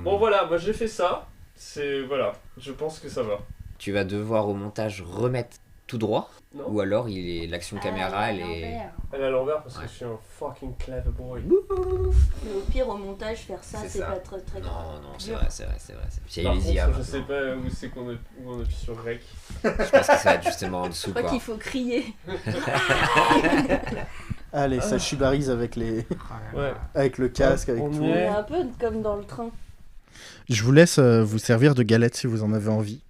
Bon voilà, moi j'ai fait ça. Voilà, je pense que ça va. Tu vas devoir au montage remettre tout droit. Non. Ou alors l'action caméra, elle est... Elle est à l'envers parce Ouais. que je suis un fucking clever boy. Mais au pire, au montage, faire ça, C'est c'est ça. pas très Non, c'est dur. vrai. Puis Par allez-y, contre, je maintenant. sais pas où c'est où on appuie sur rec. Je pense que ça va être justement en Je dessous, crois quoi. qu'il faut crier. Allez, ça chubarise avec Ouais. avec le casque, avec On tout. y est. C'est un peu comme dans le train. Je vous laisse vous servir de galette si vous en avez envie.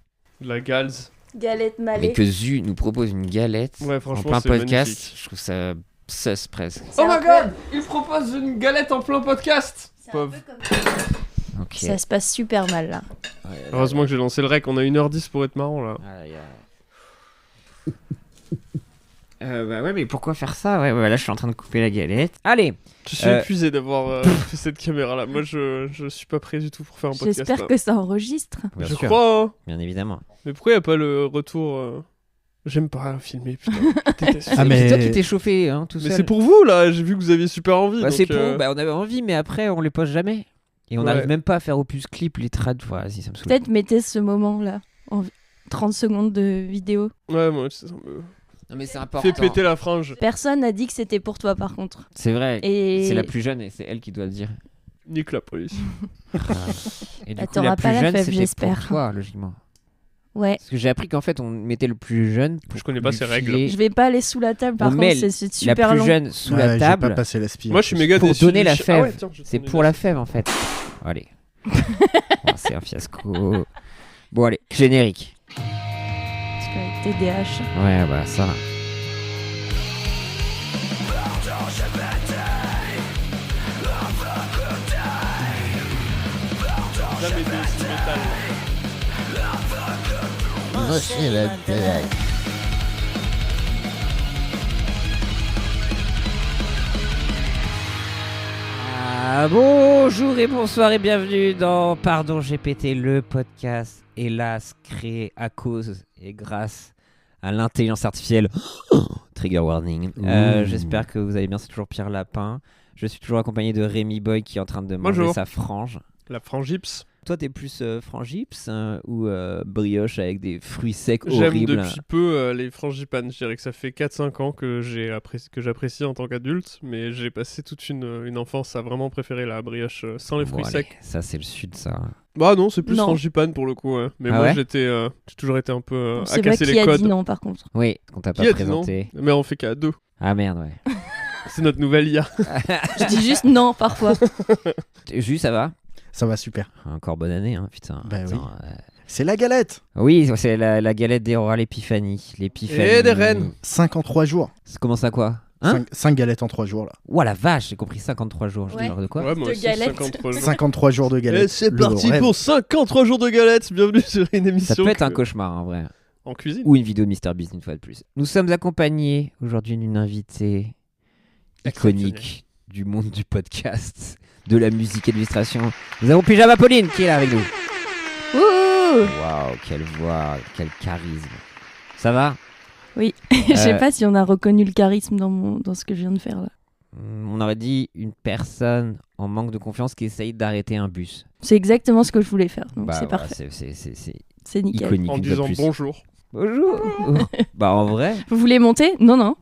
De la gals. Galette Mais malée. que Zu nous propose une galette Ouais, en franchement, plein c'est podcast, magnifique. je trouve ça sus presque. C'est Oh un my peu- god, il propose une galette en plein podcast. C'est un Pauvre. peu comme... Ok. Ça se passe super mal là. Ouais, Heureusement que j'ai lancé le rec, on a 1h10 pour être marrant là. Bah ouais, mais pourquoi faire ça? Ouais, là je suis en train de couper la galette. Allez. Je suis épuisé d'avoir fait cette caméra là. Moi je suis pas prêt du tout pour faire un podcast. J'espère là. que ça enregistre. Bien Je sûr, crois hein. bien évidemment. Mais pourquoi y a pas le retour J'aime pas filmer putain. Je déteste. Ah, mais- C'est toi qui t'es chauffé, hein, tout Mais seul. c'est pour vous là, j'ai vu que vous aviez super envie. Bah, donc, c'est pour nous, bah, on avait envie, mais après on les poste jamais. Et on Ouais. n'arrive même pas à faire opus clip, les trades. Vas-y, ça me saoule. Peut-être mettez ce moment là en 30 secondes de vidéo. Ouais, moi ça me Non, mais c'est important. fait péter la frange. Personne n'a dit que c'était pour toi par contre. C'est vrai. Et C'est la plus jeune et c'est elle qui doit le dire. Nique la police. Et du Bah, coup, t'auras la pas plus la jeune, fève, c'était j'espère. pour toi, logiquement. Ouais. Parce que j'ai appris qu'en fait, on mettait le plus jeune. Pour Je connais pas lui ces règles. filer Je vais pas aller sous la table par On met contre, c'est La super plus long. jeune sous Ouais, la j'ai table. pas passé la spie. Moi je suis méga Pour déçu. donner du la chi- fève. Ah ouais, tiens, je vais C'est te pour donner la fève en fait. Allez. Oh, c'est un fiasco. Bon, allez, générique. Parce qu'avec TDAH. Ouais, bah ça. Jamais de aussi métal. Bonjour et bonsoir et bienvenue dans Pardon j'ai pété, le podcast hélas créé à cause et grâce à l'intelligence artificielle. Trigger warning. J'espère que vous allez bien, c'est toujours Pierre Lapin. Je suis toujours accompagné de Rémi Boy qui est en train de manger Bonjour. sa frange. La frangips. Toi t'es plus frangips ou brioche avec des fruits secs J'aime horribles? depuis peu les frangipanes. Je dirais que ça fait 4-5 ans que j'apprécie en tant qu'adulte, mais j'ai passé toute une enfance à vraiment préférer la brioche sans les Bon, fruits allez, secs. ça c'est le sud ça. Bah non, c'est plus Non. frangipane pour le coup. Ouais. Mais Ah moi ouais j'ai toujours été un peu On à sait pas casser qui les a codes. dit non par contre. Oui, qu'on t'a Qui pas a dit non présenté. Mais on fait qu'à deux. Ah merde, ouais. C'est notre nouvelle IA. Je dis juste non parfois. Jus, ça va? Ça va super. Encore bonne année, hein, putain. Bah Attends, C'est la galette. Oui, c'est la galette des rois, l'épiphanie. Et des reines. 53 jours. Ça commence à quoi? Hein? 5 galettes en 3 jours là. Ouah la vache, j'ai compris 53 jours. Je dis Ouais. genre de quoi? Ouais, moi De aussi, galettes. 53 jours. 53 jours de galette. Et c'est Le parti rêve. pour 53 jours de galettes. Bienvenue sur une émission. Ça peut être un que- cauchemar en vrai. En cuisine. Ou une vidéo de MrBeast une fois de plus. Nous sommes accompagnés aujourd'hui d'une invitée iconique du monde du podcast, de la musique et de l'illustration. Nous avons Pyjama Pauline qui est là avec nous. Ouh. Waouh, quelle voix, quel charisme. Ça va? Je sais pas si on a reconnu le charisme dans ce que je viens de faire là. On aurait dit une personne en manque de confiance qui essaye d'arrêter un bus. C'est exactement ce que je voulais faire, donc Bah, c'est voilà, parfait. c'est C'est nickel. iconique. En une fois de disant plus. bonjour. Bonjour. Bah en vrai, Vous voulez monter? Non, non.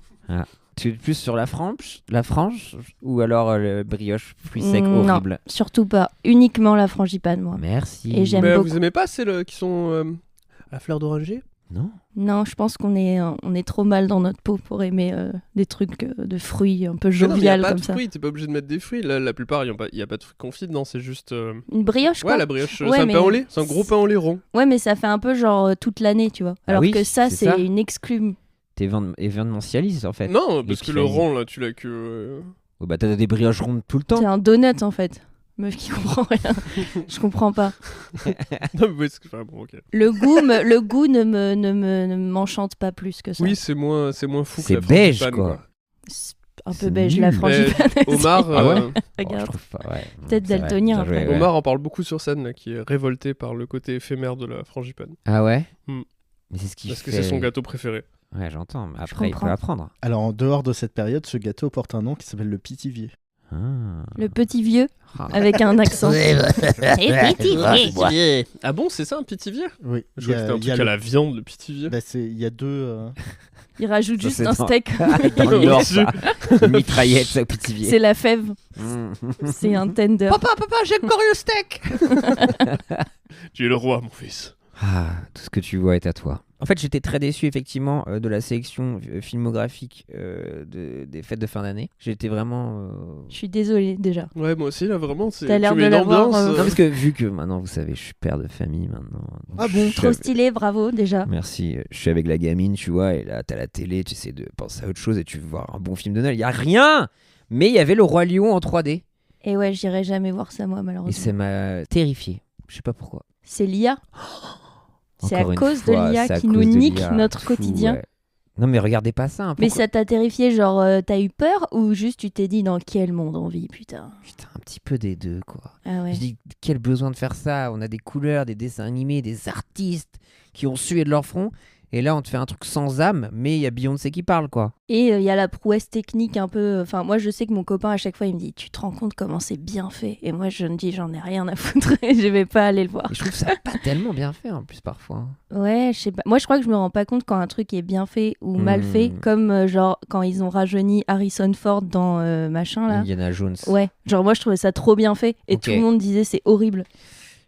tu es plus sur la frange ou alors le brioche fruits secs Non. horrible. Surtout pas. Uniquement la frangipane, moi. Merci. Et j'aime Mais beaucoup. vous aimez pas celles qui sont à fleur d'oranger? Non. Non, je pense qu'on est trop mal dans notre peau pour aimer des trucs de fruits un peu Mais non, mais y a jovial pas comme de ça. fruits, t'es pas obligé de mettre des fruits. La plupart, il n'y a pas de fruits confits dedans, c'est juste. Une brioche, quoi. Ouais, la brioche, Ouais, c'est un mais- pain au lait, c'est un gros pain au lait rond. Ouais, mais ça fait un peu genre toute l'année, tu vois. Alors oui, que ça, c'est ça. c'est une exclue. T'es événementialiste en fait. Non, parce que le L'épiphanie. rond, là, tu l'as que. Oh, bah t'as des brioches rondes tout le temps. C'est un donut, en fait. Meuf qui comprend rien. Je comprends pas. Non, mais parce que. Enfin, bon, ok. Le goût ne m'enchante pas plus que ça. Oui, c'est moins fou que C'est la beige, frangipane, quoi. C'est un peu C'est beige, nul. la Mais frangipane. Omar, Ah ouais euh, Oh, je Regarde. trouve pas, ouais. Peut-être C'est vrai, daltonien, bien joué, après. ouais. Omar en parle beaucoup sur scène, là, qui est révolté par le côté éphémère de la frangipane. Ah ouais. Hmm. Mais c'est ce qui Parce que fait. c'est son gâteau préféré. Ouais, j'entends. Mais après, il peut comprends. apprendre. Alors en dehors de cette période, ce gâteau porte un nom qui s'appelle le pitivier. Le petit vieux Ah. avec un accent. Ah bon, c'est ça un pitivier? Oui. Je crois que c'était un truc à la viande, le pitivier. Bah, il y a deux. Il rajoute Ça, juste c'est un dans- steak. Dans le Nord, Au-dessus. ça. Une mitraillette au Pithiviers. C'est la fève. Mmh. C'est un tender. Papa, j'ai encore eu le steak. Tu es le roi, mon fils. Ah, tout ce que tu vois est à toi. En fait, j'étais très déçu effectivement de la sélection filmographique des fêtes de fin d'année. J'étais vraiment. Je suis désolée déjà. Ouais, moi aussi, là, vraiment, c'est. T'as l'air tu de mets l'avoir, l'ambiance, Non, parce que vu que maintenant, vous savez, je suis père de famille maintenant. Donc Ah je bon, suis Trop avec- stylé, bravo déjà. Merci. Je suis avec la gamine, tu vois, et là, t'as la télé, tu essaies de penser à autre chose et tu veux voir un bon film de Noël. Il y a rien. Mais il y avait Le Roi Lion en 3D Et ouais, j'irai jamais voir ça moi et malheureusement. ça m'a terrifié. Je sais pas pourquoi. C'est l'IA. C'est à Encore une cause fois, de l'IA c'est à qui cause nous de nique l'IA. notre Fou, quotidien. ouais. Non mais regardez pas ça. Hein. Mais Pourquoi- ça t'a terrifié, genre t'as eu peur ou juste tu t'es dit dans quel monde on vit, putain. Putain, un petit peu des deux quoi. Ah ouais. Je dis quel besoin de faire ça. On a des couleurs, des dessins animés, des artistes qui ont sué de leur front. Et là, on te fait un truc sans âme, mais il y a Beyoncé qui parle quoi. Et il y a la prouesse technique un peu. Enfin, moi je sais que mon copain à chaque fois il me dit tu te rends compte comment c'est bien fait. Et moi je me dis j'en ai rien à foutre et je vais pas aller le voir. Et je trouve ça pas tellement bien fait en plus parfois. Ouais, je sais pas. Moi je crois que je me rends pas compte quand un truc est bien fait ou mal Hmm. fait, comme genre quand ils ont rajeuni Harrison Ford dans machin là. Indiana Jones. Ouais, genre moi je trouvais ça trop bien fait et Ok. tout le monde disait c'est horrible.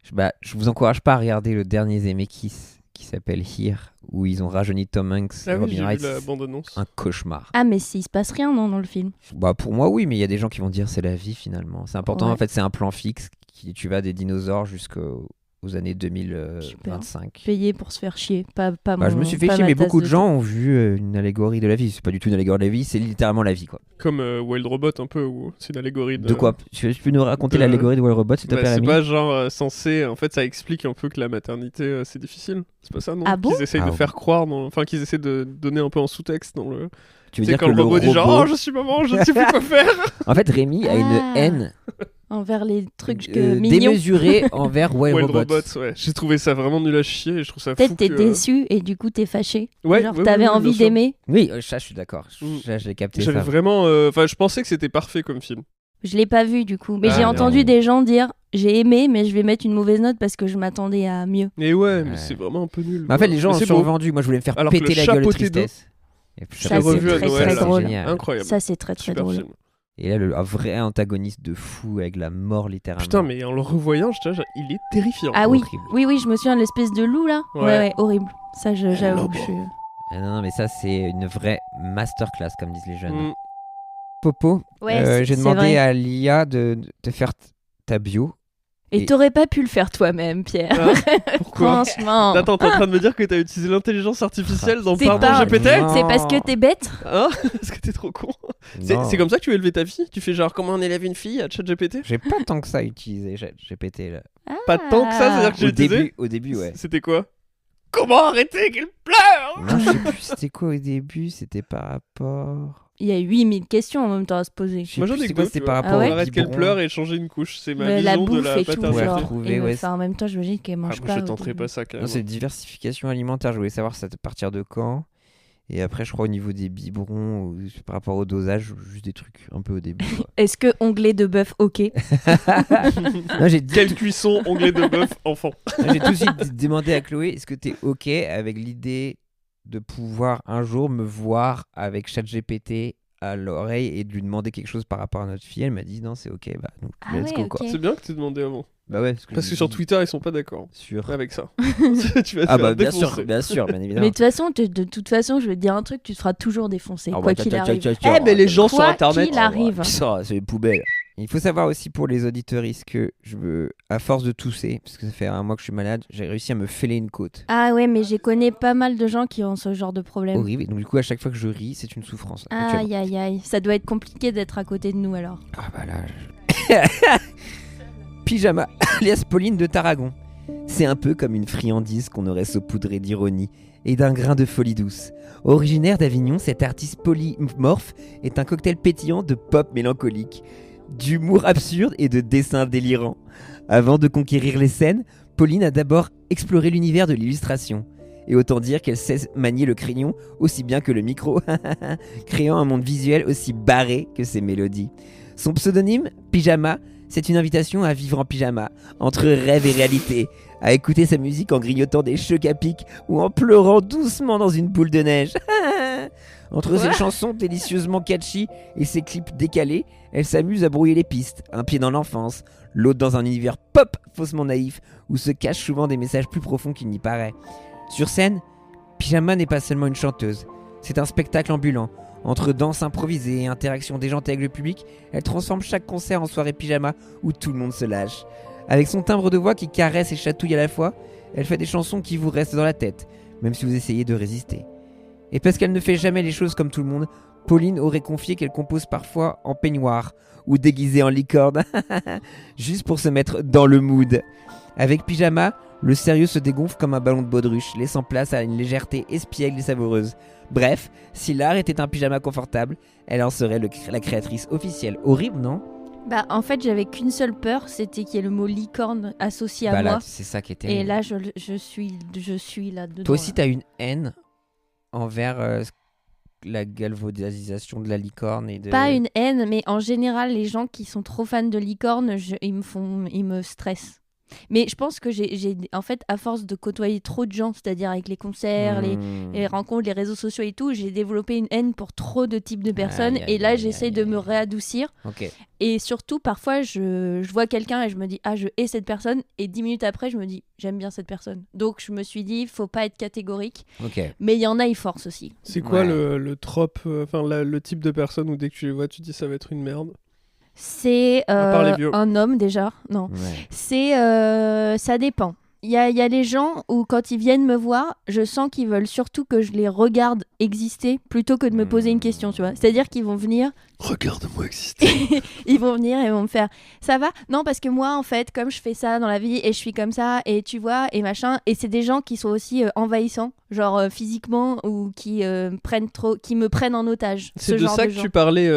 Je vous encourage pas à regarder le dernier Zemeckis qui s'appelle Here, où ils ont rajeuni Tom Hanks et Ah oui, j'ai Robin vu Wright. la bande-annonce. Un cauchemar. Ah mais s'il se passe rien non dans le film. Bah pour moi oui, mais il y a des gens qui vont dire c'est la vie finalement. C'est important Ouais. en fait, c'est un plan fixe qui tu vas des dinosaures jusqu'aux années 2025. Payé pour se faire chier, pas Bah, je me suis fait chier, mais beaucoup de gens ont vu une allégorie de la vie. C'est pas du tout une allégorie de la vie, c'est littéralement la vie quoi. Comme Wild Robot, un peu, où c'est une allégorie de. De quoi tu peux nous raconter de- l'allégorie de Wild Robot s'il te Bah, plaît, c'est Rémi pas genre censé. En fait, ça explique un peu que la maternité, c'est difficile. C'est pas ça, non? Ah bon Qu'ils essayent Ah de ouais. faire croire. Enfin, qu'ils essaient de donner un peu en sous-texte dans le. Tu veux C'est dire quand que le robot dit genre, robot- oh, je suis maman, je ne sais plus quoi faire. En fait, Rémi a une Ah. haine envers les trucs mignons. démesurée envers Wild Wild Robot. Robot, ouais. J'ai trouvé ça vraiment nul à chier et je trouve ça fou. Peut-être t'es que- déçu et du coup t'es fâché. Ouais, Genre ouais, t'avais ouais, bien envie sûr. d'aimer. Oui, ça je suis d'accord. Mm. Ça, je l'ai capté J'avais ça. vraiment. Enfin, je pensais que c'était parfait comme film. Je l'ai pas vu du coup, mais Ah, j'ai non. entendu des gens dire j'ai aimé mais je vais mettre une mauvaise note parce que je m'attendais à mieux. Et ouais, mais Ouais. c'est vraiment un peu nul. Mais en fait, les gens Mais ont c'est beau. survendu. Moi, je voulais me faire Alors que péter le la gueule de Chapeauté d'eau, tristesse. Et puis, Je Ça, l'ai c'est revu à très, Noël. très là. drôle. Génial. Incroyable. Ça c'est très très Super drôle. film. Et là, un vrai antagoniste de fou avec la mort littéralement. Putain, mais en le revoyant, il est terrifiant. Ah oui, Horrible. oui, je me souviens de l'espèce de loup là. Ouais. Ouais, horrible. Ça, j'avoue que je suis. Ah non, mais ça, c'est une vraie masterclass, comme disent les jeunes. Mm. Popo, Ouais, j'ai c'est demandé vrai. à l'IA de te faire ta bio. Et t'aurais pas pu le faire toi-même, Pierre. Ah, pourquoi Franchement. Attends, t'es en train de me dire que t'as utilisé l'intelligence artificielle dans C'est Pardon pas- GPT? Non. C'est parce que t'es bête. Hein? Parce que t'es trop con. Non. C'est comme ça que tu as élevé ta fille? Tu fais genre comment on élève une fille à ChatGPT? J'ai pas tant que ça utilisé GPT là. Pas tant que ça, c'est-à-dire que j'ai utilisé? Au début, ouais. C'était quoi? Comment arrêter qu'elle pleure? Non, je sais plus c'était quoi au début, c'était par rapport. Il y a 8000 questions en même temps à se poser. Je sais Moi, j'en plus ai c'était quoi, deux, c'était tu par vois. rapport Ah ouais au Arrête qu'elle biberon. pleure et changer une couche. C'est ma Mais la vision de bouffe la et tout, paternité. Ouais, genre. retrouver, Et, ouais, enfin, en même temps, j'imagine qu'elle mange moi, pas. je tenterai pas ça quand Non, même. c'est diversification alimentaire. Je voulais savoir ça à partir de quand. Et après, je crois au niveau des biberons, ou par rapport au dosage, juste des trucs un peu au début. quoi. Est-ce que onglet de bœuf, ok. Non, j'ai dit- Quelle cuisson, onglet de bœuf, enfant. j'ai tout de suite demandé à Chloé, est-ce que t'es ok avec l'idée de pouvoir un jour me voir avec ChatGPT à l'oreille et de lui demander quelque chose par rapport à notre fille? Elle m'a dit non, c'est ok, bah donc Ah let's ouais, go ok. quoi. C'est bien que t'aies demandé avant. Bah ouais, Parce que sur Twitter, ils sont pas d'accord Sur. avec ça. Tu vas te Ah faire bah bien défoncer. sûr, bien sûr, bien évidemment. Mais de toute façon, je vais te dire un truc, tu te feras toujours défoncer, Ah quoi bah, qu'il tiens, arrive. tiens, tiens, Eh, mais les gens sur Quoi internet. qu'il arrive. Ça, c'est les poubelles. Il faut savoir aussi pour les auditeuristes que je veux, à force de tousser, parce que ça fait un mois que je suis malade, j'ai réussi à me fêler une côte. Ah ouais, mais j'ai connais pas mal de gens qui ont ce genre de problème. Horrible. Et donc du coup, à chaque fois que je ris, c'est une souffrance. actuellement. Aïe aïe aïe, ça doit être compliqué d'être à côté de nous alors. Ah bah là. Pyjama, alias Pauline de Tarragon. C'est un peu comme une friandise qu'on aurait saupoudrée d'ironie et d'un grain de folie douce. Originaire d'Avignon, cet artiste polymorphe est un cocktail pétillant de pop mélancolique, d'humour absurde et de dessins délirants. Avant de conquérir les scènes, Pauline a d'abord exploré l'univers de l'illustration. Et autant dire qu'elle sait manier le crayon aussi bien que le micro, créant un monde visuel aussi barré que ses mélodies. Son pseudonyme, Pyjama, c'est une invitation à vivre en pyjama, entre rêve et réalité, à écouter sa musique en grignotant des chocs à pic ou en pleurant doucement dans une boule de neige. Entre ses chansons délicieusement catchy et ses clips décalés, elle s'amuse à brouiller les pistes, un pied dans l'enfance, l'autre dans un univers pop faussement naïf où se cachent souvent des messages plus profonds qu'il n'y paraît. Sur scène, Pyjama n'est pas seulement une chanteuse, c'est un spectacle ambulant. Entre danse improvisée et interaction déjantée avec le public, elle transforme chaque concert en soirée pyjama où tout le monde se lâche. Avec son timbre de voix qui caresse et chatouille à la fois, elle fait des chansons qui vous restent dans la tête, même si vous essayez de résister. Et parce qu'elle ne fait jamais les choses comme tout le monde, Pauline aurait confié qu'elle compose parfois en peignoir ou déguisée en licorne, juste pour se mettre dans le mood. Avec Pyjama, le sérieux se dégonfle comme un ballon de baudruche, laissant place à une légèreté espiègle et savoureuse. Bref, si l'art était un pyjama confortable, elle en serait la créatrice officielle. Horrible, non ? Bah, en fait, j'avais qu'une seule peur, c'était qu'il y ait le mot licorne associé à Bah moi. là, c'est ça qui était. Et là, je suis là-dedans. Toi aussi, là. t'as une haine envers la galvaudisation de la licorne et de. Pas une haine, mais en général, les gens qui sont trop fans de licorne, ils me stressent. Mais je pense que j'ai en fait, à force de côtoyer trop de gens, c'est-à-dire avec les concerts, les rencontres, les réseaux sociaux et tout, j'ai développé une haine pour trop de types de personnes. Et là, j'essaie de me réadoucir. Ok. Et surtout, parfois, je vois quelqu'un et je me dis, ah, je hais cette personne. Et 10 minutes après, je me dis, j'aime bien cette personne. Donc, je me suis dit, faut pas être catégorique. Ok. Mais il y en a, ils forcent aussi. C'est quoi Ouais. le trope, le type de personne où dès que tu les vois, tu dis ça va être une merde? C'est À part les vieux. un homme déjà. Non. Ouais. C'est ça dépend. Il y a les gens où quand ils viennent me voir, je sens qu'ils veulent surtout que je les regarde exister plutôt que de me poser une question, tu vois. C'est-à-dire qu'ils vont venir, Regarde-moi exister. ils vont venir et vont me faire ça va? Non, parce que moi en fait, comme je fais ça dans la vie et je suis comme ça et tu vois et machin, et c'est des gens qui sont aussi envahissants, genre physiquement ou qui me prennent en otage. C'est ce de genre ça de que gens. tu parlais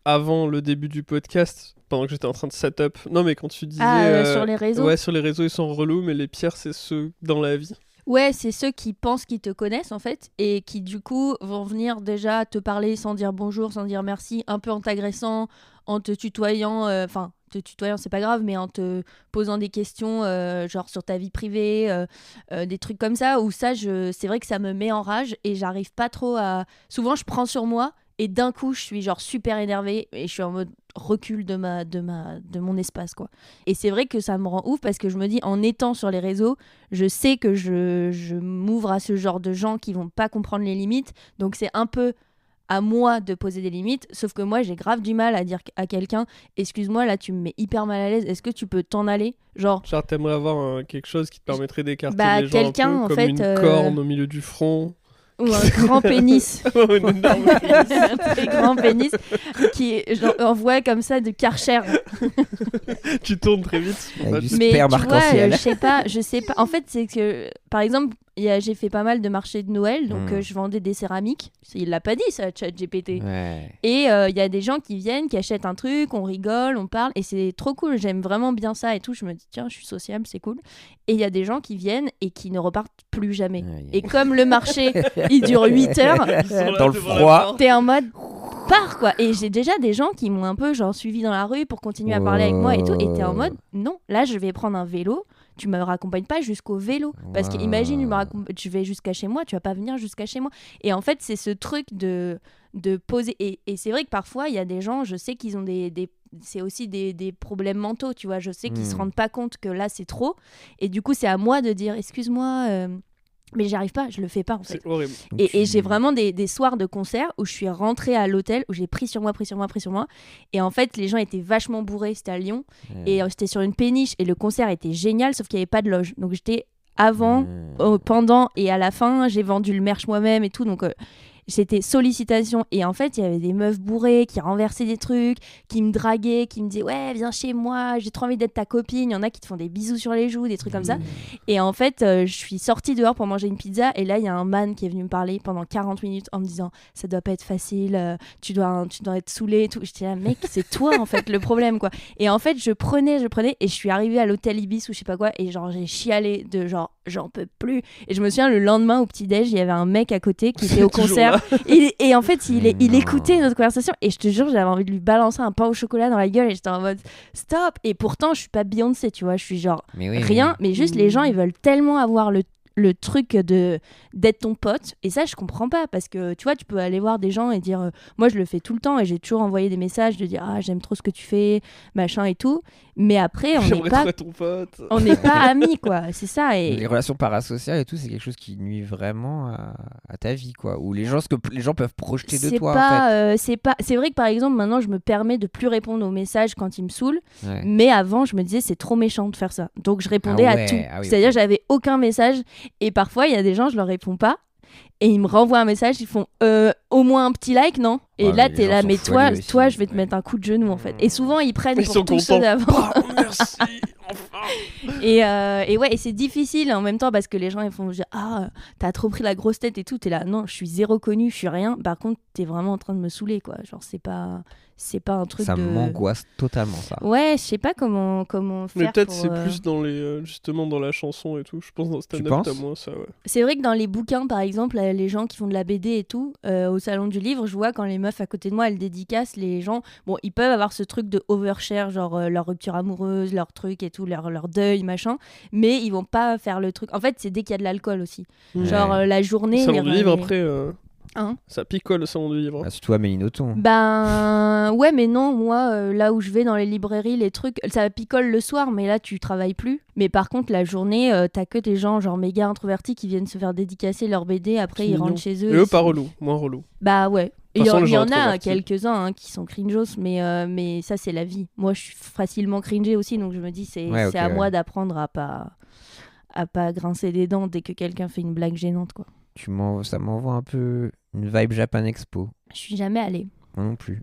avant le début du podcast, pendant que j'étais en train de setup. Non, mais quand tu disais... Sur les réseaux. Ouais, sur les réseaux, ils sont relous, mais les pires, c'est ceux dans la vie. Ouais, c'est ceux qui pensent qu'ils te connaissent en fait et qui du coup vont venir déjà te parler sans dire bonjour, sans dire merci, un peu en t'agressant, en te tutoyant, te tutoyant c'est pas grave, mais en te posant des questions genre sur ta vie privée, des trucs comme ça, où ça, c'est vrai que ça me met en rage et j'arrive pas trop à... Souvent je prends sur moi et d'un coup je suis genre super énervée et je suis en mode recul de mon espace quoi. Et c'est vrai que ça me rend ouf parce que je me dis en étant sur les réseaux, je sais que je m'ouvre à ce genre de gens qui vont pas comprendre les limites, donc c'est un peu à moi de poser des limites, sauf que moi j'ai grave du mal à dire à quelqu'un excuse-moi là tu me mets hyper mal à l'aise, est-ce que tu peux t'en aller, genre T'aimerais avoir quelque chose qui te permettrait d'écarter Bah, les gens quelqu'un, un en peu, comme fait, une corne au milieu du front. ou un grand pénis. Une énorme pénis. Un très grand pénis qui genre, envoie comme ça de Karcher. Tu tournes très vite. Avec du Mais sperme tu vois, arc-en-ciel. je sais pas. En fait, c'est que, par exemple, j'ai fait pas mal de marchés de Noël, donc je vendais des céramiques. Il l'a pas dit, ça, ChatGPT. Ouais. Et il y a des gens qui viennent, qui achètent un truc, on rigole, on parle, et c'est trop cool. J'aime vraiment bien ça et tout. Je me dis, tiens, je suis sociable, c'est cool. Et il y a des gens qui viennent et qui ne repartent plus jamais. Ouais. Et comme le marché, il dure 8 heures, Dans le froid. t'es en mode pars quoi. Et j'ai déjà des gens qui m'ont un peu genre suivi dans la rue pour continuer à parler avec moi et tout. Et t'es en mode non, là je vais prendre un vélo. Tu me raccompagnes pas jusqu'au vélo. Parce que imagine, je vais jusqu'à chez moi, tu vas pas venir jusqu'à chez moi. Et en fait, c'est ce truc de poser. Et c'est vrai que parfois, il y a des gens, je sais qu'ils ont c'est aussi des problèmes mentaux, tu vois. Je sais qu'ils se rendent pas compte que là, c'est trop. Et du coup, c'est à moi de dire, excuse-moi, mais j'arrive pas, je le fais pas en fait. C'est horrible. Et j'ai vraiment des soirs de concert où je suis rentrée à l'hôtel, où j'ai pris sur moi. Et en fait, les gens étaient vachement bourrés, c'était à Lyon. Et c'était sur une péniche et le concert était génial, sauf qu'il n'y avait pas de loge. Donc j'étais avant, pendant et à la fin, j'ai vendu le merch moi-même et tout. Donc c'était sollicitation. Et en fait, il y avait des meufs bourrées qui renversaient des trucs, qui me draguaient, qui me disaient ouais, viens chez moi, j'ai trop envie d'être ta copine. Il y en a qui te font des bisous sur les joues, des trucs comme ça. Et en fait, je suis sortie dehors pour manger une pizza. Et là, il y a un man qui est venu me parler pendant 40 minutes en me disant ça doit pas être facile, tu dois être saoulé et tout. J'étais là, mec, c'est toi en fait le problème quoi. Et en fait, je prenais et je suis arrivée à l'hôtel Ibis ou je sais pas quoi. Et genre, j'ai chialé de genre, j'en peux plus. Et je me souviens, le lendemain au petit-déj, il y avait un mec à côté qui était au concert. Et en fait, il Non. écoutait notre conversation et je te jure, j'avais envie de lui balancer un pain au chocolat dans la gueule et j'étais en mode stop. Et pourtant, je suis pas Beyoncé, tu vois, je suis genre Mais oui, rien, mais juste les gens, ils veulent tellement avoir le truc d'être ton pote, et ça je comprends pas, parce que tu vois, tu peux aller voir des gens et dire moi je le fais tout le temps et j'ai toujours envoyé des messages de dire ah j'aime trop ce que tu fais machin et tout, mais après J'aimerais trop être ton pote. on n'est pas amis quoi, c'est ça. Les Et relations parasociales et tout, c'est quelque chose qui nuit vraiment à ta vie, quoi. Ou ce que les gens peuvent projeter de c'est toi, pas, c'est vrai que par exemple maintenant je me permets de plus répondre aux messages quand ils me saoulent, en fait. Ouais. mais avant je me disais c'est trop méchant de faire ça, donc je répondais Ah à ouais, tout, ah oui, c'est-à-dire ok. j'avais aucun message, et parfois il y a des gens je leur réponds pas et ils me renvoient un message, ils font au moins un petit like, non? Et Ouais, là mais les t'es gens là, sont mais toi foilus toi aussi, je vais te ouais. mettre un coup de genou en fait, et souvent ils prennent Ils pour sont tous ceux contents. d'avant. Oh, merci, enfin. Et ouais, et c'est difficile en même temps parce que les gens ils font genre, ah t'as trop pris la grosse tête et tout, t'es là non je suis zéro connu, je suis rien, par contre t'es vraiment en train de me saouler quoi, genre c'est pas un truc Ça de m'angoisse totalement, ça. ouais, je sais pas comment faire Mais peut-être pour, c'est plus dans les justement dans la chanson et tout. Je pense dans stand-up penses t'as moins ça, ouais. C'est vrai que dans les bouquins, par exemple, les gens qui font de la BD et tout, au salon du livre, je vois quand les meufs à côté de moi, elles dédicacent, les gens, bon, ils peuvent avoir ce truc de overshare, genre leur rupture amoureuse, leur truc et tout, leur deuil, machin, mais ils vont pas faire le truc. En fait, c'est dès qu'il y a de l'alcool aussi. Ouais. Genre la journée... Salon du livre les- après, Hein ça picole le salon du livre. Ah, surtout Amélie Nothomb. Ben ouais, mais non, moi là où je vais dans les librairies, les trucs, ça picole le soir, mais là tu travailles plus. Mais par contre la journée, t'as que des gens genre méga introvertis qui viennent se faire dédicacer leur BD, après C'est ils mignon. rentrent chez eux. Et eux ils pas sont- relou, moins relou. Bah ouais. De toute façon, les Il y gens en a introvertis. quelques-uns qui sont cringeos, mais ça c'est la vie. Moi je suis facilement cringée aussi, donc je me dis c'est Ouais, ok, à ouais. moi d'apprendre à pas grincer des dents dès que quelqu'un fait une blague gênante quoi. Ça m'envoie un peu une vibe Japan Expo. Je suis jamais allée. Moi non plus.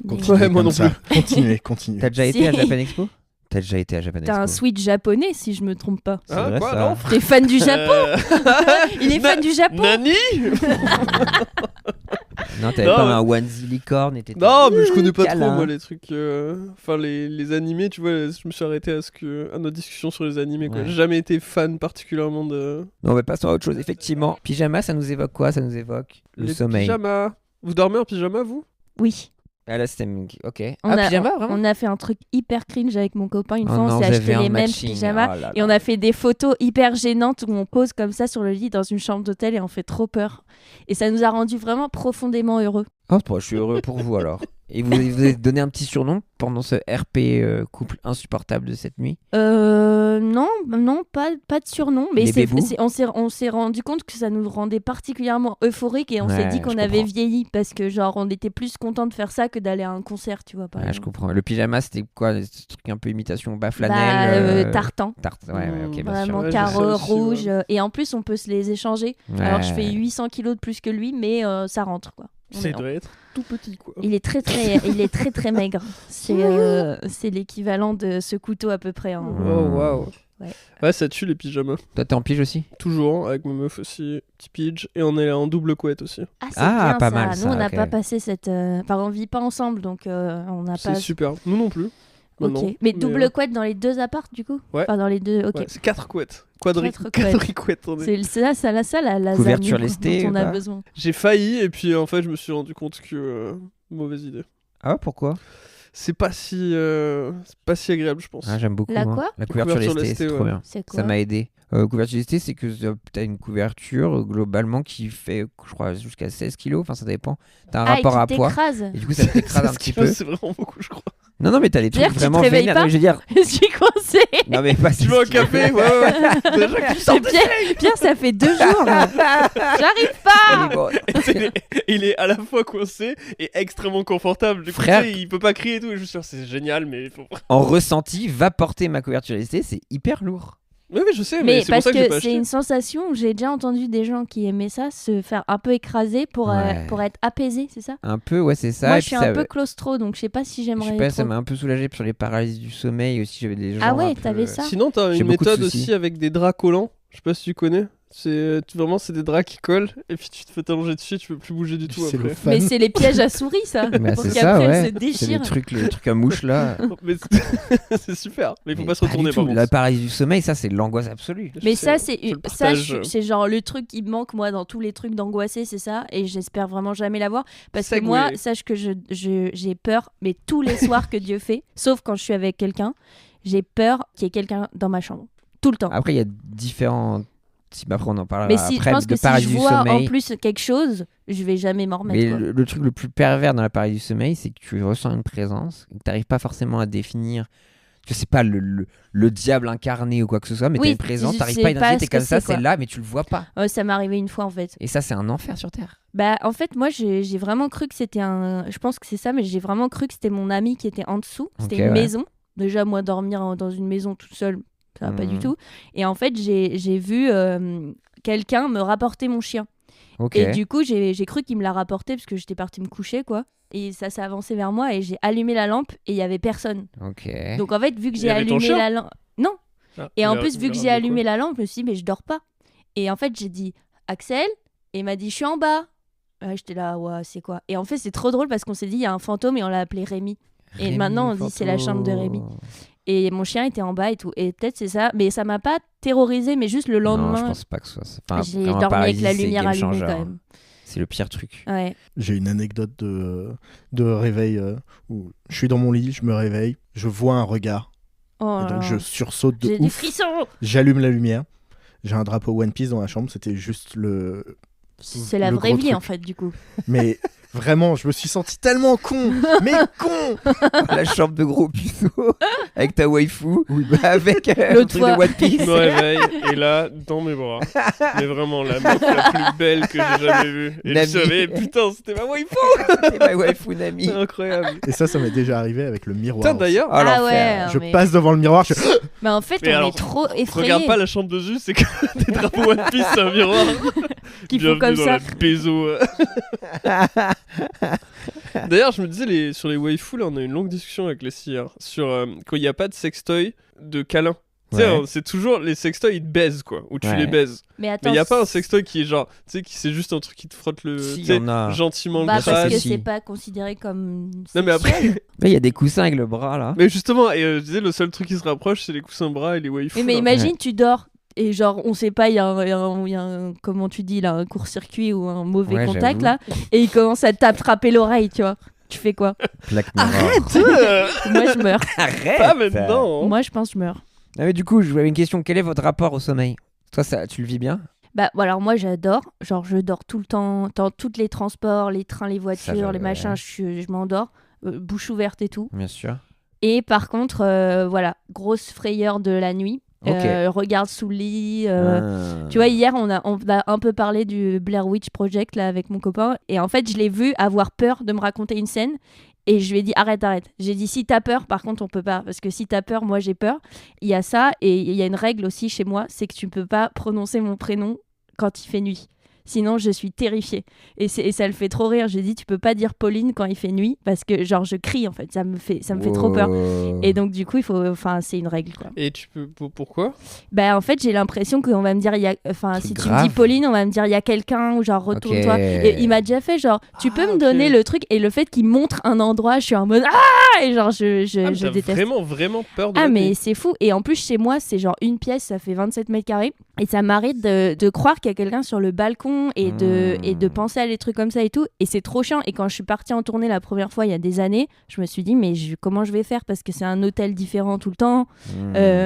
Mais- Continuez Ouais, moi comme non ça. Continuez, continuez. T'as déjà Si. été à Japan Expo? T'as déjà été à Japan T'as un Expo. switch japonais si je me trompe pas. C'est Ah, vrai, quoi, ça. non T'es fan du Japon? Euh, Il est fan du Japon? Nani? Non, t'avais Non, pas mais- un onesie licorne et t'étais... Non, mais je connais pas câlin. trop moi les trucs. Enfin, les animés, tu vois, je me suis arrêté à notre discussion sur les animés, quoi. Ouais. J'ai jamais été fan particulièrement de. Non, mais passons à autre chose, effectivement. Pyjama, ça nous évoque quoi? Ça nous évoque le les sommeil. pyjamas. Vous dormez en pyjama, vous? Oui. Ah là, c'était... Ok. On Ah, a, pyjama, vraiment? on a fait un truc hyper cringe avec mon copain une Oh fois, on non, s'est vous acheté avez les un mêmes matching. pyjamas Oh là et on là. a fait des photos hyper gênantes où on pose comme ça sur le lit dans une chambre d'hôtel et on fait trop peur. Et ça nous a rendu vraiment profondément heureux. Oh, je suis heureux pour vous alors. Et vous avez donné un petit surnom pendant ce RP couple insupportable de cette nuit? Non, pas de surnom, mais Les bébous on s'est rendu compte que ça nous rendait particulièrement euphoriques et on s'est Ouais, dit qu'on je avait comprends. vieilli parce que genre on était plus content de faire ça que d'aller à un concert, tu vois. Par Ouais, je exemple. comprends. Le pyjama, c'était quoi? Ce truc un peu imitation bas Bah, flanelle tartan. Ouais, ok, bien sûr. Vraiment Ouais, j'ai carreau ça aussi, rouge ouais. Et en plus on peut se les échanger. Ouais. Alors je fais 800 kilos de plus que lui, mais ça rentre quoi. On Ça est- doit être tout petit, quoi. il est très maigre. C'est l'équivalent de ce couteau à peu près. Hein. Oh, waouh. Ouais. Ouais, ça tue les pyjamas. Toi, t'es en pige aussi? Toujours, avec ma meuf aussi, petit pidge. Et on est en double couette aussi. Ah, c'est Ah, bien pas ça. mal, Nous ça, on n'a ok. pas passé cette. Enfin on vit pas ensemble donc on n'a C'est pas. super. Nous non plus. Ok. Maintenant. Mais double couette dans les deux apparts du coup. Ouais. Enfin dans les deux. Ok. Ouais, c'est 4 couettes. Quatre couettes. Quadricouettes. on est. C'est ça la lasagne Couverture dont lestée on ou a pas besoin. J'ai failli, et puis en fait, je me suis rendu compte que. Mauvaise idée. Ah, pourquoi? C'est pas si agréable, je pense. Ah, j'aime beaucoup. La moi. quoi La couverture Couverture lestée, lestée, c'est ouais. trop bien. C'est quoi? Ça m'a aidé. Couverture lestée, c'est que t'as une couverture globalement qui fait, je crois, jusqu'à 16 kilos. Enfin, ça dépend. T'as un Ah, et rapport qui à poids. t'écrase. Et du coup, ça t'écrase un petit peu. C'est vraiment beaucoup, je crois. Non, mais t'as les trucs C'est-à-dire que tu te vraiment réveilles vénères. pas Je veux dire, Je suis coincée. non, mais pas Tu veux un café? Ouais, ouais. Déjà que tu sors C'est Pierre, ça fait 2 jours. J'arrive pas. il est à la fois coincé et extrêmement confortable. Du coup, Frère. tu sais, il peut pas crier et tout. Et je suis sûr, c'est génial, mais il faut. En ressenti, va porter ma couverture lestée, c'est hyper lourd. Oui, je sais, mais Mais c'est pour parce ça que j'ai que pas c'est acheté. une sensation où j'ai déjà entendu des gens qui aimaient ça se faire un peu écraser pour être apaisés, c'est ça? Un peu, ouais, c'est ça. Moi, Et je puis suis ça, un peu claustro, donc je sais pas si je j'aimerais sais pas, ça trop. m'a un peu soulagé sur les paralysies du sommeil aussi. J'avais des gens Ah ouais, un peu, t'avais ça? Sinon, t'as J'ai une beaucoup de méthode soucis. aussi avec des draps collants. Je sais pas si tu connais. Vraiment, c'est des draps qui collent, et puis tu te fais t'allonger dessus, tu peux plus bouger du tout C'est après. le fan. Mais c'est les pièges à souris, ça. Bah, Pour c'est qu'après, ça, elle ouais. se C'est déchire. les trucs à mouche là. Mais c'est super, mais il faut Mais pas se retourner du par tout. contre. La paralysie du sommeil, ça c'est l'angoisse absolue. Je Mais sais, ça, c'est je le ça, partage. c'est genre le truc qui me manque, moi, dans tous les trucs d'angoissé, c'est ça. Et j'espère vraiment jamais l'avoir. Parce que Segway. moi, sache que j'ai peur, mais tous les soirs que Dieu fait, sauf quand je suis avec quelqu'un, j'ai peur qu'il y ait quelqu'un dans ma chambre. Tout le temps. Après, il y a différents types. Après, on en parlera Mais si, je après pense de que si paralysie je du vois en sommeil. plus quelque chose, je vais jamais m'en remettre. Mais quoi. le truc le plus pervers dans la paralysie du sommeil, c'est que tu ressens une présence, que tu n'arrives pas forcément à définir. Je sais pas, le diable incarné ou quoi que ce soit, mais Oui, tu as une présence, je tu n'arrives sais pas à pas identifier, ce t'es comme que ça, c'est, quoi. c'est là, mais tu le vois pas. Ça m'est arrivé une fois en fait. Et ça, c'est un enfer sur Terre. Bah, en fait, moi, j'ai vraiment cru que c'était un. Je pense que c'est ça, mais j'ai vraiment cru que c'était mon ami qui était en dessous. C'était Ok, une ouais. maison. Déjà, moi, dormir dans une maison toute seule, ça va pas du Mhm. tout. Et en fait, j'ai vu quelqu'un me rapporter mon chien. Ok. Et du coup, j'ai cru qu'il me l'a rapporté parce que j'étais partie me coucher, quoi. Et ça s'est avancé vers moi et j'ai allumé la lampe et il y avait personne. Ok. Donc en fait, vu que Il y j'ai avait ton allumé chien la lampe. Non. Ah, Et il en a- plus, il vu a que j'ai ramené allumé la lampe, je me suis dit, mais je dors pas. Et en fait, j'ai dit, Axel, et il m'a dit, je suis en bas. J'étais là, ouais, c'est quoi? Et en fait, c'est trop drôle parce qu'on s'est dit, il y a un fantôme et on l'a appelé Rémi. Et Rémi maintenant, on dit, c'est la chambre de Rémi. Et mon chien était en bas et tout. Et peut-être c'est ça. Mais ça m'a pas terrorisé, mais juste le Non, je lendemain, pense pas que ce soit ça. Enfin, j'ai quand un dormi avec paralysie, la c'est lumière game allumée changer, quand hein. même. C'est le pire truc. Ouais. J'ai une anecdote de réveil où je suis dans mon lit, je me réveille, je vois un regard. Oh Et là donc là. je sursaute de J'ai des ouf. frissons. J'allume la lumière. J'ai un drapeau One Piece dans la chambre, c'était juste le. C'est la le vraie gros vie truc. en fait, du coup. Mais vraiment, je me suis senti tellement con. Mais con. La chambre de gros puceau avec ta waifu, Oui. avec le L'autre truc fois. de One Je Piece. me réveille et là, dans mes bras. Mais vraiment, la meuf la plus belle que j'ai jamais vue. Et Nami. je savais, putain, c'était ma waifu. C'est ma waifu Nami. C'est incroyable. Et ça m'est déjà arrivé avec le miroir. Putain, aussi. d'ailleurs, Oh, Ah l'enfer. ouais. Je mais... passe devant le miroir, je Mais en fait, Mais on alors, est trop effrayés. regarde pas la chambre de Zeus, c'est que des drapeaux One Piece, c'est un miroir. Qu'il faut Bienvenue comme dans ça. la Bézo. D'ailleurs, je me disais, sur les waifus, là, on a eu une longue discussion avec les hier sur quand il n'y a pas de sextoy de câlin. Tu sais, Ouais. c'est toujours les sextoys, ils te baisent, quoi, ou tu Ouais. les baises. Mais Mais attends. il n'y a pas un sextoy qui est genre, tu sais, qui c'est juste un truc qui te frotte le. Si, tu sais, y en a. gentiment le Bah, parce crâne. que Si. c'est pas considéré comme. Non, mais après. sexuel. Mais il y a des coussins avec le bras là. Mais justement, et je disais, le seul truc qui se rapproche, c'est les coussins bras et les waifus. Mais là. imagine, tu dors et genre, on sait pas, il y a un comment tu dis là, un court-circuit ou un mauvais Ouais, contact j'avoue. là, et il commence à t'attraper l'oreille, tu vois. Tu fais quoi? Black Mirror. Moi, je meurs. Arrête. Pas maintenant. hein. Moi, je pense que je meurs. Ah, mais du coup, je voulais une question. Quel est votre rapport au sommeil? Toi, ça, tu le vis bien? Bah, voilà, alors moi, j'adore. Genre, je dors tout le temps, dans tous les transports, les trains, les voitures, j'avais, les machins, ouais. je m'endors, bouche ouverte et tout. Bien sûr. Et par contre, voilà, grosse frayeur de la nuit. Ok. Regarde sous le lit. Ah. Tu vois, hier, on a un peu parlé du Blair Witch Project là, avec mon copain. Et en fait, je l'ai vu avoir peur de me raconter une scène. Et je lui ai dit, arrête. J'ai dit, si t'as peur, par contre, on peut pas. Parce que si t'as peur, moi, j'ai peur. Il y a ça. Et il y a une règle aussi chez moi, c'est que tu peux pas prononcer mon prénom quand il fait nuit. Sinon, je suis terrifiée. Et ça le fait trop rire. J'ai dit, tu peux pas dire Pauline quand il fait nuit. Parce que, genre, je crie, en fait. Ça me fait trop peur. Wow. Et donc, du coup, c'est une règle, quoi. Et tu peux. Pourquoi? Bah en fait j'ai l'impression qu'on va me dire Truc si tu me grave. dis Pauline on va me dire il y a quelqu'un ou genre retourne-toi. Ok. Et il m'a déjà fait genre tu peux me ok. donner le truc et le fait qu'il montre un endroit je suis en mode ah et genre je T'as déteste. vraiment peur de Ah la mais nuit. c'est fou et en plus chez moi c'est genre une pièce ça fait 27 mètres carrés et ça m'arrête de croire qu'il y a quelqu'un sur le balcon et de penser à des trucs comme ça et tout et c'est trop chiant et quand je suis partie en tournée la première fois il y a des années je me suis dit mais comment je vais faire parce que c'est un hôtel différent tout le temps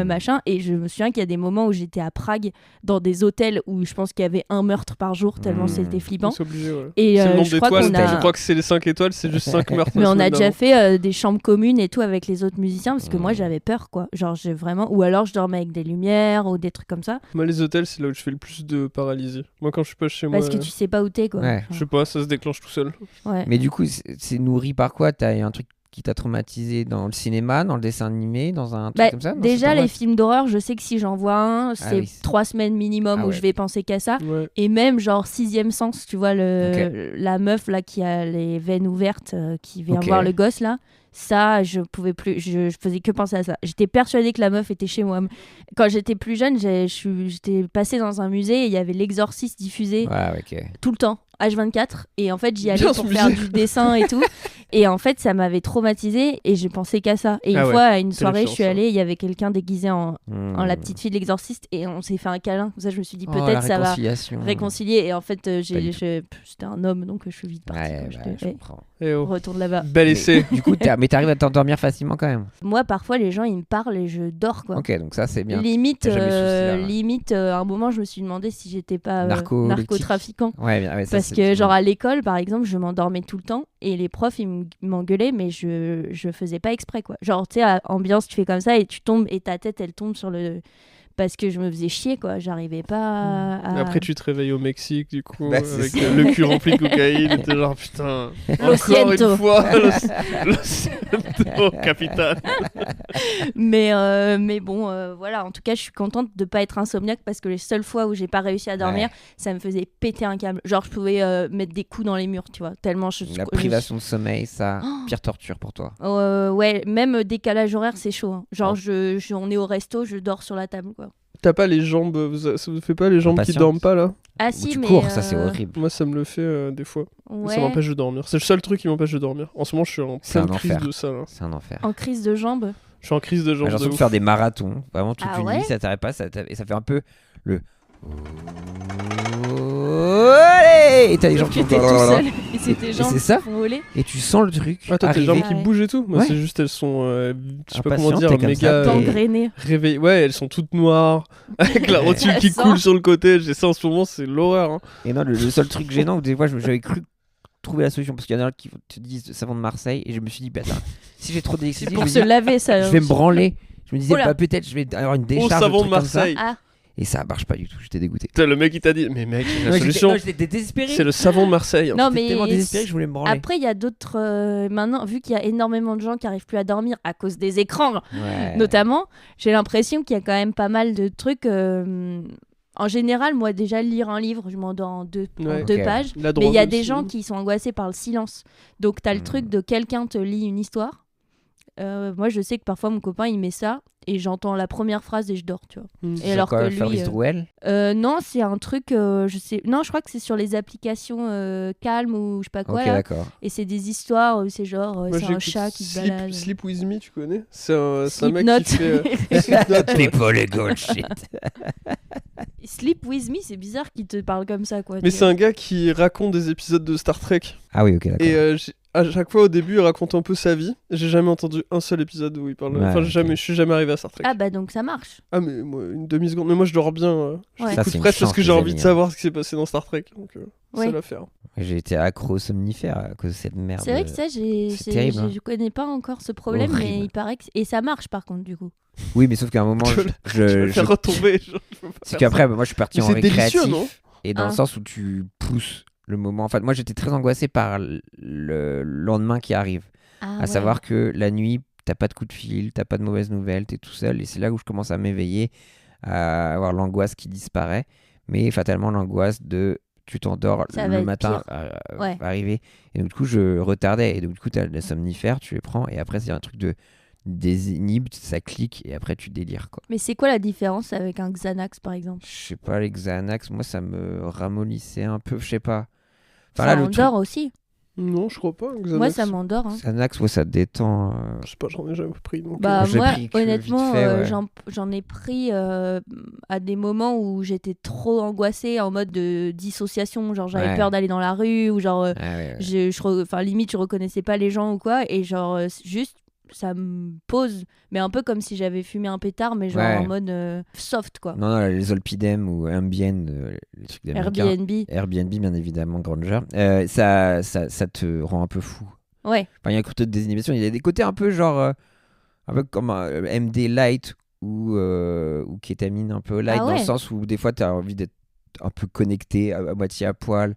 machin et je me souviens qu'il y a des moments où j'étais à Prague dans des hôtels où je pense qu'il y avait un meurtre par jour tellement c'était flippant C'est obligé, ouais. et C'est le nombre je crois d'étoiles. qu'on a Je crois que c'est les 5 étoiles, c'est juste 5 meurtres. mais la on a semaine déjà d'avant. fait des chambres communes et tout avec les autres musiciens parce que moi j'avais peur quoi genre j'ai vraiment ou alors je dormais avec des lumières ou des trucs comme ça Moi, les hôtels, c'est là où je fais le plus de paralysie. Moi, quand je suis pas chez parce moi, que tu sais pas où t'es quoi Ouais. je sais pas, ça se déclenche tout seul. ouais. Mais du coup, c'est nourri par quoi? T'as un truc qui t'a traumatisé dans le cinéma, dans le dessin animé, dans un truc comme ça? Non, déjà, c'est pas les films d'horreur, je sais que si j'en vois un, c'est oui. 3 semaines minimum Ah où ouais. je vais penser qu'à ça. Ouais. Et même genre Sixième Sens, tu vois, Ok. la meuf là qui a les veines ouvertes, qui vient Ok. voir le gosse là. Ça, je pouvais plus, je faisais que penser à ça. J'étais persuadée que la meuf était chez moi. Quand j'étais plus jeune, j'étais passée dans un musée et il y avait l'Exorciste diffusé Ouais, ok. tout le temps, H24. Et en fait, j'y allais Bien, pour ce faire musée. du dessin et tout. Et en fait, ça m'avait traumatisée et j'ai pensé qu'à ça. Et une Ah ouais, fois, à une soirée, je terrifiant, suis ça. allée, il y avait quelqu'un déguisé en la Hmm. petite fille de l'exorciste et on s'est fait un câlin. Comme ça, je me suis dit Oh, peut-être la ça va réconciliation. réconcilier. Et en fait, Pas du c'était un homme, donc je suis vite partie. Ouais, quoi. bah, J'étais, je comprends. Eh oh. retourne là-bas. Bel essai. Du coup, mais t'arrives à t'endormir facilement quand même. Moi, parfois, les gens, ils me parlent et je dors, quoi. Ok, donc ça c'est bien. Limite, T'as jamais eu ce souci-là, ouais. limite à un moment, je me suis demandé si j'étais pas Narcoleptique. narcotrafiquant. Ouais, bien, ouais, ça, Parce c'est que, bien. genre, à l'école, par exemple, je m'endormais tout le temps et les profs, ils m'engueulaient, mais je faisais pas exprès, quoi. Genre, tu sais, à ambiance, tu fais comme ça et tu tombes et ta tête, elle tombe sur le. Parce que je me faisais chier, quoi. J'arrivais pas à. Et après, tu te réveilles au Mexique, du coup, Bah, c'est avec ça. le cul rempli de cocaïne. Et t'es genre, putain, Lo encore siento. une fois, lo siento, capitaine. Mais bon, voilà. En tout cas, je suis contente de pas être insomniaque parce que les seules fois où j'ai pas réussi à dormir, Ouais. ça me faisait péter un câble. Genre, je pouvais mettre des coups dans les murs, tu vois. Tellement La privation de sommeil, ça, Oh. pire torture pour toi. Ouais, même décalage horaire, c'est chaud. Hein. Genre, on est au resto, je dors sur la table, quoi. T'as pas les jambes, ça vous fait pas les jambes qui Impatiente. dorment pas là? Ah Ou si, tu mais cours, ça c'est horrible. Moi, ça me le fait des fois. Ouais. Ça m'empêche de dormir. C'est le seul truc qui m'empêche de dormir. En ce moment, je suis en C'est un pleine crise enfer. de ça. Là. C'est un enfer. En crise de jambes. Je suis en crise de J'ai jambes. l'impression de de ouf. faire des marathons. Vraiment toute Ah une ouais nuit, ça t'arrête pas. Et ça fait un peu le. Allez, et t'as les gens qui J'étais tout seul et c'était Et jambes c'est ça qui font voler. Et tu sens le truc. Ah, toi, tes arriver. jambes Ah qui ouais. bougent et tout. Moi, Ouais. c'est juste, elles sont, je sais pas comment Impatientes, dire, t'es comme méga ça, t'es- Gangréné. réveillées. Ouais, elles sont toutes noires, avec la rotule qui Elles coule sentent. sur le côté. J'ai ça en ce moment, c'est l'horreur. Hein. Et non, le seul truc gênant où des fois j'avais cru trouver la solution parce qu'il y en a qui te disent savon de Marseille et je me suis dit, bah, attends, si j'ai trop d'électricité, Pour je se vais, laver, ça. je vais me branler. Je me disais, Oula. bah, peut-être je vais avoir une Au décharge. savon de trucs comme ça. Marseille. Ah, Et ça marche pas du tout, j'étais dégoûté. Putain, le mec, il t'a dit, mais mec, la Ouais, solution, j'étais désespéré. c'est le savon de Marseille. non, J'étais mais tellement désespéré que je voulais me branler. après, il y a d'autres. Maintenant, vu qu'il y a énormément de gens qui arrivent plus à dormir à cause des écrans, Ouais. notamment, j'ai l'impression qu'il y a quand même pas mal de trucs. En général, moi, déjà, lire un livre, je m'endors en deux Ouais. Ok. pages. La Mais il y a drogue des aussi. gens qui sont angoissés par le silence. Donc, t'as le Hmm. truc de quelqu'un te lit une histoire. Moi, je sais que parfois, mon copain, il met ça et j'entends la première phrase et je dors, tu vois. Mm. Et alors quoi, que lui, Fabrice Drouel non, c'est un truc, je sais. Non, je crois que c'est sur les applications Calm ou je sais pas quoi. Ok, là. d'accord. Et c'est des histoires où c'est genre, Moi, c'est un j'écoute chat qui se Sleep, balade. Sleep With Me, tu connais? C'est un mec Slipknot. qui fait. Slipknot, ouais. People et gold shit. Sleep With Me, c'est bizarre qu'il te parle comme ça, quoi. Mais tu c'est un gars qui raconte des épisodes de Star Trek. Ah oui, ok, d'accord. Et à chaque fois, au début, il raconte un peu sa vie. J'ai jamais entendu un seul épisode où il parle. Ouais, Enfin, ok. je suis jamais arrivé à Star Trek. Ah bah donc ça marche. Ah, mais moi, une demi-seconde. Mais moi, je dors bien. Je Ouais. Ça, l'écoute c'est une presque parce chance, que j'ai les envie de amis, savoir ce qui s'est passé dans Star Trek. Donc, Ouais. c'est l'affaire. J'ai été accro somnifère à cause de cette merde. C'est vrai que ça, c'est terrible, hein. je connais pas encore ce problème, mais Horrible. il paraît que. Et ça marche par contre, du coup. Oui, mais sauf qu'à un moment, Je je, vais je- faire retomber. Je peux pas c'est faire qu'après, ça. moi, je suis parti Mais en c'est délicieux, récréatif. non Et dans Ah. le sens où tu pousses le moment. En fait, moi, j'étais très angoissé par le lendemain qui arrive. Ah, À ouais. savoir que la nuit, t'as pas de coup de fil, t'as pas de mauvaises nouvelles, t'es tout seul. Et c'est là où je commence à m'éveiller, à avoir l'angoisse qui disparaît. Mais fatalement, l'angoisse de tu t'endors Ça va le être matin pire. Ouais. va arriver. Et donc, du coup, je retardais. Et donc, du coup, t'as les somnifères, tu les prends. Et après, c'est un truc de désinhibe, ça clique. Et après, tu délires, quoi. Mais c'est quoi la différence avec un Xanax, par exemple? Je sais pas, les Xanax, moi, ça me ramollissait un peu, je sais pas. Ça là, le truc- endort aussi. Non, je crois pas. Xanax. Moi, ça m'endort. Hein. Xanax, ouais, ça te détend. Je sais pas, j'en ai jamais pris. Donc, Bah, j'ai moi, pris que honnêtement, vite fait, ouais. j'en ai pris à des moments où j'étais trop angoissée en mode de dissociation. Genre, j'avais Ouais. peur d'aller dans la rue ou genre, Ah ouais, ouais. enfin, limite, je reconnaissais pas les gens ou quoi. Et genre, juste, ça me pose, mais un peu comme si j'avais fumé un pétard, mais genre Ouais. en mode soft, quoi. Non, non, les Zolpidem ou Ambien, les trucs d'américains. Airbnb. Airbnb, bien évidemment, Granger. Ça te rend un peu fou. Ouais. Enfin, il y a un côté de désinhibition. Il y a des côtés un peu genre. Un peu comme MD Light ou kétamine un peu light, Ah dans le ouais. sens où des fois, tu as envie d'être un peu connecté, à moitié à poil.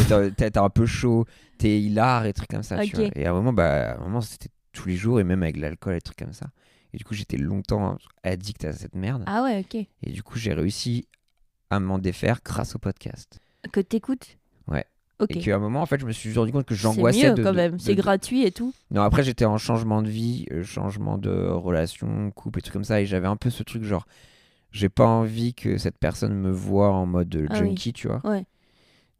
T'as un peu chaud, t'es hilar et trucs comme ça. Tu Ok. vois. Et à un moment, c'était tous les jours et même avec l'alcool et des trucs comme ça. Et du coup, j'étais longtemps addict à cette merde. Ah ouais, ok. Et du coup, j'ai réussi à m'en défaire grâce au podcast. Que t'écoutes. Ouais. Ok. Et qu'à un moment, en fait, je me suis rendu compte que C'est j'angoissais mieux quand même, c'est gratuit et tout. Non, après, j'étais en changement de vie, changement de relation, couple et trucs comme ça. Et j'avais un peu ce truc genre, j'ai pas envie que cette personne me voie en mode Ah junkie, tu vois. Ouais.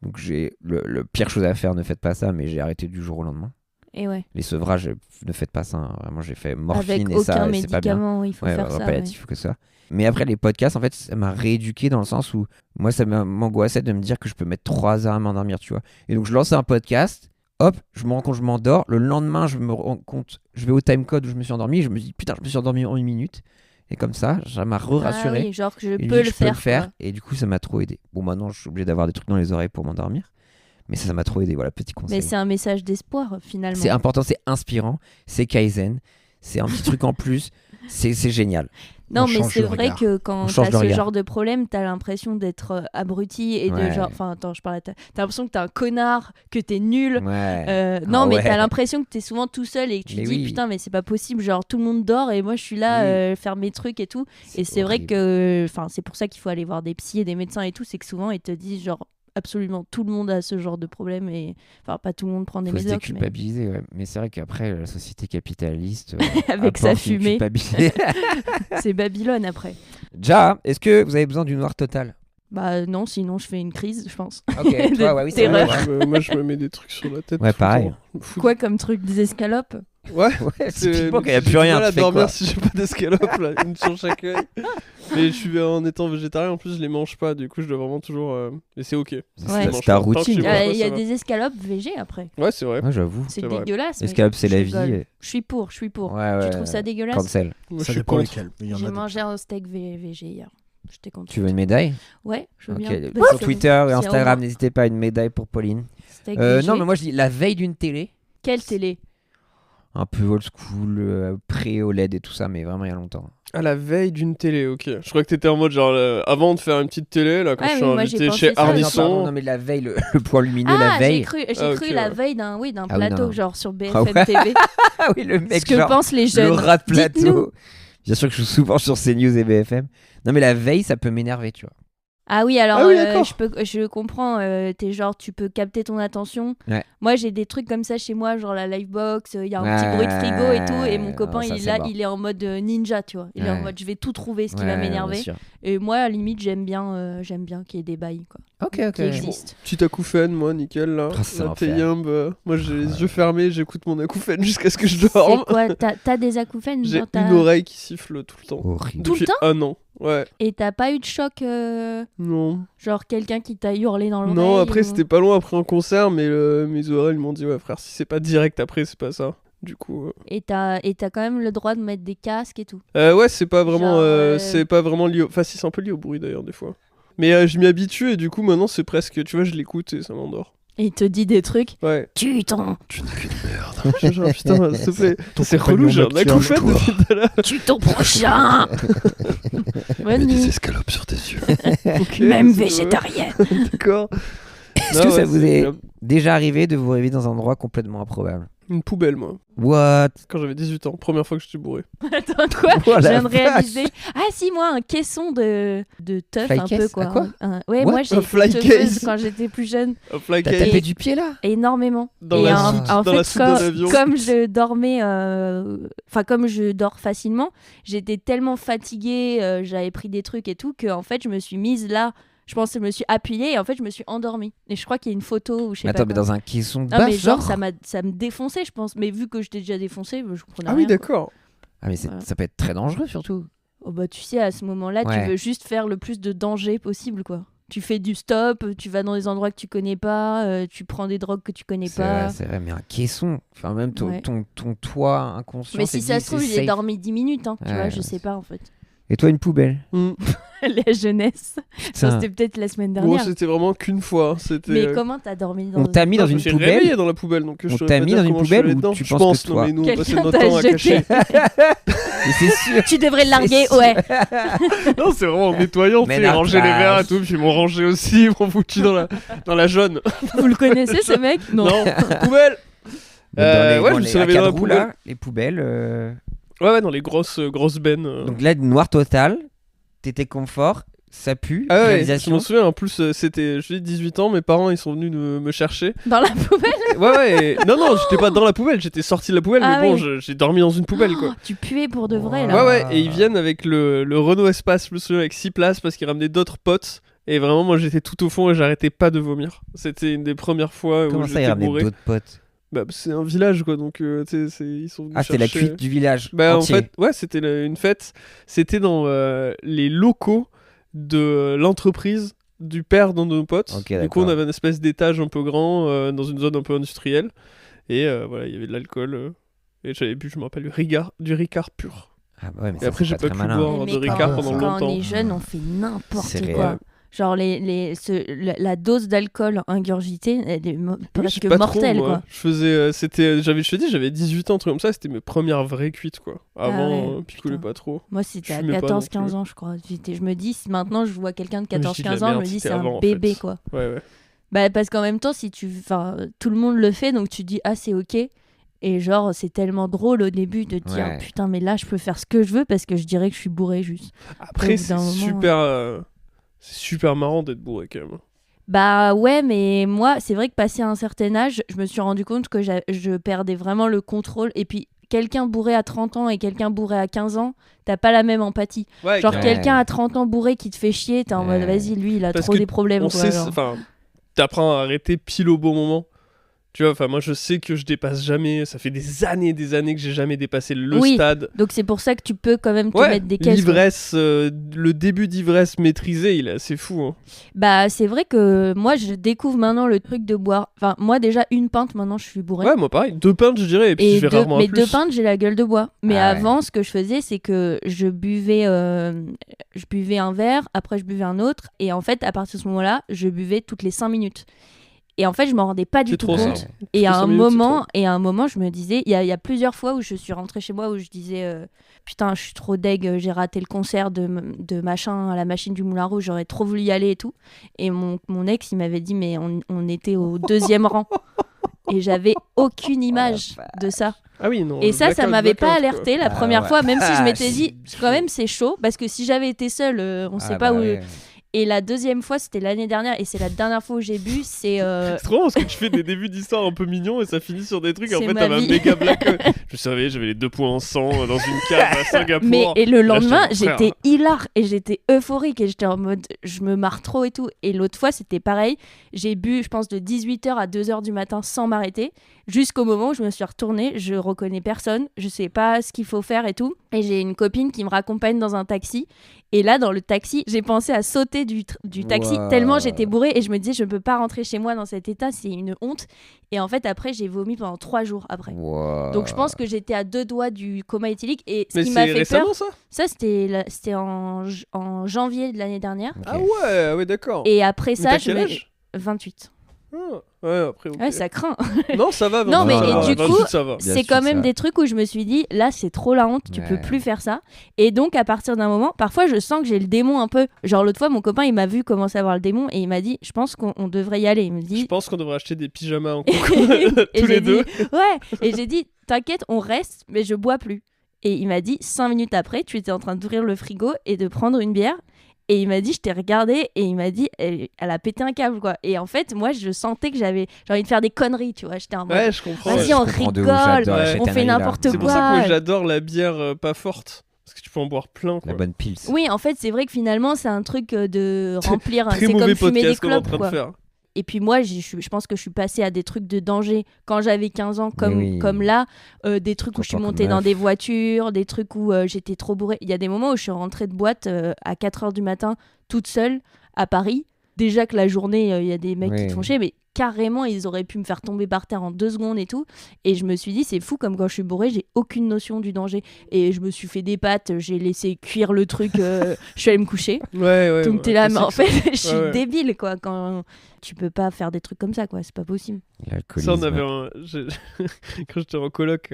Donc, j'ai le pire chose à faire, ne faites pas ça, mais j'ai arrêté du jour au lendemain. Et ouais. Les sevrages, ne faites pas ça. Hein. Vraiment, j'ai fait morphine Avec et aucun ça, c'est pas bien. médicament, il faut Ouais, faire ça. palliatif que ça. Mais après, les podcasts, en fait, ça m'a rééduqué dans le sens où moi, ça m'angoissait de me dire que je peux mettre 3 heures à m'endormir, tu vois. Et donc, je lançais un podcast, hop, je me rends compte, je m'endors. Le lendemain, je me rends compte, je vais au timecode où je me suis endormi. Je me dis, putain, je me suis endormi en 1 minute. Et comme ça m'a rassuré. Ah oui, genre que je Et peux le faire. Quoi. Et du coup, ça m'a trop aidé. Bon, maintenant, je suis obligé d'avoir des trucs dans les oreilles pour m'endormir. Mais ça m'a trop aidé. Voilà, petit conseil. Mais c'est un message d'espoir finalement. C'est important, c'est inspirant, c'est Kaizen, c'est un petit truc en plus, c'est génial. Non, On mais change c'est le vrai regard. que quand On change t'as de ce regard. genre de problème, t'as l'impression d'être abruti et de Ouais. genre. Enfin, attends, je parle à t'as l'impression que t'es un connard, que t'es nul. Ouais. Non, Ah mais ouais. t'as l'impression que t'es souvent tout seul et que tu Mais dis oui. putain, mais c'est pas possible. Genre, tout le monde dort et moi je suis là Oui. faire mes trucs et tout. Et c'est vrai horrible. que. Enfin, c'est pour ça qu'il faut aller voir des psys et des médecins et tout. C'est que souvent ils te disent genre. Absolument tout le monde a ce genre de problème et enfin pas tout le monde prend des Faut se médocs mais déculpabiliser, ouais. Mais c'est vrai qu'après, la société capitaliste. avec sa apporte une fumée culpabilité. c'est Babylone après. Ja, est-ce que vous avez besoin du noir total? Bah non, sinon je fais une crise je pense. Ok, toi, ouais, oui, c'est Terreur. vrai. Ouais, Moi, je me mets des trucs sur la tête. Ouais, tout le pareil. temps. Je me fous Quoi comme truc des escalopes? Ouais. Ouais, C'est- typiquement, quand il n'y a j'ai plus du rien, mal à tu fais dormir quoi? si j'ai pas d'escalope, là, une sur chaque œil. Mais je suis en étant végétarien, en plus je les mange pas, du coup je dois vraiment toujours. Et c'est ok. Ouais. C'est ta routine. Il y a, Ouais, il y a ça va. des escalopes végé après. Ouais, c'est vrai. Ouais, j'avoue. C'est C'est vrai. dégueulasse. mais Escalope, c'est je la vie. rigole. et- Je suis pour. Ouais, ouais. Tu trouves ça dégueulasse? Cancel. Moi, Ça je suis dépend contre. lesquels. mais il y en a J'ai des- mangé un steak végé hier. J'étais contente. Tu veux une médaille? Ouais, je veux Ok. bien. Sur Twitter et C'est Instagram, au- n'hésitez pas à une médaille pour Pauline. Steak végé. Non, mais moi je dis la veille d'une télé, Quelle télé? un peu old school, pré-OLED et tout ça, mais vraiment il y a longtemps. À la veille d'une télé, ok. Je crois que t'étais en mode genre avant de faire une petite télé, là, quand Ouais, je suis mais moi, j'ai invité pensé chez ça. Non, Ardisson. pardon, non, mais la veille, le point lumineux la Ah, veille. j'ai Ah, cru ok, la ouais. veille d'un Ah oui, plateau, non. genre sur Ah BFM ouais. TV. Ah oui, le mec, Ce que genre, pensent les jeunes. le rat de plateau. Dites-nous. Bien sûr que je suis souvent sur CNews et BFM. Non, mais la veille, ça peut m'énerver, tu vois. Ah oui, alors Ah oui, d'accord. je comprends. T'es genre, tu peux capter ton attention. Ouais. Moi, j'ai des trucs comme ça chez moi, genre la livebox. Il y a un Ouais, petit bruit de frigo et tout. Et mon non, copain, ça, il, c'est là, mort. il est en mode ninja, tu vois. Il est en Ouais. mode, je vais tout trouver ce qui Ouais, va bien m'énerver. sûr. Et moi, à la limite, j'aime bien qu'il y ait des bails, quoi. Ok, ok. Qui existent. Petite acouphène, moi, nickel, là. Ah, c'est Là, t'es l'enfer. yumb, moi, j'ai les yeux fermés, j'écoute mon acouphène jusqu'à ce que je C'est dorme. quoi? T'as des acouphènes J'ai dans ta- une oreille qui siffle tout le temps. Horrible. Tout le Depuis temps 1 an. Ouais. Et t'as pas eu de choc, Non. genre quelqu'un qui t'a hurlé dans l'oreille? Non, après, ou- c'était pas loin après un concert, mais mes oreilles m'ont dit, ouais, frère, si c'est pas direct après, c'est pas ça. Du coup. Et t'as quand même le droit de mettre des casques et tout. Ouais, c'est pas vraiment, Genre, c'est pas vraiment lié. Enfin, si, c'est un peu lié au bruit d'ailleurs des fois. Mais je m'y habitue et du coup maintenant c'est presque, tu vois, je l'écoute et ça m'endort. Et il te dit des trucs. Ouais. Tu ton, Tu n'es qu'une merde. Je suis genre putain, s'il te plaît. Ton C'est compagnon relou, j'ai un nocturne, acouphène toi. depuis tout à l'heure. tu ton prochain. Bonne nuit. escalopes sur tes yeux. Ok, Même c'est végétarienne. vrai. D'accord. Est-ce que ça vous est déjà arrivé de vous réveiller dans un endroit complètement improbable? Une poubelle, moi. What? Quand j'avais 18 ans, première fois que je suis bourré. Attends, quoi? Oh, Je la viens de vache. réaliser. Ah si, moi, un caisson de teuf Fly un case? peu, quoi. Ah, quoi? Ouais, What? moi, j'ai Un été fly teufeuse case. quand j'étais plus jeune. Un fly T'as case. tapé du pied là? Énormément. Dans Et la en, soute- en dans fait, la soute d'un avion. comme je dormais, enfin comme je dors facilement, j'étais tellement fatiguée, j'avais pris des trucs et tout, que en fait je me suis mise là. Je pense que je me suis appuyée et en fait je me suis endormie. Et je crois qu'il y a une photo où je sais Attends, pas mais quoi. dans un caisson Non mais genre genre ça me défonçait je pense. Mais vu que j'étais déjà défoncée, je comprenais Ah rien. oui, quoi. d'accord. Ah, mais Voilà. ça peut être très dangereux surtout. Oh bah tu sais à ce moment-là Ouais. tu veux juste faire le plus de danger possible quoi. Tu fais du stop, tu vas dans des endroits que tu connais pas, tu prends des drogues que tu connais pas. C'est vrai, mais un caisson, enfin même Ouais. ton toit inconscient. Mais c'est si ça dit, se trouve, c'est j'ai safe. dormi 10 minutes, hein, tu Ouais, vois, je ouais, sais pas en fait. Et toi, une poubelle? Hmm. La jeunesse. Ça, Putain. c'était peut-être la semaine Bon, dernière. c'était vraiment qu'une fois. C'était. Mais comment t'as dormi dans On t'a mis Non, dans je une me suis poubelle? réveillé dans la poubelle, donc je On saurais t'a pas mis dire dans une comment je poubelle suis allé ou dedans. tu Je penses pense, que non, toi- mais nous on passait Quelqu'un notre t'a temps à jeté. cacher. Mais c'est sûr. Tu devrais le larguer, C'est ouais. Non, c'est vraiment en nettoyant, tu sais, ils Ménard rangeaient les plage. verres et tout, puis ils m'ont rangé aussi, ils m'ont foutu dans la jaune. Vous le connaissez ce mec? Non. Non, poubelle. Dans je me les suis réveillé dans la cadres, poubelle. là, les poubelles. Ouais, dans les grosses bennes. Donc là, noir total. T'étais confort. Ça pue. Ah ouais, je réalisation. m'en souviens, en plus, c'était, je dis 18 ans, mes parents, ils sont venus me chercher. Dans la poubelle. Non, j'étais pas dans la poubelle, j'étais sorti de la poubelle, Ah mais bon, oui. j'ai dormi dans une poubelle, quoi. Tu puais pour de vrai, Ouais, là. Ouais, et ils viennent avec le Renault Espace, je me souviens, avec 6 places, parce qu'ils ramenaient d'autres potes. Et vraiment, moi, j'étais tout au fond et j'arrêtais pas de vomir. C'était une des premières fois Comment où ça, il j'étais ramenait bourré. d'autres potes? Bah, c'est un village, quoi, donc, tu sais, ils sont venus Ah, c'était la chercher- cuite du village. Bah, entier. en fait, ouais, c'était une fête. C'était dans les locaux de l'entreprise du père d'un de nos potes. Ok, Du coup, d'accord. on avait une espèce d'étage un peu grand dans une zone un peu industrielle. Et voilà, il y avait de l'alcool. Et j'avais bu, je me rappelle, du Ricard pur. Ah bah ouais, mais Et ça, après, c'est j'ai pas pas très pu malin. boire. Mais de Ricard pendant quand longtemps. on est jeune, on fait n'importe C'est quoi. réel. Genre la dose d'alcool ingurgitée, elle est Oui, presque j'ai pas trop, mortelle, moi. quoi. Je faisais, je te dis, j'avais 18 ans, un truc comme ça, c'était mes premières vraies cuites, quoi. Avant, ouais, picolais putain. pas trop. Moi, c'était à Je fumais pas non 14-15 plus. ans, je crois. Je me dis, si maintenant je vois quelqu'un de Mais je dis de la 14-15 ans, je me merde, dis, c'était c'est avant, un en bébé, fait. quoi. Ouais. Bah, parce qu'en même temps, tout le monde le fait, donc tu dis, ah, c'est ok. Et genre, c'est tellement drôle au début de te dire, Ouais. putain, mais là, je peux faire ce que je veux parce que je dirais que je suis bourré juste. Après, bout d'un moment, c'est super marrant d'être bourré, quand même. Bah ouais, mais moi, c'est vrai que passé un certain âge, je me suis rendu compte que je perdais vraiment le contrôle. Et puis, quelqu'un bourré à 30 ans et quelqu'un bourré à 15 ans, t'as pas la même empathie. Ouais, Genre, Ouais. quelqu'un à 30 ans bourré qui te fait chier, t'es en mode, Ouais. vas-y, lui, il a Parce trop que des problèmes. on quoi, sait, genre. enfin, t'apprends à arrêter pile au bon moment. Tu vois, enfin, moi, je sais que je dépasse jamais. Ça fait des années que j'ai jamais dépassé le Oui. stade. Donc, c'est pour ça que tu peux quand même te Ouais, mettre des caisses. quoi. l'ivresse, le début d'ivresse maîtrisé, il est assez fou. Hein. Bah, c'est vrai que moi, je découvre maintenant le truc de boire. Enfin, moi, déjà, une pinte, maintenant, je suis bourrée. Ouais, moi pareil, 2 pintes, je dirais, et puis je vais rarement à mais plus. 2 pintes, j'ai la gueule de bois. Mais Ah ouais. avant, ce que je faisais, c'est que je buvais un verre, après je buvais un autre, et en fait, à partir de ce moment-là, je buvais toutes les 5 minutes. Et en fait, je m'en rendais pas du C'est tout trop compte. ça. Et à que un 5 minutes, c'est moment, trop. je me disais, il y a plusieurs fois où je suis rentrée chez moi où je disais, putain, je suis trop deg, j'ai raté le concert de machin à la machine du Moulin Rouge, j'aurais trop voulu y aller et tout. Et mon ex, il m'avait dit, mais on était au 2e rang. Et j'avais aucune image de ça. Ah oui, non. Et ça m'avait pas blackout, quoi. alerté la Ah première ouais. fois, même si je Ah, m'étais c'est dit, quand même, c'est chaud, parce que si j'avais été seule, on sait Ah pas bah où. ouais. Et la deuxième fois, c'était l'année dernière, et c'est la dernière fois où j'ai bu, c'est. C'est trop marrant parce que tu fais des débuts d'histoire un peu mignons et ça finit sur des trucs. En C'est fait, ma t'avais un vie. méga blackout. Je me suis réveillé, j'avais les 2 points en sang dans une cave à Singapour. Mais et le là, lendemain, j'étais, frère. j'étais hilar et j'étais euphorique et j'étais en mode je me marre trop et tout. Et l'autre fois, c'était pareil. J'ai bu, je pense, de 18h à 2h du matin sans m'arrêter jusqu'au moment où je me suis retournée. Je reconnais personne, je sais pas ce qu'il faut faire et tout. Et j'ai une copine qui me raccompagne dans un taxi. Et là, dans le taxi, j'ai pensé à sauter du taxi Wow. tellement j'étais bourrée et je me disais je peux pas rentrer chez moi dans cet état, c'est une honte. Et en fait, après, j'ai vomi pendant 3 jours après. Wow. Donc je pense que j'étais à 2 doigts du coma éthylique et ce Mais qui c'est m'a fait récemment peur, ça ça c'était en janvier de l'année dernière. Ok. Ah ouais, d'accord. Et après Mais ça, t'as je quel me... âge 28. Ah, ouais, après, ok. Ouais, ça craint. Non, ça va. Non, 28, mais ça et va. du 28, coup, ça va. Bien C'est sûr, quand même ça. des trucs où je me suis dit, là, c'est trop la honte, tu peux Ouais. plus faire ça. Et donc, à partir d'un moment, parfois, je sens que j'ai le démon un peu. Genre, l'autre fois, mon copain, il m'a vu commencer à avoir le démon et il m'a dit, je pense qu'on devrait y aller. Il me Je dit. pense qu'on devrait acheter des pyjamas en coco Et tous j'ai les deux. dit, ouais. Et j'ai dit, t'inquiète, on reste, mais je bois plus. Et il m'a dit, 5 minutes après, tu étais en train d'ouvrir le frigo et de prendre une bière. Et il m'a dit, je t'ai regardé, et il m'a dit, elle a pété un câble, quoi. Et en fait, moi, je sentais que j'ai envie de faire des conneries, tu vois. J'étais en mode, Ouais, je comprends. vas-y, ouais. on Je comprends de ouf, rigole, j'adore la Ouais. shit on fait annerie, là. n'importe C'est pour ça que moi quoi. j'adore la bière pas forte. Parce que tu peux en boire plein, quoi. La bonne pils. Oui, en fait, c'est vrai que finalement, c'est un truc de remplir. Très C'est mauvais comme fumer des podcast qu'on est en clopes, train quoi. de faire. Et puis moi, je pense que je suis passée à des trucs de danger quand j'avais 15 ans, comme, oui. comme là, des trucs où je suis Toi, comme montée dans meuf. des voitures, des trucs où j'étais trop bourrée. Il y a des moments où je suis rentrée de boîte à 4h du matin, toute seule, à Paris. Déjà que la journée, il y a des mecs qui Oui. te font chier, mais carrément, ils auraient pu me faire tomber par terre en 2 secondes et tout. Et je me suis dit, c'est fou, comme quand je suis bourrée, j'ai aucune notion du danger. Et je me suis fait des pâtes, j'ai laissé cuire le truc, je suis allée me coucher. Ouais. Donc ouais, t'es là, mais en classique, fait, je suis Ouais, ouais. débile, quoi. Quand tu peux pas faire des trucs comme ça, quoi. C'est pas possible. Ça, L'alcoolisme. on avait quand j'étais en coloc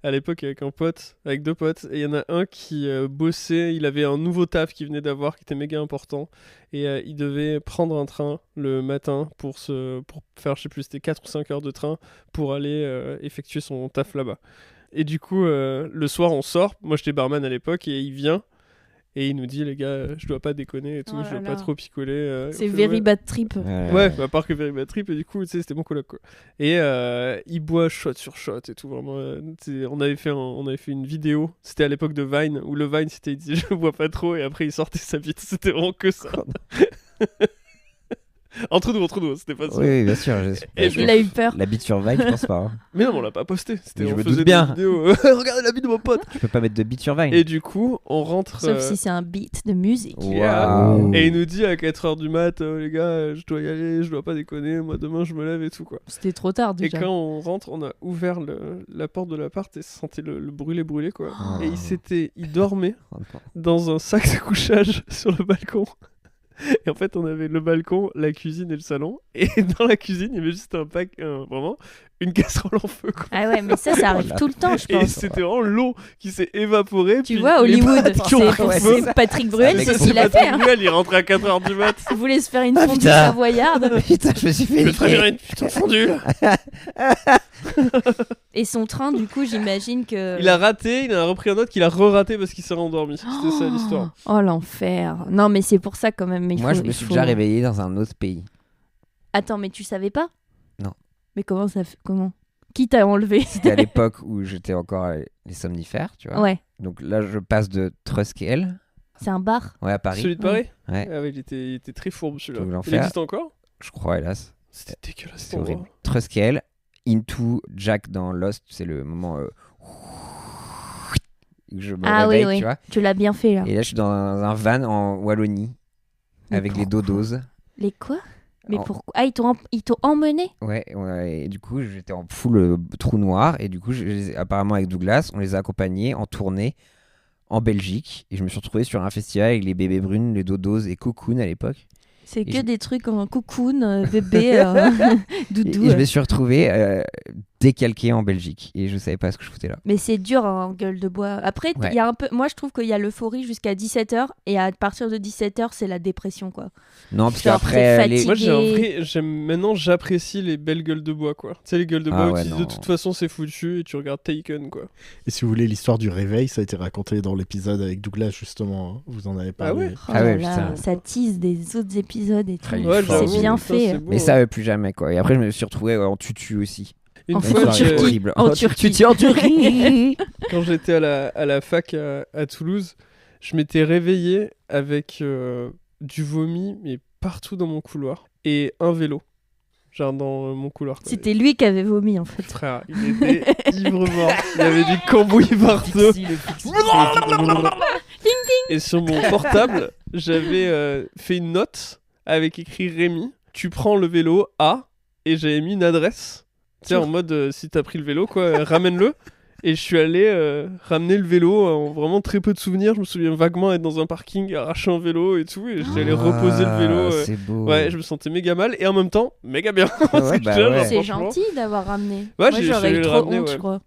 à l'époque avec un pote, avec 2 potes, et il y en a un qui bossait, il avait un nouveau taf qu'il venait d'avoir qui était méga important, et il devait prendre un train le matin pour faire, je sais plus, c'était 4 ou 5 heures de train pour aller effectuer son taf là-bas. Et du coup, le soir, on sort. Moi, j'étais barman à l'époque et il vient. Et il nous dit, les gars, je dois pas déconner et tout, Oh je là dois pas là. trop picoler. C'est On fait, very ouais. bad trip. Ouais, à part que Very Bad Trip, et du coup, tu sais, c'était mon coloc, quoi. Et il boit shot sur shot et tout, vraiment. On avait fait une vidéo, c'était à l'époque de Vine, où le Vine, c'était, il disait, je bois pas trop, et après, il sortait sa bite, c'était vraiment que ça. entre nous, c'était pas ça. Oui, bien sûr. Et Il a eu peur. La bite sur Vine, je pense pas. Hein. Mais non, on l'a pas posté, c'était, Mais je on me faisait doute bien. des vidéos, regardez la bite de mon pote. Tu peux pas mettre de bite sur Vine. Et du coup, on rentre... Sauf si c'est un beat de musique. Waouh. Et il nous dit à 4h du mat, les gars, je dois y aller, je dois pas déconner, moi demain je me lève et tout, quoi. C'était trop tard Et déjà. quand on rentre, on a ouvert la porte de l'appart et ça sentait le brûlé, quoi. Oh. Et il dormait dans un sac de couchage sur le balcon. Et en fait, on avait le balcon, la cuisine et le salon. Et dans la cuisine, il y avait juste vraiment une casserole en feu, quoi. Ah ouais, mais ça arrive tout le temps, je Et pense. c'était vraiment l'eau qui s'est évaporée. Tu puis vois, les Hollywood, pâtes qui ont c'est pris feu. c'est Patrick Bruel, Avec c'est son ce qu'il a fait. Patrick Hein. Bruel, il rentrait à 4h du mat. Il voulait se faire une Ah, fondue putain. savoyarde. Putain, je me suis fait Je très bien une putain de fondue. Et son train, du coup, j'imagine que. Il a raté, il en a repris un autre qu'il a re-raté parce qu'il s'est rendormi. C'était ça l'histoire. Oh l'enfer. Non, mais c'est pour ça quand même. Mais Moi, je me suis déjà réveillé dans un autre pays. Attends, mais tu savais pas? Non. Mais comment ça fait? Comment? Qui t'a enlevé? C'était à l'époque où j'étais encore les somnifères, tu vois. Ouais. Donc là, je passe de Truskel, C'est un bar. ouais, à Paris. Celui de Paris Ouais, Ah oui, il était très fourbe celui-là. Donc, Il l'enfer. existe encore je crois, hélas. C'était dégueulasse. C'est cet endroit. horrible. Truskel, into Jack dans Lost, c'est le moment où je me Ah oui, réveille, oui. tu vois. Tu l'as bien fait là. Et là, je suis dans un van en Wallonie Mais avec les pourquoi dodoses. Les quoi? Mais En- pourquoi? Ah, ils t'ont emmené? Ouais, et du coup, j'étais en full trou noir. Et du coup, apparemment, avec Douglas, on les a accompagnés en tournée en Belgique. Et je me suis retrouvé sur un festival avec les bébés brunes, les dodos et Cocoon à l'époque. C'est Et que je- des trucs en cocoon, bébé, doudou. Et je me suis retrouvé décalqué en Belgique. Et je savais pas ce que je foutais là. Mais c'est dur en gueule de bois. Après, il Ouais. y a un peu. Moi, je trouve qu'il y a l'euphorie jusqu'à 17h. Et à partir de 17h, c'est la dépression, quoi. Non, parce Genre, qu'après, t'es les... fatigué. Moi, maintenant, j'apprécie les belles gueules de bois, quoi. Tu sais, les gueules de bois Ah où ouais, tu dis non. de toute façon c'est foutu et tu regardes Taken, quoi. Et si vous voulez l'histoire du réveil, ça a été raconté dans l'épisode avec Douglas, justement. Hein. Vous en avez parlé. ouais Oh Ah ouais, là là, putain. ça tease des autres épisodes et tout. Ah, il est Ouais, fort, c'est lui. bien putain, fait. c'est beau, Mais hein. ça, plus jamais, quoi. Et après, je me suis retrouvé en tutu aussi. Une En fois, Turquie. horrible. En Turquie. Tutu en Turquie. quand j'étais à la fac à Toulouse, je m'étais réveillé avec du vomi, mais partout dans mon couloir. Et un vélo. Genre dans mon couloir, quoi. C'était lui qui avait vomi, en fait. Frère, il était ivre mort. Il avait du cambouis partout. Et sur mon portable, j'avais fait une note avec écrit Rémi. Tu prends le vélo à, et j'avais mis une adresse. Tu sais, en mode si t'as pris le vélo, quoi, ramène-le. Et je suis allé ramener le vélo en vraiment très peu de souvenirs. Je me souviens vaguement être dans un parking, arracher un vélo et tout. Et j'étais allé reposer le vélo. C'est beau. Ouais, je me sentais méga mal et en même temps, méga bien. Ouais, Parce que bah déjà, ouais. genre, C'est franchement, gentil d'avoir ramené. Ouais, Moi, j'ai j'aurais eu le trop ramener, honte, ouais. je crois.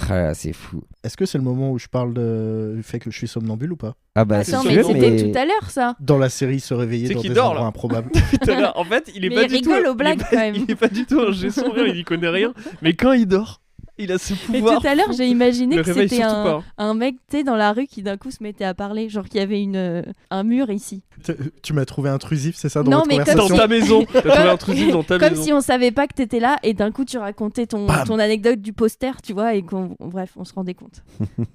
Ah, c'est fou. Est-ce que c'est le moment où je parle du fait que je suis somnambule ou pas? Ah bah, c'est Attends, sûr, mais sûr, c'était tout à l'heure, ça. Dans la série Se réveiller C'est dans qu'il des dort, endroits là. improbables. tout à l'heure. En fait, il est Mais pas il du tout. rigole aux blagues, il est pas- quand même. Il est pas du tout un gestion rien, il y connaît rien. Mais quand il dort, il a ce Et pouvoir. tout à l'heure, j'ai imaginé Le que réveil c'était surtout pas. un mec, tu sais, dans la rue qui d'un coup se mettait à parler. Genre qu'il y avait un mur ici. Tu m'as trouvé intrusif, c'est ça, dans Non, votre mais comme Dans conversation? ta maison. T'as trouvé intrusif dans ta Comme maison. si on savait pas que t'étais là et d'un coup tu racontais ton Bam. anecdote du poster, tu vois, et bref, on se rendait compte.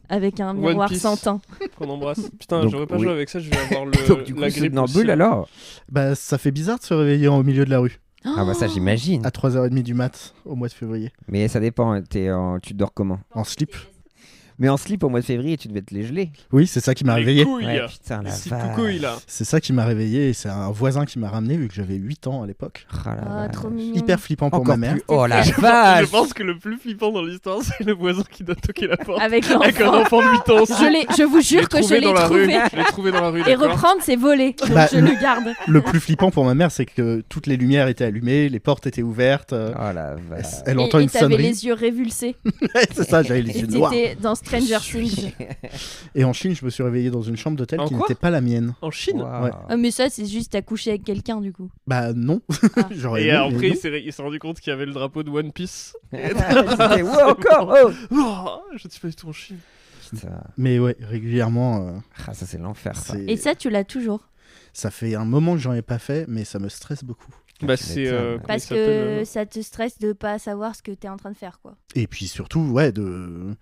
Avec un One miroir Piece. sans teint. Qu'on embrasse. Putain, Donc, j'aurais pas oui. joué avec ça, je vais avoir Donc, du coup, la grippe. somnambule aussi. alors Bah, ça fait bizarre de se réveiller au milieu de la rue, Ah bah ça, j'imagine. à 3h30 du mat, au mois de février, Mais ça dépend, tu dors comment? en slip. Mais en slip au mois de février, tu devais te les geler. Oui, c'est ça qui m'a Les réveillé. couilles. Ouais, putain, la Si vache. couille là. C'est ça qui m'a réveillé et c'est un voisin qui m'a ramené vu que j'avais 8 ans à l'époque. Ah, la Ah, vache. trop mignon. Hyper flippant pour Encore ma mère. plus. Oh la Je vache. pense que le plus flippant dans l'histoire, c'est le voisin qui doit toquer la porte. Avec Avec un l'enfant. enfant de 8 ans. Je vous jure que je l'ai dans la rue. trouvé. Je l'ai trouvé dans la rue. Et d'accord. reprendre, c'est voler. Donc Bah, je le garde. Le plus flippant pour ma mère, c'est que toutes les lumières étaient allumées, les portes étaient ouvertes. Oh la vache. Elle entend Et une t'avais sonnerie. les yeux révulsés. C'est ça, j'avais les Et yeux noirs. t'étais dans ce Stranger Things. Et en Chine, je me suis réveillé dans une chambre d'hôtel En qui quoi n'était pas la mienne. En Chine. Waouh. Ouais. Ah, mais ça, c'est juste t'as couché avec quelqu'un du coup. Bah non. Ah. J'aurais Et aimé, après, mais non. il s'est rendu compte qu'il y avait le drapeau de One Piece. C'était ouais, encore. Oh. Oh, je ne suis pas du tout en Chine. Putain. Mais ouais, régulièrement, Ah, ça c'est l'enfer. Ça. c'est- Et ça, tu l'as toujours. ça fait un moment que j'en ai pas fait, mais ça me stresse beaucoup. Bah, tu c'est. m'étonnes. comment Parce il s'appelle, que ça te stresse de pas savoir ce que t'es en train de faire, quoi. Et puis surtout, ouais, de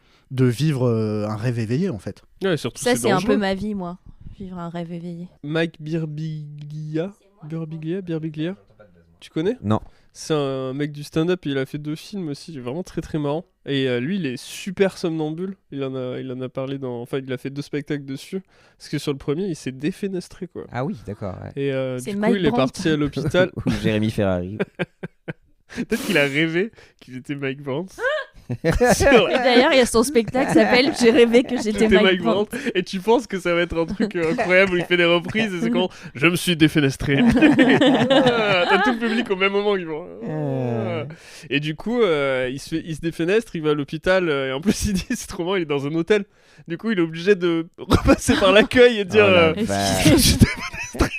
vivre un rêve éveillé, en fait. Ouais, surtout, Ça, c'est un dangereux. peu ma vie, moi. Vivre un rêve éveillé. Mike Birbiglia. Birbiglia. Tu connais? Non. C'est un mec du stand-up, il a fait 2 films aussi, il est vraiment très très marrant. Et lui, il est super somnambule. Il en a parlé dans. Enfin, il a fait 2 spectacles dessus. Parce que sur le premier, il s'est défénestré, quoi. Ah oui, d'accord. Ouais. Et C'est du coup, Mike il est Brandt. parti à l'hôpital. Ou Jérémy Ferrari. Peut-être qu'il a rêvé qu'il était Mike Brandt. Et d'ailleurs, il y a son spectacle qui s'appelle J'ai rêvé que j'étais C'était Mike Brandt. Et tu penses que ça va être un truc incroyable où il fait des reprises et c'est quand je me suis défenestré. T'as tout le public au même moment qui vont. Et du coup, il se défenestre, il va à l'hôpital et en plus il dit c'est trop marrant, il est dans un hôtel. Du coup, il est obligé de repasser par l'accueil et dire Oh la je vache. me suis défenestré.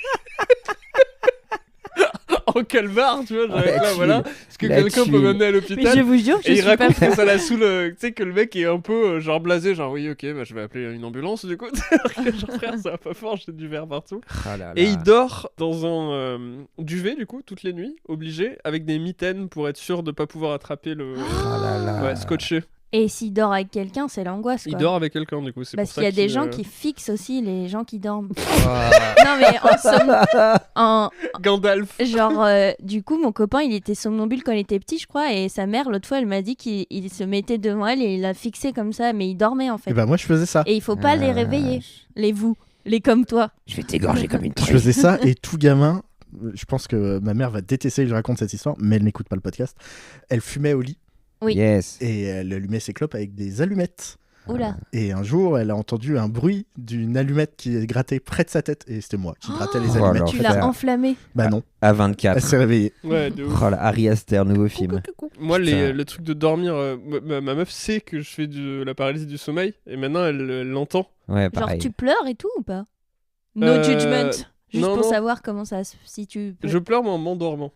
En calmar, tu vois, genre, Ouais, là, tu- voilà, est-ce que il a quelqu'un tué. peut m'amener à Mais l'hôpital? je vous jure, je Et il suis pas raconte que fan. ça la saoule, tu sais que le mec est un peu genre blasé, genre oui ok, bah, je vais appeler une ambulance du coup. Alors que genre frère ça va pas fort, j'ai du verre partout. Ah là là. Et il dort dans un duvet du coup toutes les nuits, obligé, avec des mitaines pour être sûr de pas pouvoir attraper le... Ah là là. Ouais, scotché. Et s'il dort avec quelqu'un, c'est l'angoisse, Il quoi. dort avec quelqu'un du coup, c'est Parce pour ça qu'il y a des qu'il, gens qui fixent aussi les gens qui dorment. Waouh. Non, mais en Gandalf. genre, du coup, mon copain, il était somnambule quand il était petit, je crois, et sa mère, l'autre fois, elle m'a dit qu'il se mettait devant elle et il l'a fixé comme ça, mais il dormait en fait. Et bah moi, je faisais ça. Et il faut pas les réveiller, les vous, les comme toi. Je vais t'égorger comme une Je truie. faisais ça et tout gamin, je pense que ma mère va détester que je raconte cette histoire, mais elle n'écoute pas le podcast. Elle fumait au lit Oui. Yes. et elle allumait ses clopes avec des allumettes. Oula. Et un jour, elle a entendu un bruit d'une allumette qui grattait près de sa tête. Et c'était moi qui grattais les Oh allumettes. là. Tu L'enfer. l'as enflammé. Bah non, À elle 24. s'est réveillée. Ouais, de ouf. Oh là, Ari Aster, nouveau film. Moi, Putain. le truc de dormir, ma meuf sait que je fais de la paralysie du sommeil et maintenant elle l'entend. Ouais, Genre, pareil. tu pleures et tout ou pas? No Euh, judgment. Juste non, pour non. savoir comment ça si tu peux. Je pleure mais en m'endormant.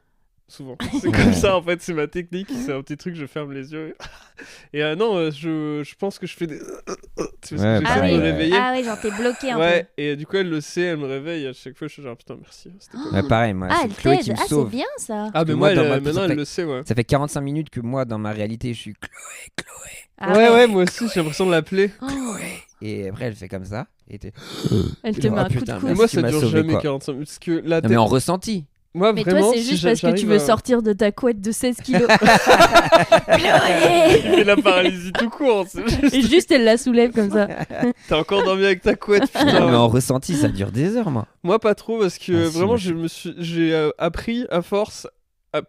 Souvent. C'est comme ça en fait, c'est ma technique. C'est un petit truc, je ferme les yeux. Et non, je pense que je fais des. Tu vois, Ouais, parce que Ah j'essaie pareil, de me oui, ouais. réveiller. ah oui, genre t'es bloqué un Ouais, et du coup elle le sait, elle me réveille. À chaque fois, je suis genre putain, merci. C'était pas Ouais, cool. pareil, moi. peu. Ah, c'est elle Chloé qui t'aide. me Ah, c'est sauve. bien ça. Ah, mais que moi, moi, dans ma- maintenant ça elle fait- le sait, ouais. Ça fait 45 minutes que moi, dans ma réalité, je suis Chloé. Ah ouais, moi aussi, j'ai l'impression de l'appeler. Oh, Et après, elle fait comme ça. Et t'es- elle te Oh, met un coup putain, de coude. Mais merci, moi, tu ça m'as dure sauvé, jamais quoi. 45 minutes. Parce que la Non, tête. mais en ressenti. Moi, Mais vraiment, toi, c'est si juste parce que tu j'arrive veux à- sortir de ta couette de 16 kilos. Il fait la paralysie tout court. c'est juste- Et juste, elle la soulève comme ça. T'as encore dormi avec ta couette, Non, mais putain. en ressenti, ça dure des heures, moi. Moi, pas trop, parce que Ah, si, vraiment, moi, j'ai appris à force.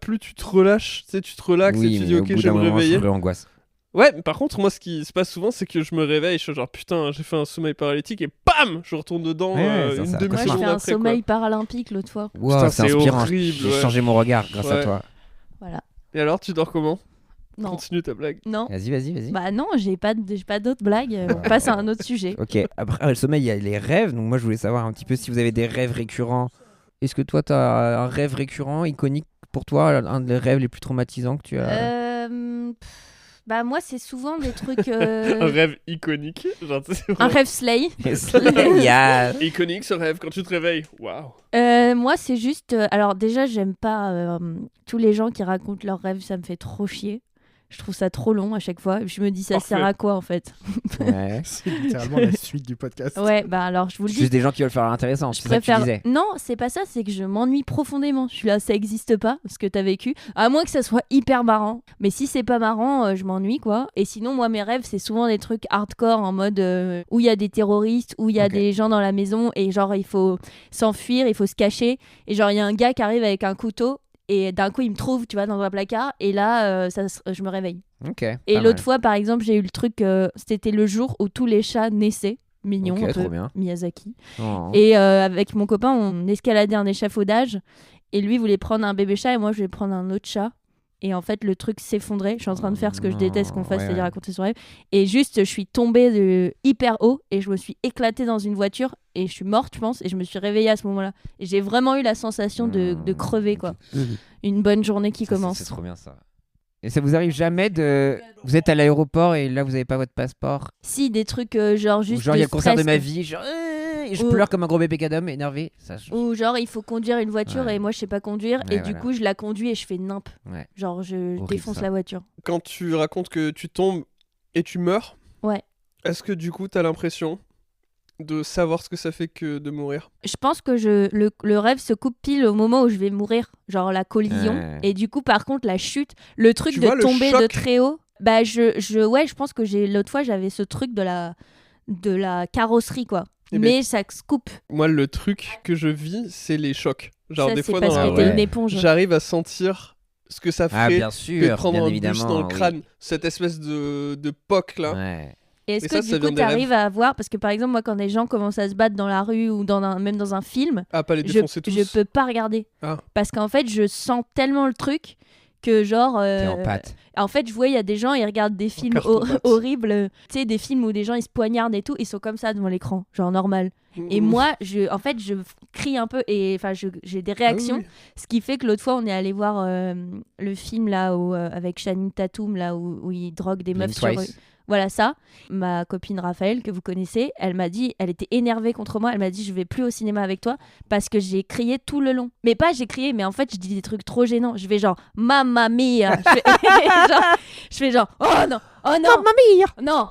Plus tu te relâches, tu sais, tu te relaxes et Oui, tu mais dis au ok, bout je vais d'un me moment, réveiller. je angoisse. Ouais, mais par contre, moi, ce qui se passe souvent, c'est que je me réveille, je suis genre putain, j'ai fait un sommeil paralytique et bam, je retourne dedans Ouais, ça, une c'est un Moi, demi-seconde j'ai fait un après. sommeil paralympique l'autre fois. Wow, Putain, c'est c'est inspirant. horrible, J'ai ouais. changé mon regard grâce à Ouais. toi. Voilà. Et alors, tu dors comment? Non. Continue ta blague. Non. Vas-y. Bah non, j'ai pas d'autres blagues. On passe à un autre sujet. Ok, après le sommeil, il y a les rêves. Donc moi, je voulais savoir un petit peu si vous avez des rêves récurrents. Est-ce que toi, tu as un rêve récurrent, iconique pour toi, un des rêves les plus traumatisants que tu as Bah moi, c'est souvent des trucs... Un rêve iconique. Genre, tu sais, c'est Un vraiment rêve slay. Yeah. iconique ce rêve quand tu te réveilles. Waouh. Moi, c'est juste... alors déjà, j'aime pas tous les gens qui racontent leurs rêves. Ça me fait trop chier. Je trouve ça trop long à chaque fois. Je me dis, ça Parfait. sert à quoi en fait? Ouais. C'est littéralement la suite du podcast. Ouais, bah alors je vous le dis. Juste des gens qui veulent faire l'intéressant, Je c'est ça que tu préfère. disais. Non, c'est pas ça, c'est que je m'ennuie profondément. Je suis là, ça existe pas, ce que t'as vécu. À moins que ça soit hyper marrant. Mais si c'est pas marrant, je m'ennuie quoi. Et sinon, moi, mes rêves, c'est souvent des trucs hardcore en mode où il y a des terroristes, où il y a Ok. des gens dans la maison et genre il faut s'enfuir, il faut se cacher. Et genre, il y a un gars qui arrive avec un couteau. Et d'un coup, il me trouve, tu vois, dans un placard. Et là, je me réveille. Ok. Et pas l'autre mal. fois, par exemple, j'ai eu le truc, c'était le jour où tous les chats naissaient. Mignon, Ok, un peu trop bien. Miyazaki. Oh. Et avec mon copain, on escaladait un échafaudage. Et lui voulait prendre un bébé chat et moi, je voulais prendre un autre chat. Et en fait, le truc s'effondrait. Je suis en train de faire ce que je déteste qu'on fasse, Ouais, c'est-à-dire ouais. raconter son rêve. Et juste, je suis tombée de hyper haut et je me suis éclatée dans une voiture et je suis morte, je pense. Et je me suis réveillée à ce moment-là. Et j'ai vraiment eu la sensation de crever, quoi. Une bonne journée qui Ça, commence. C'est trop bien ça. Et ça vous arrive jamais de... Vous êtes à l'aéroport et là vous avez pas votre passeport. Si, des trucs genre Ou juste. genre il y a de le concert de stress, ma vie, genre et je Ou- pleure comme un gros bébé cadom énervé. Ça, Ou genre, il faut conduire une voiture Ouais. et moi, je sais pas conduire. Ouais, Et du voilà. coup, je la conduis et je fais nimp. Ouais. Genre, je Horrible, défonce ça. la voiture. Quand tu racontes que tu tombes et tu meurs, Ouais. est-ce que du coup t'as l'impression de savoir ce que ça fait que de mourir? Je pense que le rêve se coupe pile au moment où je vais mourir, genre la collision. Ouais. Et du coup, par contre, la chute, le truc Tu de vois le tomber choc de très haut, bah je pense que l'autre fois j'avais ce truc de la carrosserie quoi. Eh Mais ça se coupe. Moi, le truc que je vis, c'est les chocs. Genre, Ça, des c'est fois, parce dans la Ah que t'es ouais. une éponge. j'arrive à sentir ce que ça Ah ferait bien que de sûr, prendre bien un évidemment. bus dans le oui. crâne. Cette espèce de poc là. Ouais. Et est-ce Et que ça du vient coup des t'arrives à voir, parce que par exemple moi quand des gens commencent à se battre dans la rue ou même dans un film, Ah, pas les je, défoncer tous. je peux pas regarder. Ah. Parce qu'en fait je sens tellement le truc que genre... T'es en pâte. En fait, je vois, il y a des gens, ils regardent des films carton-pâte. horribles, tu sais, des films où des gens ils se poignardent et tout, ils sont comme ça devant l'écran, genre normal. Et moi, en fait, je crie un peu et enfin, j'ai des réactions, Ah oui. ce qui fait que l'autre fois, on est allé voir le film là avec Channing Tatum là où il drogue des Blink meufs sur. Twice. Voilà ça. Ma copine Raphaël que vous connaissez, elle m'a dit, elle était énervée contre moi. Elle m'a dit, je vais plus au cinéma avec toi parce que j'ai crié tout le long. Mais pas j'ai crié, mais en fait, je dis des trucs trop gênants. Je vais genre Mamma mia. Je fais genre oh non, Mamma mia. Non.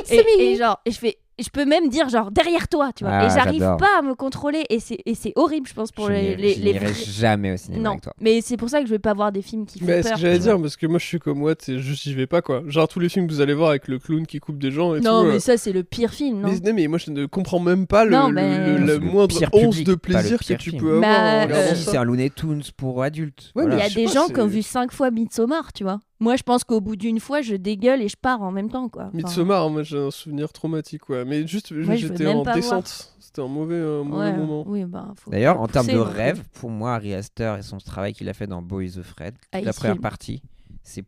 Et genre et je fais. Je peux même dire genre derrière toi, tu vois. Ah, Et j'arrive j'adore. pas à me contrôler et c'est horrible, je pense, pour les n'irai vrais- jamais au cinéma Non, avec toi. mais c'est pour ça que je vais pas voir des films qui font Mais c'est ce peur. que j'allais tu vois. dire, parce que moi je suis comme moi, juste j'y vais pas quoi. Genre tous les films que vous allez voir avec le clown qui coupe des gens et Non, tout. mais ça c'est le pire film, non. Mais moi je ne comprends même pas Non, le mais- la C'est le moindre pire once public, de pas le plaisir que pire tu film. peux avoir Bah, en regardant Si, ça. c'est un Looney Tunes pour adultes. Ouais, Il mais y a je sais des pas, gens c'est- qui ont vu 5 fois Midsommar, tu vois. Moi, je pense qu'au bout d'une fois, je dégueule et je pars en même temps, quoi. Enfin, Midsommar, moi j'ai un souvenir traumatique, ouais. Mais juste, je veux j'étais même en pas descente. C'était un mauvais ouais, moment. oui, bah, faut D'ailleurs, en pousser, termes de donc, rêve, pour moi, Ari Aster et son travail qu'il a fait dans Boy is Afraid, Ice la première Film. partie,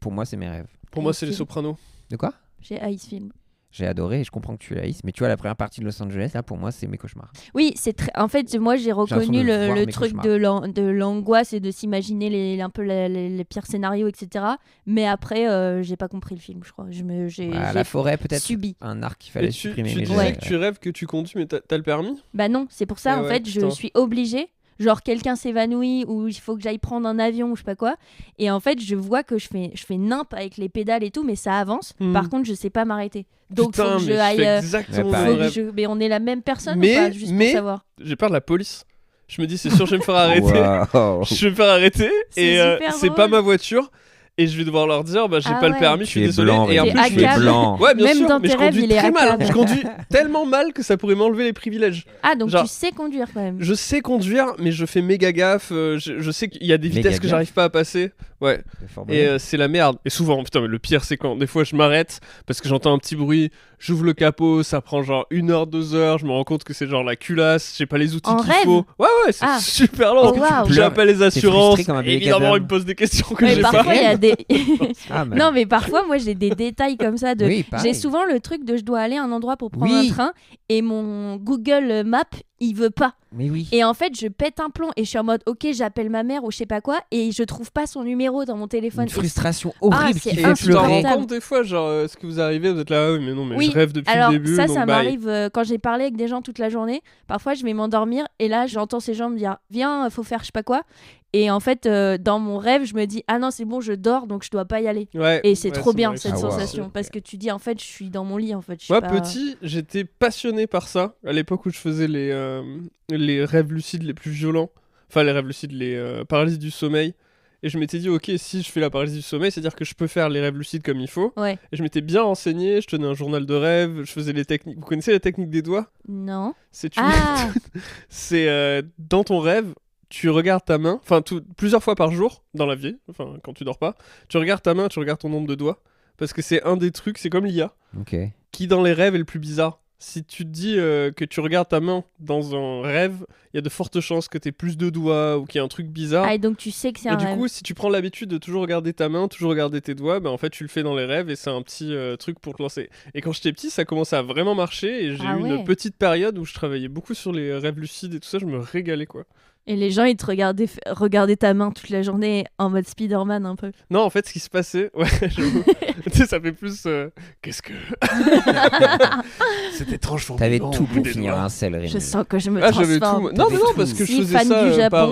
pour moi, c'est mes rêves. Pour moi, Ice c'est les Film. Sopranos. De quoi J'ai Ice Film. J'ai adoré et je comprends que tu haïsses, mais tu vois, la première partie de Los Angeles, là, pour moi, c'est mes cauchemars. Oui, c'est très. En fait, moi, j'ai reconnu l'impression de voir le mes truc cauchemars. de l'angoisse et de s'imaginer un peu les pires scénarios, etc. Mais après, j'ai pas compris le film, je crois. J'ai La forêt, peut-être subi. un arc qu'il Et fallait tu supprimer. tu mais disais j'ai- que tu rêves que tu conduis, mais t'as le permis? Bah non, c'est pour ça, Eh en ouais, fait, je putain. suis obligée. Genre, quelqu'un s'évanouit ou il faut que j'aille prendre un avion ou je sais pas quoi. Et en fait, je vois que je fais nimp avec les pédales et tout, mais ça avance. Hmm. Par contre, je sais pas m'arrêter. Donc, Putain, faut que je mais aille. je fais exactement Ouais, le Faut même que rêve. mais on est la même personne Mais- ou pas, juste mais- pour savoir. J'ai peur de la police. Je me dis, c'est sûr, je vais me faire arrêter. Wow. Je vais me faire arrêter C'est et super c'est drôle. pas ma voiture. Et je vais devoir leur dire, bah j'ai Ah pas le ouais. permis, je suis Tu es désolé. blanc, Et en T'es plus, je tu es accable. blanc. Ouais, bien Même sûr, dans mais tes je rêves, conduis il est très mal. accable. Je conduis tellement mal que ça pourrait m'enlever les privilèges. Ah, donc Genre- tu sais conduire quand même. Je sais conduire, mais je fais méga gaffe. Je sais qu'il y a des Méga vitesses que gaffe. j'arrive pas à passer. Ouais. C'est fort Et bonheur. c'est la merde. Et souvent, putain, mais le pire, c'est quand des fois je m'arrête parce que j'entends un petit bruit, j'ouvre le capot, ça prend genre 1 heure, 2 heures, je me rends compte que c'est genre la culasse, j'ai pas les outils En qu'il rêve faut. Ouais, c'est Ah. super long. Oh, waouh. J'appelle les assurances. frustré comme un bébé Évidemment, cadavre. ils me posent des questions que Ouais, j'ai pas. parfois, il y a des. Ah, mais- Non, mais parfois, moi, j'ai des détails comme ça. Oui, pareil. J'ai souvent le truc de je dois aller à un endroit pour prendre Oui. un train et mon Google Maps, il veut pas. Mais oui. Et en fait, je pète un plomb et je suis en mode, ok, j'appelle ma mère ou je sais pas quoi et je trouve pas son numéro dans mon téléphone. Une Et frustration horrible c'est qui Et fait tu t'en rends pleurer. compte des fois, genre, est-ce que vous arrivez, vous êtes là, ah oui, mais non, mais Oui, je rêve depuis alors, le début. ça donc bye. m'arrive quand j'ai parlé avec des gens toute la journée. Parfois, je vais m'endormir et là, j'entends ces gens me dire viens, faut faire je sais pas quoi. Et en fait, dans mon rêve, je me dis ah non, c'est bon, je dors donc je dois pas y aller. Ouais, Et c'est ouais, trop ça bien m'arrive cette souvent. sensation aussi. parce que tu dis en fait, je suis dans mon lit en fait. Je suis Moi, pas- petit, j'étais passionné par ça. À l'époque où je faisais les rêves lucides les plus violents. Enfin, les rêves lucides, les paralysies du sommeil. Et je m'étais dit, ok, si je fais la paralysie du sommeil, c'est-à-dire que je peux faire les rêves lucides comme il faut. Ouais. Et je m'étais bien renseigné, je tenais un journal de rêve, je faisais les techniques. Vous connaissez la technique des doigts? Non. C'est une... Ah. C'est dans ton rêve, tu regardes ta main, enfin plusieurs fois par jour dans la vie, enfin quand tu dors pas, tu regardes ta main, tu regardes ton nombre de doigts. Parce que c'est un des trucs, c'est comme l'IA, Ok. qui dans les rêves est le plus bizarre. Si tu te dis que tu regardes ta main dans un rêve, il y a de fortes chances que tu aies plus de doigts ou qu'il y ait un truc bizarre. Ah, et donc tu sais que c'est Et un du rêve. coup, si tu prends l'habitude de toujours regarder ta main, toujours regarder tes doigts, bah en fait tu le fais dans les rêves et c'est un petit truc pour te lancer. Et quand j'étais petit, ça commençait à vraiment marcher et j'ai Ah eu ouais. une petite période où je travaillais beaucoup sur les rêves lucides et tout ça, je me régalais quoi. Et les gens, ils te regardaient ta main toute la journée en mode Spider-Man un peu. Non, en fait, ce qui se passait, ouais, j'avoue. Tu sais, ça fait plus. Qu'est-ce que. C'est étrange pour T'avais moi, tout au bout pour des finir doigts. un sel, Rémi. Je sens que je me Ah, j'avais transforme. tout. Non, mais non, T'avais parce tout. que je Si, faisais fan ça du Japon. par.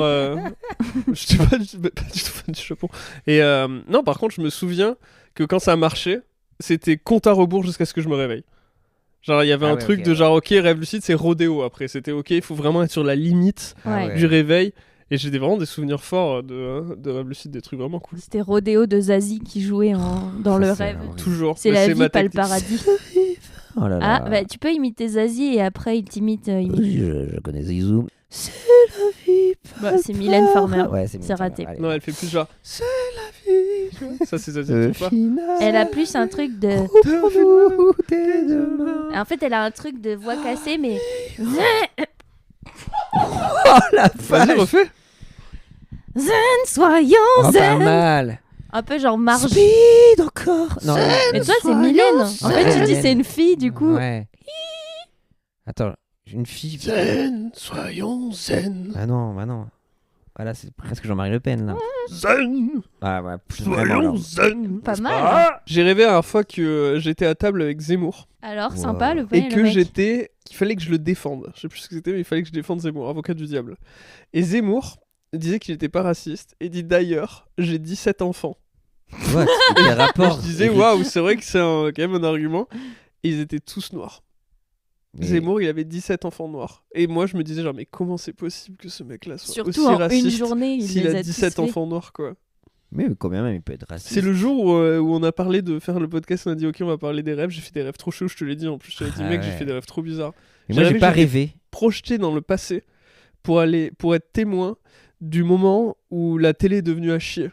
Je sais pas, pas du tout fan du Japon. Et non, par contre, je me souviens que quand ça marchait, c'était compte à rebours jusqu'à ce que je me réveille. Genre, il y avait Ah un ouais, truc ok, de ouais. genre, ok, rêve lucide, c'est rodéo après. C'était ok, il faut vraiment être sur la limite Ah Ouais. du réveil. Et j'ai vraiment des souvenirs forts de rêve lucide, des trucs vraiment cool. C'était Rodéo de Zazie qui jouait dans Ça, le c'est rêve. horrible. Toujours. C'est Mais la vie, ma pas le technique. paradis. Oh là là. Ah, bah tu peux imiter Zazie et après il t'imite. Oui, je connais Zizou. Bah, c'est Mylène Farmer. Ouais, c'est C'est raté. Allez. Non, elle fait plus genre c'est la vie. Tu vois, ça, c'est ça, c'est pas. Elle a plus un truc de. Vous dès demain. En fait, elle a un truc de voix cassée, mais. Oh la Vas-y, vache. refais. Zen, soyons Oh, pas zen. mal. Un peu genre Marge. Speed encore. Non, Mais toi, c'est Mylène. En fait, tu dis Mylène. c'est une fille, du coup. Ouais. Attends, une fille. Zen, soyons zen. Ah non, bah non. Voilà, c'est presque Jean-Marie Le Pen là. Zen, Ah ouais, vraiment. soyons là. zen. Pas n'est-ce mal. pas J'ai rêvé la dernière fois que j'étais à table avec Zemmour Alors, Wow. sympa le et le que mec. j'étais. Il fallait que je le défende. Je sais plus ce que c'était, mais il fallait que je défende Zemmour, avocat du diable. Et Zemmour disait qu'il n'était pas raciste et dit d'ailleurs, j'ai 17 enfants. What Quel Et rapport je disais waouh, c'est vrai que c'est quand même un argument. Et ils étaient tous noirs. Mais- Zemmour, il avait 17 enfants noirs. Et moi, je me disais, genre, mais comment c'est possible que ce mec-là soit Surtout aussi en raciste une journée, il s'il les a a 17 tous faits. enfants noirs, quoi. Mais combien même il peut être raciste. C'est le jour où on a parlé de faire le podcast, on a dit, ok, on va parler des rêves. J'ai fait des rêves trop chauds, je te l'ai dit. En plus, je t'avais dit, Ah mec, j'ai ouais. fait des rêves trop bizarres. Mais moi j'ai J'avais- pas j'avais- rêvé. Projeté dans le passé pour être témoin du moment où la télé est devenue à chier.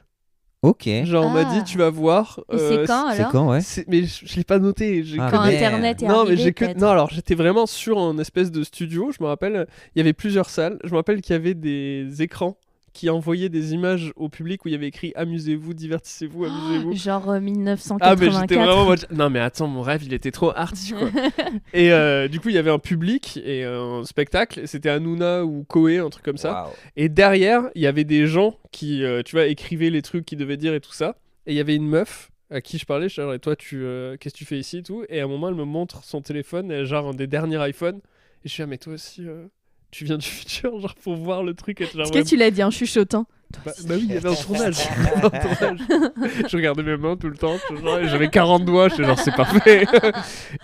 Ok. Genre, on m'a Ah. dit, tu vas voir. Et c'est quand C'est alors quand ouais Mais je l'ai pas noté. J'ai Ah, que Quand des- merde. Internet est Non, mais arrivé, j'ai que. peut-être. Non, alors j'étais vraiment sur un espèce de studio. Je me rappelle, il y avait plusieurs salles. Je me rappelle qu'il y avait des écrans qui envoyaient des images au public où il y avait écrit amusez-vous, divertissez-vous, amusez-vous. Genre Ah, mais 1984. j'étais vraiment en mode, non, mais attends, mon rêve, il était trop arty, quoi. Et du coup, il y avait un public et un spectacle. Et c'était Hanouna ou Koé, un truc comme ça. Waouh. Et derrière, il y avait des gens qui, tu vois, écrivaient les trucs qu'ils devaient dire et tout ça. Et il y avait une meuf à qui je parlais. Je suis genre, et toi, qu'est-ce que tu fais ici et tout. Et à un moment, elle me montre son téléphone, et genre un des derniers iPhones. Et je suis, ah, mais toi aussi, tu viens du futur, genre, pour voir le truc. Et genre, Est-ce que tu l'as dit en chuchotant? bah oui, il y avait un tournage. Je regardais mes mains tout le temps. Genre, et j'avais 40 doigts. Je suis genre, c'est parfait.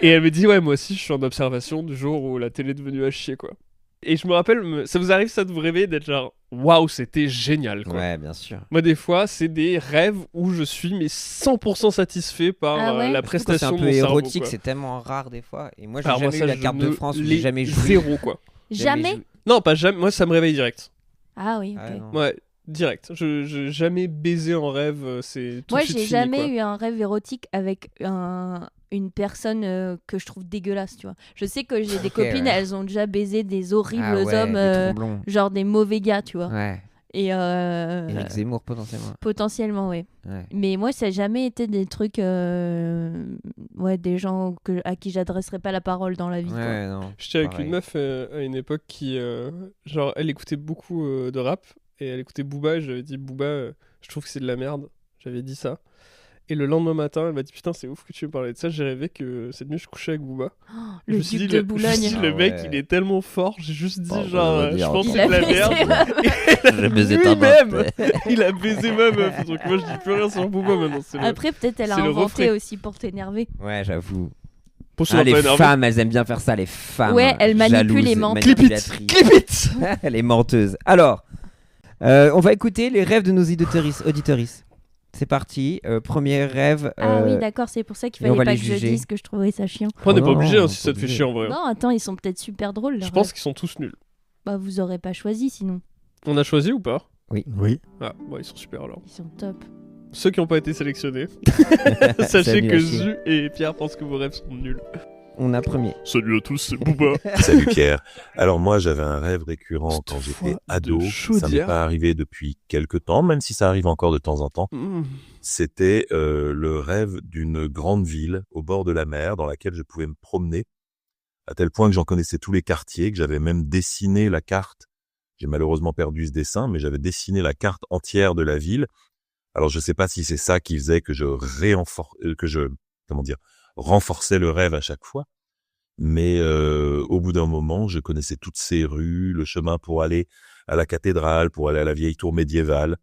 Et elle me dit, ouais, moi aussi, je suis en observation du jour où la télé est devenue à chier, quoi. Et je me rappelle, ça vous arrive ça de vous rêver d'être genre, waouh, c'était génial, quoi. Ouais, bien sûr. Moi, des fois, c'est des rêves où je suis mais 100% satisfait par Ah ouais la C'est prestation un de peu mon cerveau, érotique, quoi. c'est tellement rare des fois. Et moi j'ai Alors, moi, jamais ça, eu la je carte de ne France, l'ai j'ai jamais joué. Zéro, quoi. Jamais joué. Non, pas jamais. Moi, ça me réveille direct. Ah oui, Ah, ok. non. Ouais, direct. Je jamais baisé en rêve. C'est tout Moi, de suite j'ai fini, jamais quoi. eu un rêve érotique avec une personne que je trouve dégueulasse, tu vois. Je sais que j'ai des Ok, copines, ouais. elles ont déjà baisé des horribles Ah ouais, hommes, des tromblons. genre des mauvais gars, tu vois. Ouais. Et Éric Zemmour potentiellement. potentiellement, oui. Ouais. Mais moi, ça n'a jamais été des trucs, ouais, des gens à qui j'adresserai pas la parole dans la vie. quoi. Ouais, non. J'étais avec Pareil. une meuf à une époque qui, genre, elle écoutait beaucoup de rap et elle écoutait Booba. Et j'avais dit, Booba, je trouve que c'est de la merde. J'avais dit ça. Et le lendemain matin, elle m'a dit, putain, c'est ouf que tu me parlais de ça. J'ai rêvé que cette nuit, je couchais avec Booba. Je Le me suis duc dit, de je me suis Boulogne. dit, Ah le mec, ouais. il est tellement fort. J'ai juste dit, Oh, genre, je veux je dire, pense que il c'est a de la baisé merde. Je baisais Lui ta même, meuf. il a baisé ma meuf. Donc moi, je dis plus rien sur Booba maintenant. C'est le... Après, peut-être elle a c'est le inventé reflet. aussi pour t'énerver. Ouais, j'avoue. Pour Ah, ça, les pas énervé. femmes, elles aiment bien faire ça, les femmes. Ouais, elles manipulent jalouses, les mentes. Clip it, manipulatrices. clip it. Les menteuses. Alors, on va écouter les rêves de nos auditeuristes. C'est parti. Premier rêve. Ah oui, d'accord, c'est pour ça qu'il et on fallait va pas les que je juger. dise que je trouvais ça chiant. Après, on n'est Oh pas non, obligé on si est ça te fait obligé. chier en vrai. Non, attends, ils sont peut-être super drôles. Je leurs pense rêves. qu'ils sont tous nuls. Bah, vous aurez pas choisi sinon. On a choisi ou pas? Oui. Ah, ouais, ils sont super alors. Ils sont top. Ceux qui n'ont pas été sélectionnés, Salut, sachez que Achille. Zu et Pierre pensent que vos rêves sont nuls. on a premier. Salut à tous, c'est Booba. Salut Pierre. Alors moi j'avais un rêve récurrent Cette quand fois j'étais ado. de Ça chaudière. m'est pas arrivé depuis quelques temps, même si ça arrive encore de temps en temps. C'était le rêve d'une grande ville au bord de la mer dans laquelle je pouvais me promener, à tel point que j'en connaissais tous les quartiers, que j'avais même dessiné la carte. J'ai malheureusement perdu ce dessin, mais j'avais dessiné la carte entière de la ville. Alors je sais pas si c'est ça qui faisait que je renforçais le rêve à chaque fois. Mais au bout d'un moment, je connaissais toutes ces rues, le chemin pour aller à la cathédrale, pour aller à la vieille tour médiévale.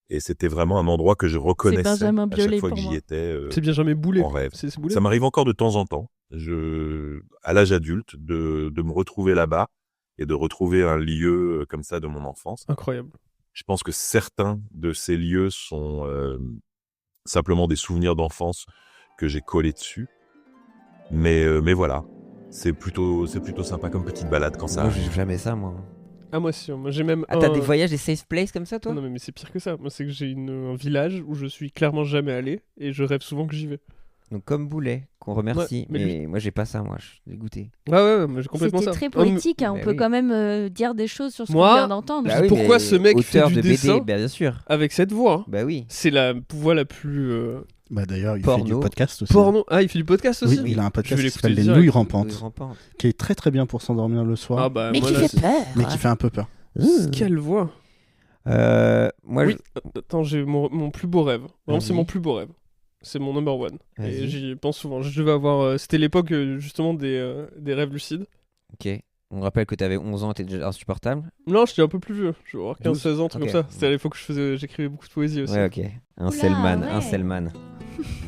Et c'était vraiment un endroit que je reconnaissais Benjamin à Biolay chaque fois pour que j'y moi. étais C'est bien jamais boulé. en rêve. C'est boulé. Ça m'arrive encore de temps en temps, à l'âge adulte, de me retrouver là-bas et de retrouver un lieu comme ça de mon enfance. Incroyable. Je pense que certains de ces lieux sont simplement des souvenirs d'enfance que j'ai collés dessus. Mais voilà, c'est plutôt sympa comme petite balade quand ça Moi, arrive. j'ai jamais ça, moi. Ah, moi, si. Moi, j'ai même. Ah, t'as des voyages, des safe places comme ça, toi? Non, mais c'est pire que ça. Moi, c'est que j'ai un village où je suis clairement jamais allé et je rêve souvent que j'y vais. Donc, comme Boulet, qu'on remercie. Ouais, mais mais moi, j'ai pas ça, moi. Je suis dégoûté. Ouais, moi, j'ai complètement C'était ça. très Oh, mais- poétique, hein, on Mais peut oui. quand même dire des choses sur ce Moi, qu'on vient d'entendre. Bah oui, pourquoi mais ce mec fait auteur du de dessin BD, bien sûr. Avec cette voix, hein. Bah oui. C'est la voix la plus Bah d'ailleurs, il Porno. fait du podcast aussi. porno. Ah, il fait du podcast aussi. Oui, il a un Je podcast vais qui l'écouter s'appelle Les direct. Nouilles Rampantes, Oui, rampante. qui est très très bien pour s'endormir le soir, Ah bah Mais moi qui là, fait peur. mais qui fait un peu peur. quelle voix. Moi, Oui. Attends, j'ai mon plus beau rêve. Vraiment, c'est Vas-y. mon plus beau rêve. C'est mon number one. Et Vas-y. j'y pense souvent. Je devais avoir. C'était l'époque justement des rêves lucides. Ok. On rappelle que t'avais 11 ans, t'es déjà insupportable. Non, j'étais un peu plus vieux. Je vais avoir 15-16 ans, un truc Ok. comme ça. C'était à l'époque où j'écrivais beaucoup de poésie aussi. Ouais, ok. Un Selman, ouais. un Selman.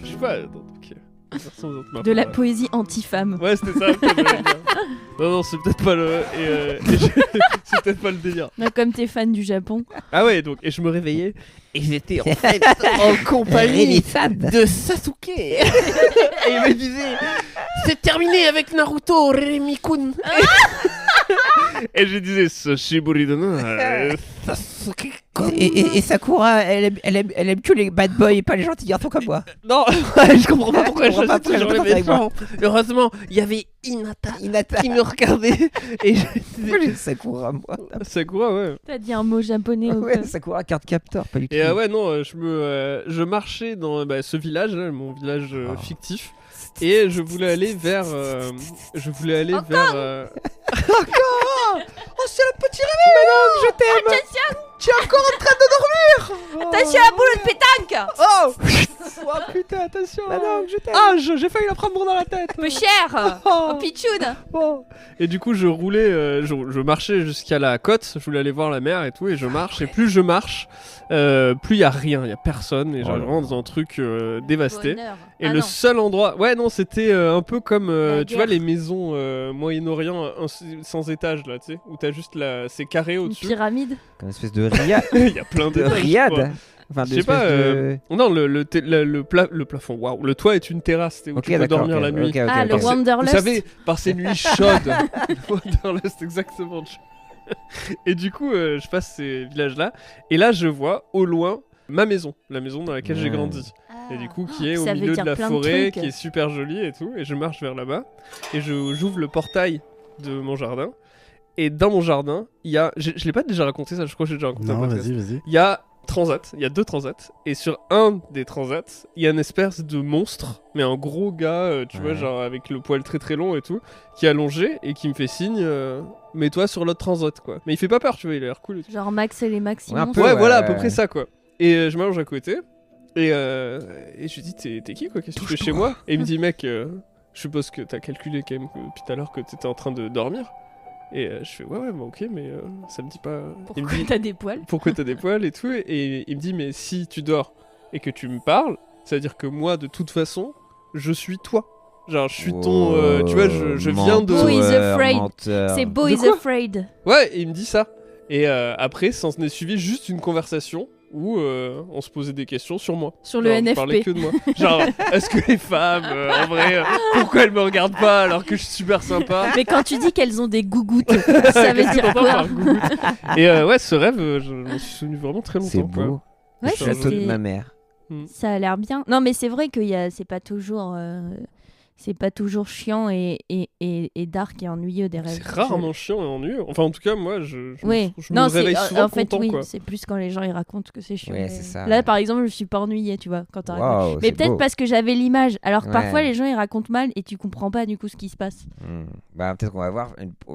Je sais pas. Ok. Personne d'autre m'a De la pas- poésie anti-femme. Ouais, c'était ça. que j'allais dire. Non, c'est peut-être pas le. C'est peut-être pas le délire. Mais comme t'es fan du Japon. Ah ouais, donc, et je me réveillais, et j'étais en fait en compagnie de Sasuke. Et il me disait, c'est terminé avec Naruto, Rémi-kun. Et je disais, Sashiburi dana, Sasuke. Et Sakura, elle aime que les bad boys et pas les gentils garçons comme moi. Non, je comprends pas pourquoi Je comprends pas je pourquoi toujours je les pense avec moi. méchants. Heureusement, il y avait Hinata qui me regardait. Et je Pourquoi disais, j'ai Sakura, moi? Sakura, ouais. T'as dit un mot japonais ou Ouais, quoi? Sakura, carte captor, pas du tout. Et ouais, non, je marchais dans ce village, là, mon village fictif, et je voulais aller vers. Oh, c'est le petit réveil, Manon, je t'aime. Tu es encore en train de dormir. Attention à la boule de pétanque. Oh, oh putain, attention. Manon, je t'aime. Ah, j'ai failli la prendre dans la tête. Peu cher. Oh, pitchoun. Oh. Et du coup, je roulais, je marchais jusqu'à la côte, je voulais aller voir la mer et tout, et je marche, et plus je marche, plus il y a rien, il y a personne, et Oh je là rentre dans un truc dévasté. Bonheur. Et Ah le non. seul endroit, ouais non, c'était un peu comme, La tu vois guerre. les maisons Moyen-Orient sans étage là, tu sais, où t'as juste c'est carré Une au-dessus. pyramide. Comme une espèce de riad. Il y a plein de d'étages. je crois. riad. Enfin, Je sais pas. de... Non, le plafond. Waouh, le toit est une terrasse, où Ok, tu peux d'accord. dormir ok, la nuit. ok, ok, Ah, ok. le Vous Wanderlust. savez, par ces nuits chaudes. Le Wanderlust, exactement. Et du coup, je passe ces villages-là, et là, je vois au loin ma maison, la maison dans laquelle j'ai Ouais. grandi. Et du coup, qui est Ça au veut milieu de dire la plein de forêt, trucs. qui est super jolie et tout. Et je marche vers là-bas, et j'ouvre le portail de mon jardin. Et dans mon jardin, il y a. Je l'ai pas déjà raconté ça, je crois que j'ai déjà raconté. Non, dans le podcast. vas-y. Il y a transat, il y a 2 transats, et sur un des transats, il y a une espèce de monstre, mais un gros gars, tu vois, Ouais. genre avec le poil très très long et tout, qui est allongé et qui me fait signe, mets-toi sur l'autre transat, quoi. Mais il fait pas peur, tu vois, il a l'air cool et tout. Genre Max et les Maximons. Ouais, un peu. Ouais, ouais, voilà, à ouais. peu près ça, quoi. Et je m'allonge à côté, et je lui dis, t'es qui, quoi, qu'est-ce que tu fais chez moi? Et il me dit, mec, je suppose que t'as calculé quand même depuis tout à l'heure que t'étais en train de dormir. Et je fais, ouais, bah ok, mais ça me dit pas... Il me Pourquoi dit, t'as des poils? pourquoi t'as des poils et tout, et il me dit, mais si tu dors et que tu me parles, ça veut dire que moi, de toute façon, je suis toi. Genre, je suis ton... tu vois, je viens de... Who is afraid? menteur. C'est Bo De is quoi afraid. Ouais, et il me dit ça. Et après, s'en est suivi juste une conversation où on se posait des questions sur moi. Sur le Genre, je parlais NFP. que de moi. Genre, est-ce que les femmes, en vrai, pourquoi elles me regardent pas alors que je suis super sympa? Mais quand tu dis qu'elles ont des gougouttes, ça veut Qu'est-ce que dire t'entends quoi? par gougoute? Et ouais, ce rêve, je m'en suis souvenu vraiment très longtemps. C'est quoi. beau. Ouais, Le château de c'est- ma mère. Ça a l'air bien. Non, mais c'est vrai que c'est pas toujours. c'est pas toujours chiant et dark et ennuyeux des rêves. C'est rarement chiant et ennuyeux. Enfin, en tout cas, moi, je Non, me réveille souvent en fait, content, oui, quoi. c'est plus quand les gens ils racontent que c'est chiant. Ouais, mais- c'est ça, Là, ouais. par exemple, je suis pas ennuyée, tu vois, quand t'as raconté. Waouh, Mais c'est peut-être beau. parce que j'avais l'image. Alors que Ouais. parfois, les gens ils racontent mal et tu comprends pas du coup ce qui se passe. Bah, peut-être qu'on va voir.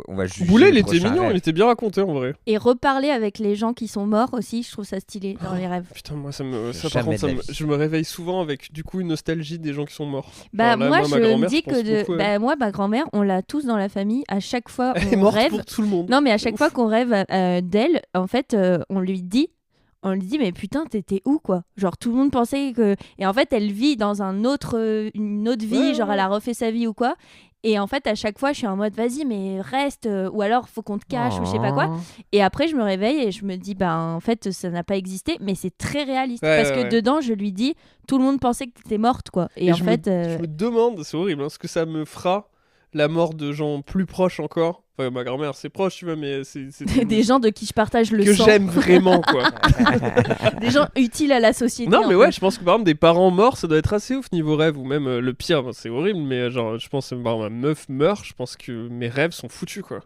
On va juger. Boulet, il le était prochain mignon, rêve. il était bien raconté en vrai. Et reparler avec les gens qui sont morts aussi, je trouve ça stylé dans les rêves. Putain, moi, ça, par Jamais contre, de la vie. je me réveille souvent avec du coup une nostalgie des gens qui sont morts. Bah, Genre, là, moi, ma je me grand-mère, dis pense que beaucoup, bah, moi, ma grand-mère, on l'a tous dans la famille. À chaque fois, Elle est on morte rêve. pour tout le monde. Non, mais à chaque Ouf. fois qu'on rêve d'elle, en fait, on lui dit, mais putain, t'étais où, quoi? Genre, tout le monde pensait que. Et en fait, elle vit dans une autre vie, Ouais, genre, ouais. elle a refait sa vie ou quoi. Et en fait, à chaque fois, je suis en mode, vas-y, mais reste, ou alors, faut qu'on te cache, ou je sais pas quoi. Et après, je me réveille et je me dis, bah, en fait, ça n'a pas existé, mais c'est très réaliste. Ouais, parce ouais, que ouais. dedans, je lui dis, tout le monde pensait que t'étais morte, quoi. Et en je fait. je me demande, c'est horrible, hein, ce que ça me fera la mort de gens plus proches encore. Enfin, ma grand-mère, c'est proche, tu vois, mais c'est des gens de qui je partage le que sang. j'aime vraiment, quoi. Des gens utiles à la société. Non, mais en ouais, fait. je pense que par exemple, des parents morts, ça doit être assez ouf niveau rêve, ou même le pire, bon, c'est horrible, mais genre, je pense que par exemple, ma meuf meurt, je pense que mes rêves sont foutus, quoi.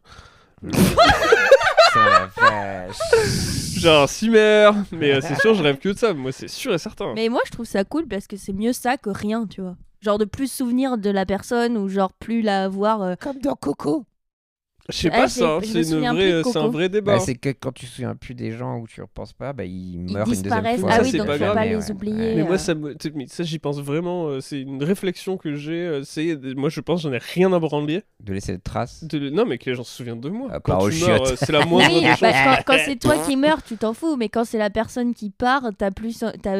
C'est la vache. Genre, si mère, mais c'est sûr, je rêve que de ça, moi, c'est sûr et certain. Mais moi, je trouve ça cool parce que c'est mieux ça que rien, tu vois. Genre de plus souvenir de la personne ou genre plus la voir. Comme dans Coco. Je sais Ah, pas ça, je me c'est souviens plus de c'est un Coco. vrai débat. Bah, c'est que quand tu te souviens plus des gens ou tu repenses pas, bah, ils meurent une deuxième disparaissent. fois. Ah Ça, oui, c'est donc pas faut grave. pas Mais les oublier. Mais moi, ça j'y pense vraiment. C'est une réflexion que j'ai. Moi, je pense, j'en ai rien à branler. De laisser des traces. Non, mais que les gens se souviennent de moi. À Quand part aux tu meurs, chiottes. c'est la moindre Oui, des choses. bah, quand c'est toi qui meurs, tu t'en fous. Mais quand c'est la personne qui part, t'as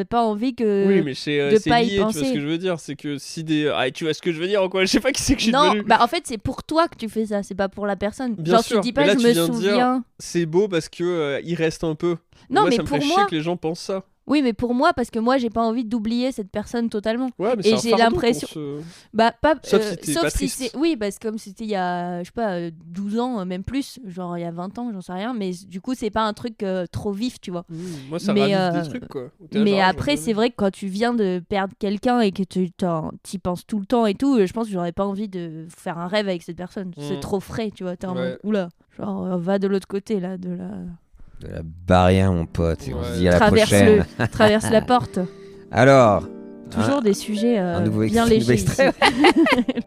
pas envie que. Oui, mais c'est de c'est pas y lié, tu vois ce penser. que je veux dire. C'est que si des. Ah, tu vois ce que je veux dire ou quoi? Je sais pas qui c'est que je suis Non, devenu. bah en fait, c'est pour toi que tu fais ça, c'est pas pour la personne. Bien Genre, sûr, tu dis mais pas, là, je tu me viens de dire- souviens. C'est beau parce que il reste un peu. Non, moi, mais ça me pour fait moi. chier que les gens pensent ça. Oui, mais pour moi, parce que moi, j'ai pas envie d'oublier cette personne totalement. Ouais, mais Et c'est un j'ai fardeau l'impression- pour se- Bah, pas. Sauf si t'es sauf pas si triste. c'est. Oui, parce que comme c'était il y a, je sais pas, 12 ans, même plus, genre il y a 20 ans, j'en sais rien. Mais du coup, c'est pas un truc trop vif, tu vois. Moi, ça Mais, ravive des trucs, quoi. Où t'es là, Mais genre, après, c'est vrai que quand tu viens de perdre quelqu'un et que t'y penses tout le temps et tout, je pense que j'aurais pas envie de faire un rêve avec cette personne. C'est Mm. trop frais, tu vois. T'es en Ouais. mode, oula, genre, va de l'autre côté, là, de la. De la barrière, mon pote. Et on Ouais. se dit à la Traverse-le, prochaine. traverse la porte. Alors. Toujours des sujets un nouveau bien extrait- nouveau légers. extrait. ici.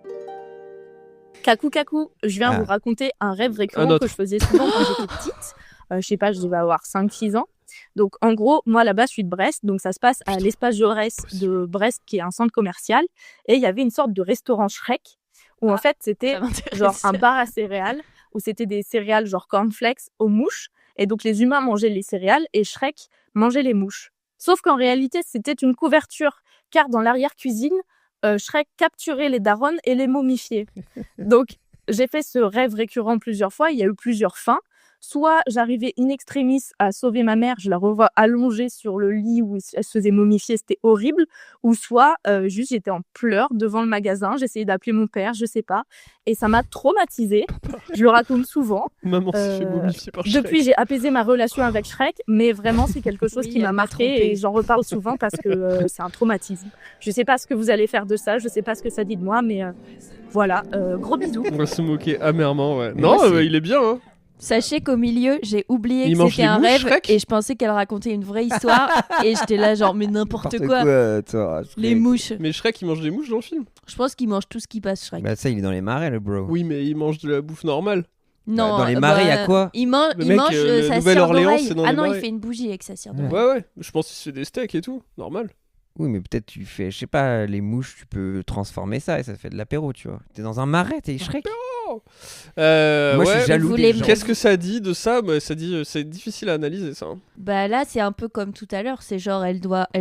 Kakou, je viens Ah. vous raconter un rêve Un récurrent autre. que je faisais souvent quand j'étais petite. Je sais pas, je devais avoir 5-6 ans. Donc en gros, moi là-bas, je suis de Brest, donc ça se passe à l'espace Jaurès de Brest, qui est un centre commercial. Et il y avait une sorte de restaurant Shrek, où en fait c'était Ça m'intéresse. genre un bar à céréales, où c'était des céréales genre cornflakes aux mouches. Et donc les humains mangeaient les céréales et Shrek mangeait les mouches. Sauf qu'en réalité, c'était une couverture, car dans l'arrière-cuisine, Shrek capturait les darons et les momifiait. Donc, j'ai fait ce rêve récurrent plusieurs fois. Il y a eu plusieurs fins. Soit j'arrivais in extremis à sauver ma mère, je la revois allongée sur le lit où elle se faisait momifier, c'était horrible. Ou soit juste j'étais en pleurs devant le magasin, j'essayais d'appeler mon père, je sais pas. Et ça m'a traumatisée. Je le raconte souvent. Maman s'est fait momifier par Shrek. Depuis, j'ai apaisé ma relation avec Shrek, mais vraiment, c'est quelque chose Oui, qui elle m'a m'a marqué trompée. et j'en reparle souvent parce que c'est un traumatisme. Je sais pas ce que vous allez faire de ça, je sais pas ce que ça dit de moi, mais voilà, gros bisous. On va se moquer amèrement, ouais. Mais Non, moi, c'est- il est bien, hein. Sachez qu'au milieu, j'ai oublié Il que mange c'était les un mouches, rêve Shrek et je pensais qu'elle racontait une vraie histoire et j'étais là genre mais n'importe quoi. toi, Les mouches. Mais Shrek, il mange des mouches dans le film. Je pense qu'il mange tout ce qui passe Shrek. Bah, ça, il est dans les marais, le bro. Oui, mais il mange de la bouffe normale. Non, dans les marais, y a quoi Il Le mange mec, sa cire Nouvelle-Orléans, d'oreille. c'est dans Ah les non, il marais. fait une bougie avec sa cire Ouais. d'oreille. Ouais. Je pense qu'il se fait des steaks et tout. Normal. Oui, mais peut-être tu fais, je sais pas, les mouches, tu peux transformer ça et ça fait de l'apéro, tu vois. T'es dans un marais, t'es Shrek. Moi, je ouais. suis jaloux Vous des les- gens. Qu'est-ce que ça dit de ça? Bah, ça dit, c'est difficile à analyser, ça. hein. Bah là, c'est un peu comme tout à l'heure. C'est genre, elle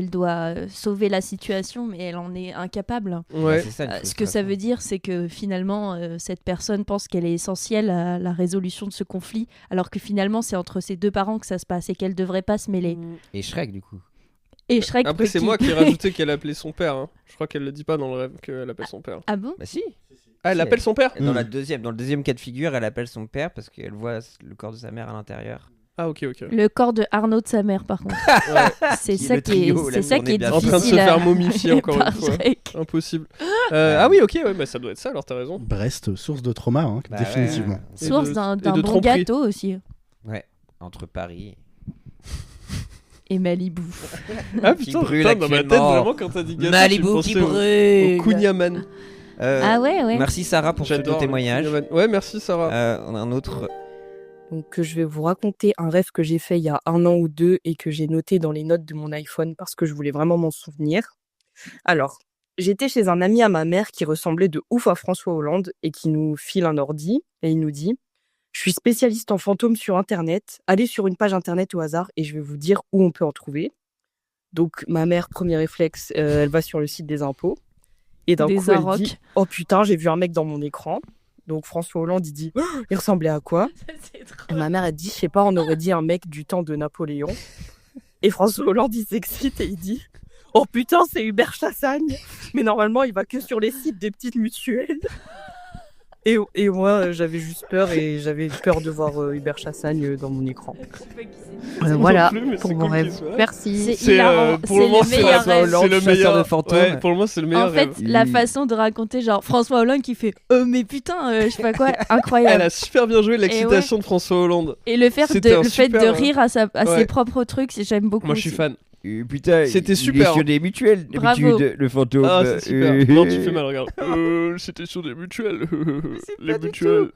doit sauver la situation, mais elle en est incapable. Ouais. Bah, c'est ça, une Ce que ça frustration. veut dire, c'est que finalement, cette personne pense qu'elle est essentielle à la résolution de ce conflit, alors que finalement, c'est entre ses deux parents que ça se passe et qu'elle devrait pas se mêler. Et Shrek, du coup. Et Shrek. Après, c'est moi qui ai rajouté qu'elle appelait son père. hein. Je crois qu'elle le dit pas dans le rêve qu'elle appelle son père. Ah bon? Bah si. Ah, elle Si, appelle son père? Dans le deuxième cas de figure, elle appelle son père parce qu'elle voit le corps de sa mère à l'intérieur. Ah, ok. Le corps de Arnaud de sa mère, par contre. Ouais. C'est Qui est ça le qui est, trio, la c'est ça journée qui est bien En train de se difficile à- faire momifier encore par une fois. Drake. Impossible. Ah oui, ok, ouais, bah, ça doit être ça, alors t'as raison. Brest, source de trauma, hein, Bah définitivement. Et Source de- d'un et de bon tromperie. gâteau aussi. Ouais, entre Paris. Et Malibu. Ah Qui putain, brûle dans ma tête, actuellement. vraiment, quand t'as dit gâteau, Malibu j'ai qui pensé brûle. au Kunyaman. Ah ouais. Merci Sarah pour ce J'adore le témoignage. Kunyaman. Ouais, merci Sarah. On a un autre. Donc, je vais vous raconter un rêve que j'ai fait il y a 1 an ou 2 et que j'ai noté dans les notes de mon iPhone parce que je voulais vraiment m'en souvenir. Alors, j'étais chez un ami à ma mère qui ressemblait de ouf à François Hollande et qui nous file un ordi et il nous dit « Je suis spécialiste en fantômes sur Internet. Allez sur une page Internet au hasard et je vais vous dire où on peut en trouver. » Donc, ma mère, premier réflexe, elle va sur le site des impôts. Et d'un Des coup, elle Arocs. dit « Oh putain, j'ai vu un mec dans mon écran. » Donc, François Hollande, il dit « Oh, il ressemblait à quoi ?» Et ma mère, elle dit, je sais pas, on aurait dit un mec du temps de Napoléon. Et François Hollande, il s'excite et il dit, oh putain, c'est Hubert Chassagne. Mais normalement, il va que sur les sites des petites mutuelles. Et moi, j'avais juste peur et j'avais peur de voir Hubert Chassagne dans mon écran. Voilà, Non plus, mais pour c'est mon cool rêve. qu'il soit là. Merci. C'est hilarant. pour le C'est moment, le meilleur c'est rêve. le chasseur meilleur de fantômes. Ouais, pour le moment, c'est le meilleur En fait, rêve. la façon de raconter, genre François Hollande qui fait mais putain, je sais pas quoi, incroyable. Elle a super bien joué l'excitation de François Hollande. Et le fait C'était un de super, rire à ses ouais. propres trucs, j'aime beaucoup. Moi, je suis aussi. fan. Putain, C'était il est super. sur des mutuelles Bravo. d'habitude, le fantôme. Ah, c'est super. Non, tu fais mal, regarde. C'était sur des mutuelles. Les pas du mutuelles.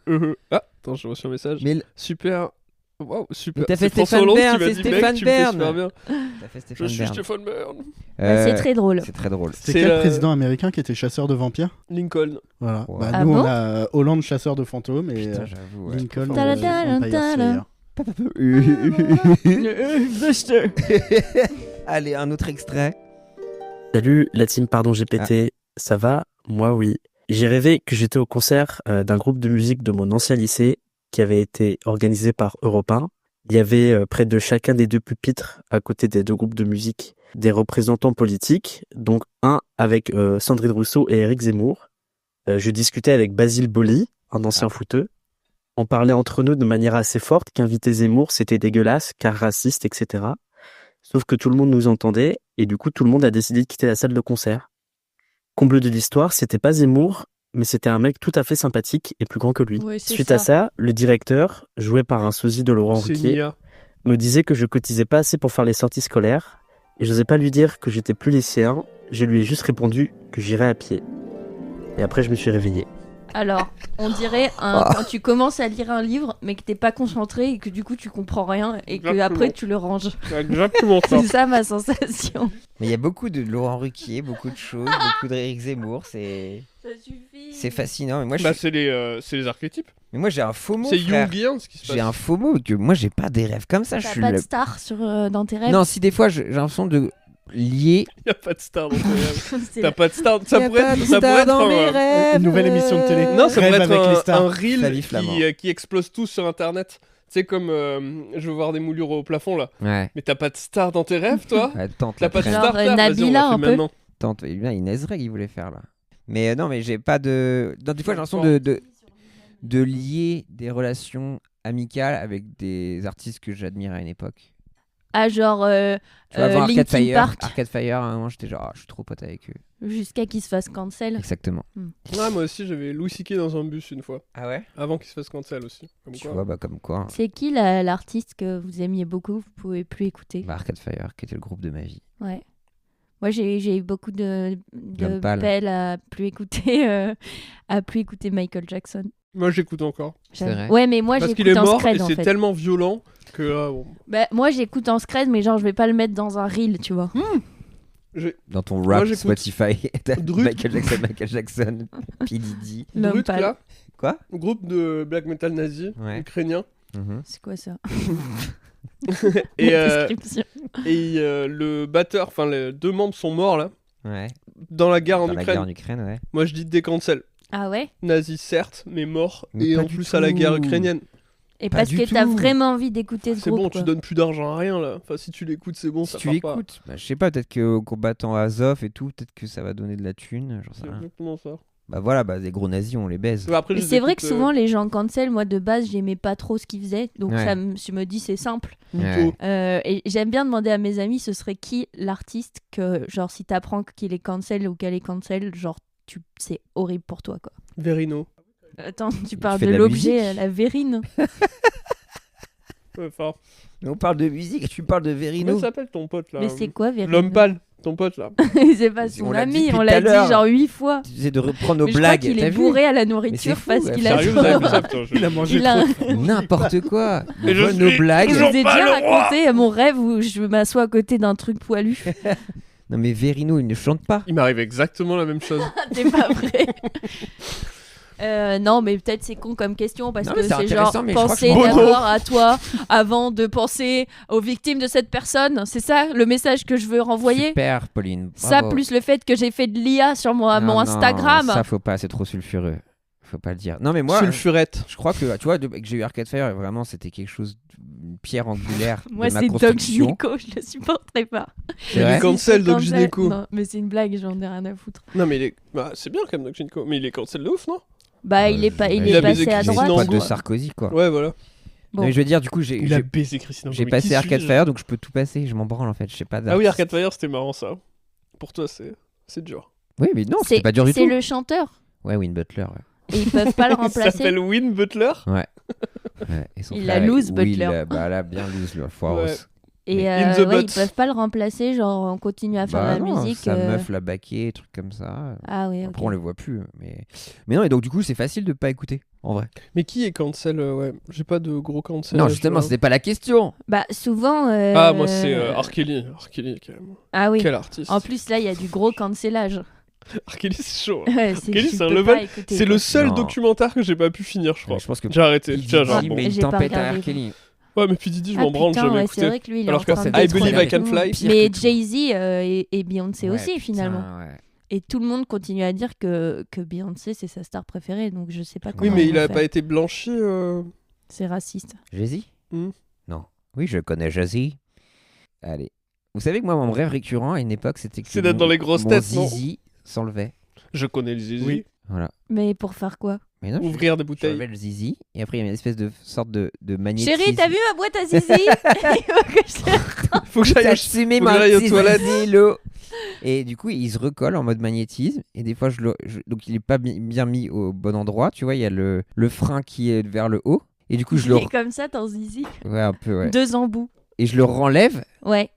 Ah, attends, j'ai reçu un message. Mais Super. Waouh, super. Mais t'as fait C'est François Stéphane Hollande Bern, qui m'a c'est dit, Stéphane mec, tu me fais Bern. super bien. t'as fait Je Stéphane suis Bern. Stéphane Bern. C'est très drôle. C'est très drôle. C'était C'est, quel président américain qui était chasseur de vampires? Lincoln. Voilà. Ouais. Bah, Ah nous, bon on a Hollande, chasseur de fantômes, et Putain, j'avoue. Ouais. Lincoln, Tadadadam, Empire tadadam. Slayer. Allez, un autre extrait. Salut la team Pardon GPT, ça va? Moi oui. J'ai rêvé que j'étais au concert d'un groupe de musique de mon ancien lycée qui avait été organisé par Europe 1. Il y avait près de chacun des 2 pupitres à côté des 2 groupes de musique des représentants politiques, donc un avec Sandrine Rousseau et Éric Zemmour. Je discutais avec Basile Boli, un ancien footeux. On parlait entre nous de manière assez forte qu'inviter Zemmour c'était dégueulasse, car raciste, etc. Sauf que tout le monde nous entendait, et du coup tout le monde a décidé de quitter la salle de concert. Comble de l'histoire, c'était pas Zemmour, mais c'était un mec tout à fait sympathique et plus grand que lui. Ouais, c'est Suite à ça, le directeur, joué par un sosie de Laurent C'est Ruquier, Nia. me disait que je cotisais pas assez pour faire les sorties scolaires, et j'osais pas lui dire que j'étais plus lycéen, je lui ai juste répondu que j'irais à pied. Et après je me suis réveillé. Alors, on dirait quand tu commences à lire un livre, mais que t'es pas concentré et que du coup tu comprends rien et que Exactement. après tu le ranges. C'est exactement ça. C'est ça ma sensation. Mais il y a beaucoup de Laurent Ruquier, beaucoup de choses, beaucoup d'Éric Zemmour. C'est fascinant. Mais moi, Bah, c'est les archétypes. mais moi j'ai un FOMO. C'est frère. Jungien ce qui se passe. J'ai un FOMO que moi j'ai pas des rêves comme ça. Je T'as suis pas de le- star dans tes rêves. Non, si des fois j'ai l'impression de lier. Y a pas de star dans tes rêves. C'est T'as pas de star. Ça pourrait être un- rêves. Une nouvelle émission de télé. Non, ça Rêve pourrait être avec les stars. un reel Flavie Flamand. qui explose tout sur internet. Tu sais, comme je veux voir des moulures au plafond là. Ouais. Mais t'as pas de star dans tes rêves, toi? Ouais, tente T'as la pas de traîne. Genre, star, frère? Vas-y, on Nabila, la fait un peu. maintenant. Tente. Là, Inès Reg, il voulait faire là. Mais non, mais j'ai pas de. Non, des fois, j'ai l'impression de lier des relations amicales avec des artistes que j'admire à une époque. Ah, genre Tu vas voir Arcade Linkin Fire. Park, Arcade Fire, à un moment, j'étais genre, je suis trop pote avec eux. jusqu'à qu'ils se fassent cancel. Exactement. Ouais, moi aussi, j'avais Louis C.K. dans un bus une fois. Ah ouais. Avant qu'il se fasse cancel aussi. Comme Tu quoi. vois, bah comme quoi. C'est qui l'artiste que vous aimiez beaucoup, vous pouvez plus écouter? Bah, Arcade Fire, qui était le groupe de ma vie. Ouais. Moi, j'ai eu beaucoup de L'homme pâle. pelles à plus écouter, Michael Jackson. Moi, j'écoute encore. C'est vrai. Ouais, mais moi, Parce qu'il j'écoute est en mort scred, et en c'est fait. tellement violent que là, bon. Bah, moi, j'écoute en scred, mais genre, je vais pas le mettre dans un reel, tu vois. Dans ton Moi, rap j'écoute Spotify, t'as Drut. Michael Jackson, P. Diddy. L'homme Brut, pâle. là. Quoi? Groupe de black metal nazi, Ouais. ukrainien. Mhm. C'est quoi ça? Et, La description. le batteur, enfin, les 2 membres sont morts là, Ouais. dans la guerre en Dans la Ukraine. guerre en Ukraine, ouais. Moi, je dis décancel. Ah ouais? Nazi, certes, mais mort. Mais et pas en du plus à la tout. guerre ukrainienne. Et Pas parce du que t'as tout. vraiment envie d'écouter ce C'est groupe. bon, quoi. tu donnes plus d'argent à rien là. Enfin, si tu l'écoutes, c'est bon, Si ça tu part pas. l'écoutes, bah, je sais pas, peut-être qu'aux combattants Azov et tout, peut-être que ça va donner de la thune, j'en sais C'est rien. exactement ça. Bah voilà, des gros nazis, on les baise. Ouais, après, Et je les c'est vrai écoute, que souvent les gens cancel, moi de base j'aimais pas trop ce qu'ils faisaient, donc Ouais. je me dis c'est simple. Nico. Et j'aime bien demander à mes amis ce serait qui l'artiste que genre si t'apprends qu'il est cancel ou qu'elle est cancel, genre c'est horrible pour toi quoi. Verino. Attends, tu parles fais de de la l'objet, musique la verrine. Ouais, fort. On parle de musique et tu parles de Comment Verino. il s'appelle ton pote là Mais c'est quoi verine? L'homme pâle, ton pote là. C'est pas On son l'a dit ami, depuis on tout l'a à l'heure. dit genre 8 fois. Tu essaies de reprendre nos Mais je blagues. crois qu'il t'as est vu bourré à la Mais nourriture c'est fou, parce ouais. qu'il a Sérieux, vous avez vu ça, putain, Il a mangé Il a- trop. N'importe quoi. Et je Vole nos suis blagues. Je toujours vous ai pas déjà le roi. raconté mon rêve où je m'assois à côté d'un truc poilu. Non mais Verino, il ne chante pas. Il m'arrive exactement la même chose. C'est pas vrai. Non, mais peut-être c'est con comme question parce Non, que mais c'est c'est genre intéressant, mais je crois que penser je m'en d'abord fous. à toi avant de penser aux victimes de cette personne. C'est ça le message que je veux renvoyer. Super, Pauline. Ça bravo. plus le fait que j'ai fait de l'IA sur mon Non, Instagram. Ça faut pas, c'est trop sulfureux. Faut pas le dire. Non mais moi, Sulfurette. je crois que tu vois, depuis que j'ai eu Arcade Fire, vraiment c'était quelque chose, une pierre angulaire Moi, de ma c'est Doc construction. Gynéco, je le supporterai pas. C'est vrai. Il est cancel, Doc Cancel. Gynéco. Non, mais c'est une blague, j'en ai rien à foutre. Non, mais il est. Bah, c'est bien quand même, Doc Gynéco. Mais il est cancel de ouf, non Bah, il est pas, il il est a baisé passé à Christine droite. Pas Angot. de Sarkozy quoi. Ouais, voilà. Bon. Non, mais je veux dire, du coup, Il a baisé Christine j'ai Angot. passé Mais qui Arcade suis-je Fire, donc je peux tout passer. Je m'en branle en fait. Je sais pas. Ah oui, d'artiste. Arcade Fire, c'était marrant ça. Pour toi, c'est dur. Oui, mais non, c'était pas dur du tout. C'est le chanteur. Ouais, Win Butler. Ouais. Et ils peuvent pas le Il remplacer. s'appelle Win Butler. Ouais, et son Il frère, a loose, Will, Butler. bah là, bien loose, le foiros. Ouais. Et In the ouais, butt. ils peuvent pas le remplacer, genre on continue à faire Bah la non, musique. sa meuf l'a baqué, trucs comme ça. Ah ouais, Après, ok. on les voit plus. Mais non, et donc, du coup, c'est facile de pas écouter, en vrai. Mais qui est cancel Ouais, j'ai pas de gros cancel. Non, justement, c'était pas la question. Bah souvent. Ah, moi, c'est R. Kelly. R. Kelly, quand même. Ah oui. Quel artiste. En plus là, il y a du gros cancelage. R. Kelly, c'est chaud. Ouais, Kelly, tu c'est un peux level. pas écouter, C'est quoi. le seul Non. documentaire que j'ai pas pu finir, je crois. Je pense que J'ai arrêté. P. Tiens, genre, Diddy bon. met une J'ai pas tempête à regardé. R. Kelly. Ouais, mais puis Diddy, je Ah, m'en branle, putain, jamais ouais, écouté. c'est vrai que lui, il est Alors en que train c'est de I détruire Believe I tout Can le monde. Fly. Pire Mais que tout. Jay-Z et Beyoncé Ouais, aussi putain, finalement. ouais. Et tout le monde continue à dire que Beyoncé c'est sa star préférée, donc je sais pas Oui, comment mais ils il vont a faire. pas été blanchi. C'est raciste. Jay-Z Hmm. Non. Oui, je connais Jay-Z. Allez. Vous savez que moi, mon rêve récurrent à une époque, c'était que C'est d'être mon- dans les grosses mon têtes, non zizi s'enlevait. Je connais le Zizi. Oui. Voilà. Mais pour faire quoi? Mais non, Ouvrir des je bouteilles. j'enlevais le zizi. Et après, il y avait une espèce de sorte de magnétisme. Chérie, t'as vu ma boîte à zizi? Il faut que je- Faut que j'aille T'as au assumé faut que ma j'aille aux petite toilettes. zizilo. Et du coup, il se recolle en mode magnétisme. Et des fois, donc il est pas bien mis au bon endroit. Tu vois, il y a le frein qui est vers le haut. Et du coup, je Il le. est comme ça, ton zizi. Ouais, un peu, ouais. 2 embouts. Et je le renlève. Ouais.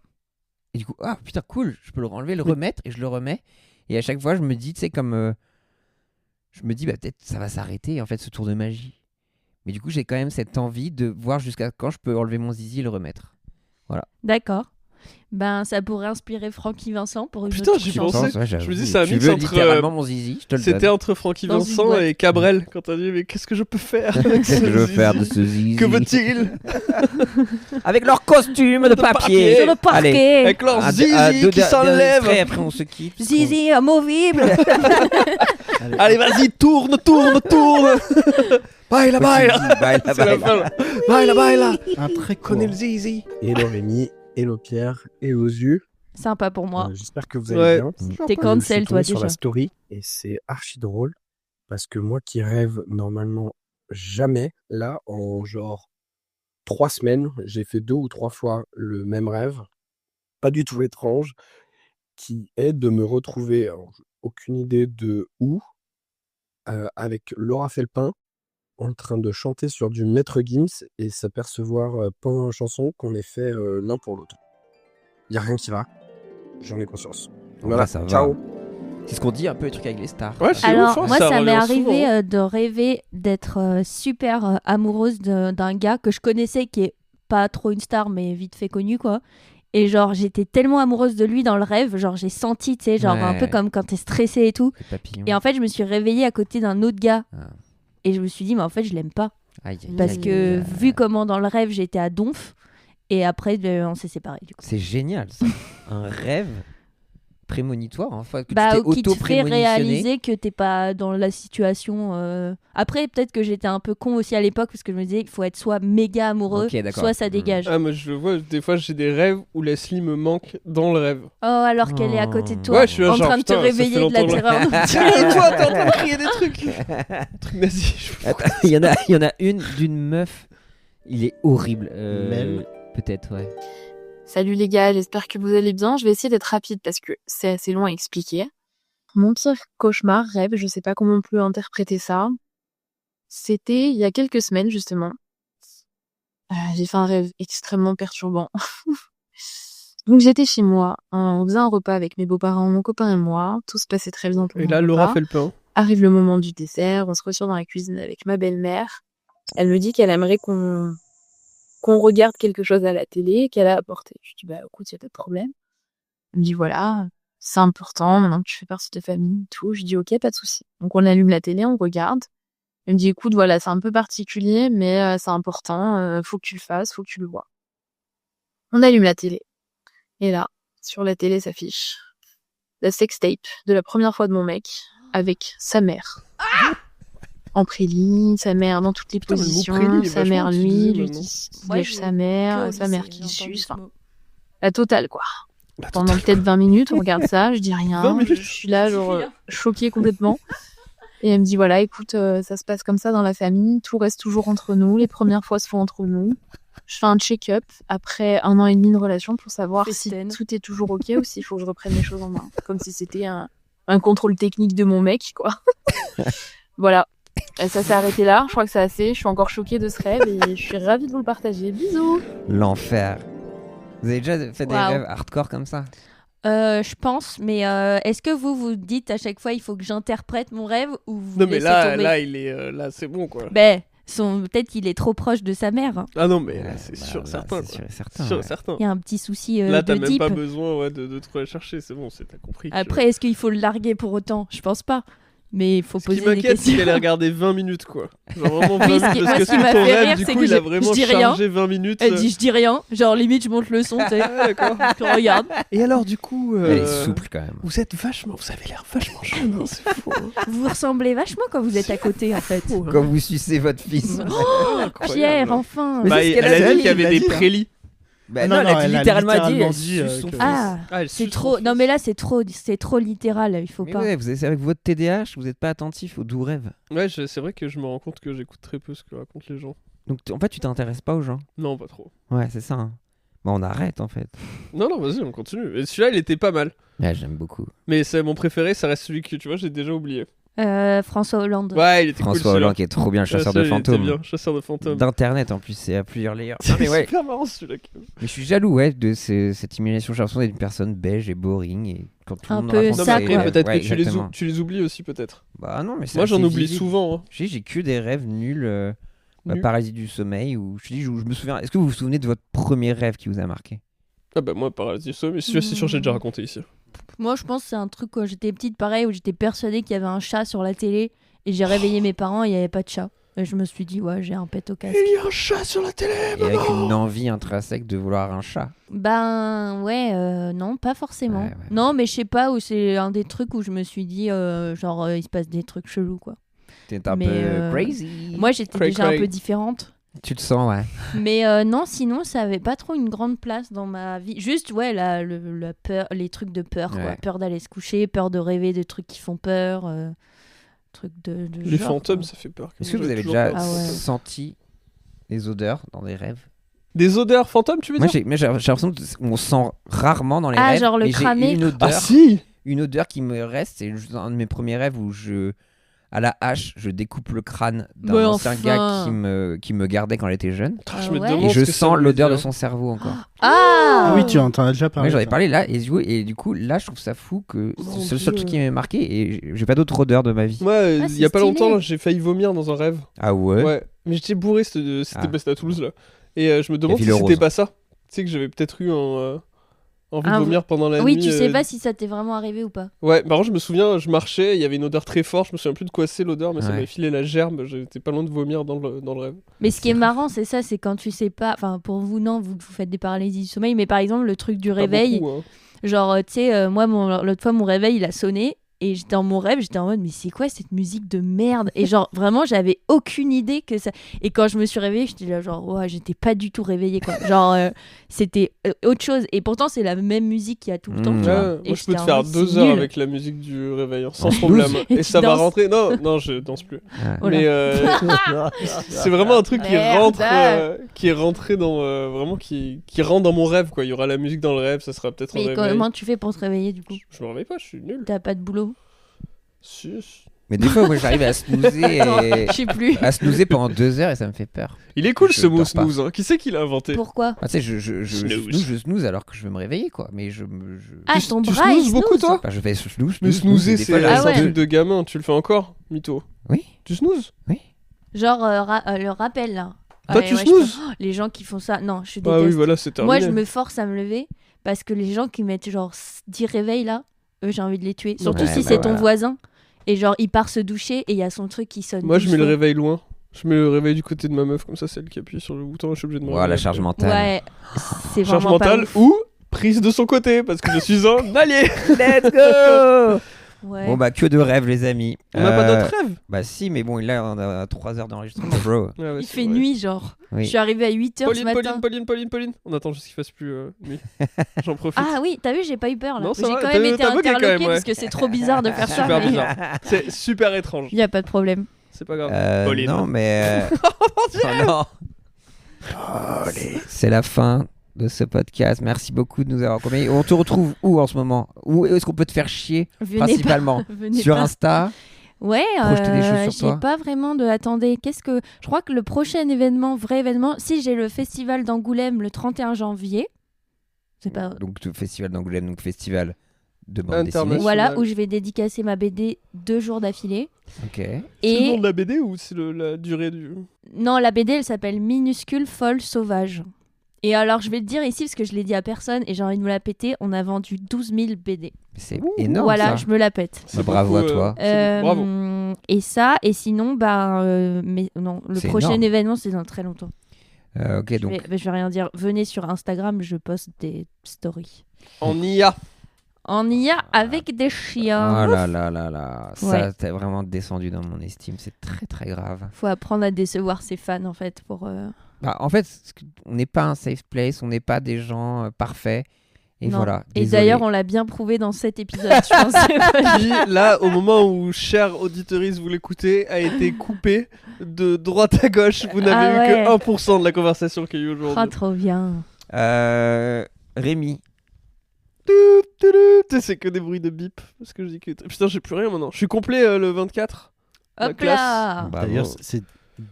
Et du coup, ah putain, cool. Je peux le renlever, le remettre. Et je le remets. Et à chaque fois, je me dis, tu sais, comme. Je me dis, bah peut-être ça va s'arrêter, en fait, ce tour de magie. Mais du coup, j'ai quand même cette envie de voir jusqu'à quand je peux enlever mon zizi et le remettre. D'accord. Ben, ça pourrait inspirer Francky Vincent pour une Putain, autre j'y chanson. pensais. Ouais, Je me j'avoue. dis, c'est un Tu mix veux entre, littéralement mon zizi, je te le C'était donne. entre Francky Dans une Vincent boîte. et Cabrel quand t'as dit mais qu'est-ce que je peux faire avec Qu'est-ce ce que je veux zizi faire de ce zizi Que veut-il Avec leur costume de papier. Sur le parquet. Allez. Avec leur Un- zizi un- deux qui derniers s'enlève. extraits, après on se quitte. Zizi amovible. Allez, vas-y, tourne Baila, baila C'est la fin là. Baila Un très Connais court. le zizi Hello Rémi, hello Pierre, hello Zu. Sympa pour moi. J'espère que vous allez Ouais. bien. T'es Je cancel, suis toi, tombé sur la déjà. story et c'est archi drôle parce que moi qui rêve normalement jamais, là en genre 3 semaines, j'ai fait 2 ou 3 fois le même rêve, pas du tout étrange, qui est de me retrouver, alors, aucune idée de où, avec Laura Felpin en train de chanter sur du Maître Gims et s'apercevoir pendant la chanson qu'on est fait l'un pour l'autre. Y a rien qui va, j'en ai conscience. Voilà, ça va. ciao. C'est ce qu'on dit un peu les trucs avec les stars. Ouais, c'est Alors, ouf, hein, moi, ça m'est revient souvent, arrivé hein. de rêver d'être super amoureuse d'un gars que je connaissais qui est pas trop une star, mais vite fait connu, quoi. Et genre, j'étais tellement amoureuse de lui dans le rêve, genre, j'ai senti, tu sais, genre, un Ouais. peu comme quand t'es stressée et tout. Les papillons. Et en fait, je me suis réveillée à côté d'un autre gars. Ah. Et je me suis dit, mais en fait, je l'aime pas. Aïe, aïe, Parce aïe, que, aïe. vu comment dans le rêve, j'étais à Donf. Et après, on s'est séparés, du coup. C'est génial ça. Un rêve prémonitoire en fait, que Bah, tu ou t'es qui te fait auto-prémonitionné. réaliser que t'es pas dans la situation. Après, peut-être que j'étais un peu con aussi à l'époque parce que je me disais qu'il faut être soit méga amoureux, Ok, d'accord. soit ça dégage. Ah, moi je le vois, des fois j'ai des rêves où Leslie me manque dans le rêve. Oh, alors qu'elle est à côté de toi, Ouais, je suis là, en genre, train de te putain, ça fait réveiller de la longtemps, terreur. Toi, t'es en train de crier des trucs. Truc nazi. Attends, il y en a une d'une meuf. Il est horrible. Mel. Peut-être, ouais. Salut les gars, j'espère que vous allez bien. Je vais essayer d'être rapide parce que c'est assez long à expliquer. Mon pire cauchemar, rêve, je sais pas comment on peut interpréter ça. C'était il y a quelques semaines justement. J'ai fait un rêve extrêmement perturbant. Donc j'étais chez moi, on faisait un repas avec mes beaux-parents, mon copain et moi. Tout se passait très bien pour Et mon là, Laura repas. fait le pain. Arrive le moment du dessert, on se retrouve dans la cuisine avec ma belle-mère. Elle me dit qu'elle aimerait qu'on regarde quelque chose à la télé, qu'elle a apporté. Je dis, bah écoute, y a pas de problème. Elle me dit, voilà, c'est important, maintenant que tu fais partie de ta famille, tout. Je dis, ok, pas de souci. Donc on allume la télé, on regarde. Elle me dit, écoute, voilà, c'est un peu particulier, mais c'est important, faut que tu le fasses, faut que tu le vois. On allume la télé. Et là, sur la télé s'affiche la sextape de la première fois de mon mec avec sa mère. En prélit, sa mère dans toutes les Putain, le mot positions, prélit est sa vachement mère lui, utilisé lui maintenant. qui Ouais, lèche j'ai- sa mère, Que sa au mère lycée, qui j'ai entendu suce, ce enfin, mot. la totale quoi. La Pendant totale. peut-être 20 minutes, on regarde ça, je dis 20 rien, minutes. je suis là genre choquée complètement. Et elle me dit voilà, écoute, ça se passe comme ça dans la famille, tout reste toujours entre nous, les premières fois se font entre nous. Je fais un check-up après 1 an et demi de relation pour savoir si Festen. tout est toujours ok ou s'il faut que je reprenne les choses en main. Comme si c'était un contrôle technique de mon mec, quoi. Voilà. Et ça s'est arrêté là, je crois que c'est assez. Je suis encore choquée de ce rêve et je suis ravie de vous le partager. Bisous. L'enfer. Vous avez déjà fait des Waouh. rêves hardcore comme ça? Je pense, mais est-ce que vous dites à chaque fois il faut que j'interprète mon rêve ou vous Non, mais laissez là, tomber là, il est. Là, c'est bon, quoi. Ben, peut-être qu'il est trop proche de sa mère. hein. Ah non, mais Ouais, là, c'est bah, sûr, là, certain. c'est quoi. sûr et certain, Sûr et ouais. certain. Il y a un petit souci Là, t'as de même type. pas besoin de trop aller chercher, c'est bon, t'as compris. Après, est-ce qu'il faut le larguer pour autant? Je pense pas. Mais il faut Ce qui poser des m'inquiète, c'est questions. qu'elle a regardé 20 minutes, quoi. Genre vraiment 20 Oui, minutes, ce qui- parce moi, que ce qui m'a ton fait rêve, rire, du c'est coup, que il a je vraiment dis rien. chargé 20 minutes. Elle dit je dis rien, genre limite je monte le son, tu sais. Ah, d'accord. Tu regardes. Et alors, du coup... Elle est souple quand même. Vous avez l'air vachement jeune, hein, c'est fou. hein. Vous ressemblez vachement quand vous êtes à côté en fait. Fou, hein. Quand vous sucez votre fils. Incroyable. Pierre, enfin. Mais Bah, c'est ce qu'elle elle a a dit, dit qu'il y avait il des l'a dit, hein. prélis. Bah Non, non, non, elle a elle a littéralement dit, littéralement elle dit, suce son que- fils. Ah, Ah, elle c'est suce trop. son Non fils. mais là c'est trop littéral, il faut Mais pas. ouais, avec votre TDAH, vous n'êtes pas attentif aux doux rêves. Ouais, c'est vrai que je me rends compte que j'écoute très peu ce que racontent les gens. Donc en fait, tu t'intéresses pas aux gens. Non, pas trop. Ouais, c'est ça. hein. Bon, on arrête en fait. Non, non, vas-y, on continue. Et celui-là, il était pas mal. Ouais, j'aime beaucoup. Mais c'est mon préféré, ça reste celui que, tu vois, j'ai déjà oublié. François Hollande. Ouais, il était cool, François celui-là. Hollande qui est trop bien, chasseur de celui-là, il était fantômes. bien, chasseur de fantômes. D'internet en plus, c'est à plusieurs layers. Non, C'est mais ouais. super marrant, celui-là. quand même. Mais je suis jaloux, ouais, de cette imagination. J'ai l'impression d'être une personne beige et boring. Et quand tout le Un monde peu raconte Non, mais ça, après, quoi. peut-être Ouais, que exactement. tu les oublies aussi, peut-être. Bah non, mais c'est Moi, j'en assez oublie visible. souvent. hein. J'ai que des rêves nuls. Nuls. Paralysie du sommeil. Ou je te dis, je me souviens. Est-ce que vous vous souvenez de votre premier rêve qui vous a marqué? Ah bah moi, paralysie mais c'est sûr, j'ai déjà raconté ici. Moi je pense que c'est un truc quand j'étais petite pareil où j'étais persuadée qu'il y avait un chat sur la télé et j'ai réveillé mes parents et il n'y avait pas de chat. Et je me suis dit ouais j'ai un pet au casque. Il y a un chat sur la télé, Et avec une envie intrinsèque de vouloir un chat. Ben ouais, non, pas forcément. Ouais, ouais. Non, mais je sais pas où c'est un des trucs où je me suis dit, il se passe des trucs chelous, quoi. T'es un Mais, peu crazy. Moi, j'étais Cray, déjà cray. un peu différente. Tu te sens, ouais. Mais non, sinon, ça avait pas trop une grande place dans ma vie. Juste, ouais, la peur, les trucs de peur, quoi. Ouais. Peur d'aller se coucher, peur de rêver de trucs qui font peur, trucs de Les genre, fantômes, quoi. ça fait peur. Est-ce que J'ai vous avez toujours déjà peur. Ah ouais. senti des odeurs dans des rêves? Des odeurs fantômes, tu veux Moi, dire j'ai l'impression qu'on sent rarement dans les Ah, rêves. genre le mais j'ai cramé. une odeur, Ah si une odeur qui me reste. C'est juste un de mes premiers rêves où à la hache, je découpe le crâne d'un Mais ancien enfin. gars qui me gardait quand j'étais jeune. Ah, Ah je me ouais. demande Et ce je que ça sens voulait l'odeur de dire. son cerveau encore. Ah Ah oui, tu en as déjà parlé. Ouais, j'en ai ça. parlé là, et du coup, là, je trouve ça fou que Mon c'est le seul Dieu. truc qui m'est marqué et j'ai pas d'autre odeur de ma vie. Moi, Ah, il y a c'est pas stylé. longtemps, j'ai failli vomir dans un rêve. Ah ouais? Ouais, mais j'étais bourré, c'était Ah. à Toulouse là. Et je me demande si Ville c'était Rose. pas ça. Tu sais que j'avais peut-être eu envie de Ah, vomir pendant la Oui, nuit. tu sais pas si ça t'est vraiment arrivé ou pas. Ouais, par contre, je me souviens, je marchais, il y avait une odeur très forte, je me souviens plus de quoi c'est l'odeur, mais ça Ouais. m'avait filé la gerbe, j'étais pas loin de vomir dans le rêve. Mais ce qui est marrant, c'est ça, c'est quand tu sais pas. Enfin, pour vous, non, vous faites des paralysies du sommeil, mais par exemple, le truc du Pas réveil. beaucoup, hein. Genre, tu sais, moi, l'autre fois, mon réveil, il a sonné. Et dans mon rêve, j'étais en mode, mais c'est quoi cette musique de merde? Et genre, vraiment, j'avais aucune idée que ça. Et quand je me suis réveillée, j'étais là, genre, ouais, j'étais pas du tout réveillée, quoi. Genre, c'était autre chose. Et pourtant, c'est la même musique qu'il y a tout le temps. tu vois. Et moi, je peux j'étais te en faire mode, 2 c'est heures nul. avec la musique du réveil, hein, sans problème. Et Et tu ça va danses. rentrer. Non, je danse plus. Oh Mais c'est vraiment un truc qui Merde. est rentré dans. Vraiment, qui rentre dans mon rêve, quoi. Il y aura la musique dans le rêve, ça sera peut-être un Mais réveil. comment tu fais pour te réveiller, du coup? Je me réveille pas, je suis nul. T'as pas de boulot? Si. Mais des fois, moi, j'arrive à snoozer et... Je sais plus. à snoozer pendant 2 heures et ça me fait peur. Il est cool Je ce mot dors pas. snooze, hein. Qui c'est qui l'a inventé? Pourquoi? Ah, tu sais, je snooze alors que je veux me réveiller, quoi. Mais Ah, Tu- ton tu bras, il snoozes beaucoup, snooze. toi? Bah, je fais snooze. Mais snoozer, des c'est fois, Ah un ouais. truc de gamin, tu le fais encore, mytho. Oui. Tu snoozes? Genre, le rappel, là. Toi, Ouais, tu ouais, je snoozes? peux- Les gens qui font ça, non, je Ah déteste. oui, voilà, c'est terminé. Moi, je me force à me lever parce que les gens qui mettent genre 10 réveils là, eux, j'ai envie de les tuer. Surtout Ouais, si bah c'est ton voilà. voisin et genre il part se doucher et il y a son truc qui sonne. Moi, je 12 mets le fois. réveil loin. Je mets le réveil du côté de ma meuf, comme ça, c'est elle qui appuie sur le bouton, je suis obligé de me Voilà, la réveiller. charge mentale. Ouais, c'est Charge vraiment pas mentale ouf. ou prise de son côté, parce que je suis un allié. Let's go. Ouais. Bon, bah, que de rêves, les amis. On n'a pas d'autres rêves. Bah, si, mais bon, là, on a 3 heures d'enregistrement, bro. Ouais, Il c'est fait vrai. nuit, genre. Oui. Je suis arrivée à 8h ce matin. Pauline. On attend juste qu'il fasse plus nuit. J'en profite. Ah oui, t'as vu, j'ai pas eu peur là. Non, J'ai ça va, quand même t'as été bugué quand interloquée même, ouais. parce que c'est trop bizarre de faire ça. Super mais bizarre. C'est super étrange. Il y a pas de problème. C'est pas grave. Pauline. Non, mais... oh non. C'est la fin de ce podcast. Merci beaucoup de nous avoir accompagnés. On te retrouve où en ce moment? Où est-ce qu'on peut te faire chier Venez principalement? pas. Venez Sur pas. Insta? Ouais, Projeter des choses sur j'ai toi. pas vraiment de. Attendez, qu'est-ce que. Je crois que le prochain événement, vrai événement, si j'ai le festival d'Angoulême le 31 janvier. C'est pas. Donc, le festival d'Angoulême, donc festival de bande International. dessinée. Voilà, où je vais dédicacer ma BD 2 jours d'affilée. Ok. C'est le Et. nom de la BD ou c'est la durée du. Non, la BD, elle s'appelle Minuscule Folle Sauvage. Et alors, je vais le dire ici parce que je l'ai dit à personne et j'ai envie de me la péter. On a vendu 12 000 BD. C'est énorme, Voilà, ça. je me la pète. Bah, bravo à toi. Bravo. Et ça, et sinon, mais non, le C'est prochain énorme. événement, c'est dans très longtemps. Ok, donc... Je vais rien dire. Venez sur Instagram, je poste des stories. En IA. On y a avec des chiens. Oh là là là là. Ça, Ouais. t'es vraiment descendu dans mon estime. C'est très très grave. Faut apprendre à décevoir ses fans en fait pour. Bah, en fait, on n'est pas un safe place, on n'est pas des gens parfaits. Et Non. voilà. Et désolé. d'ailleurs, on l'a bien prouvé dans cet épisode, je pense. Qui, là, au moment où, chère auditrice, vous l'écoutez, a été coupé de droite à gauche. Vous n'avez Ah eu ouais. que 1% de la conversation qu'il y a eu Ah, aujourd'hui. trop bien. Rémi. C'est que des bruits de bip. Parce que je dis que. Putain, j'ai plus rien maintenant. Je suis complet le 24. La Hop classe. là. Bravo. D'ailleurs, c'est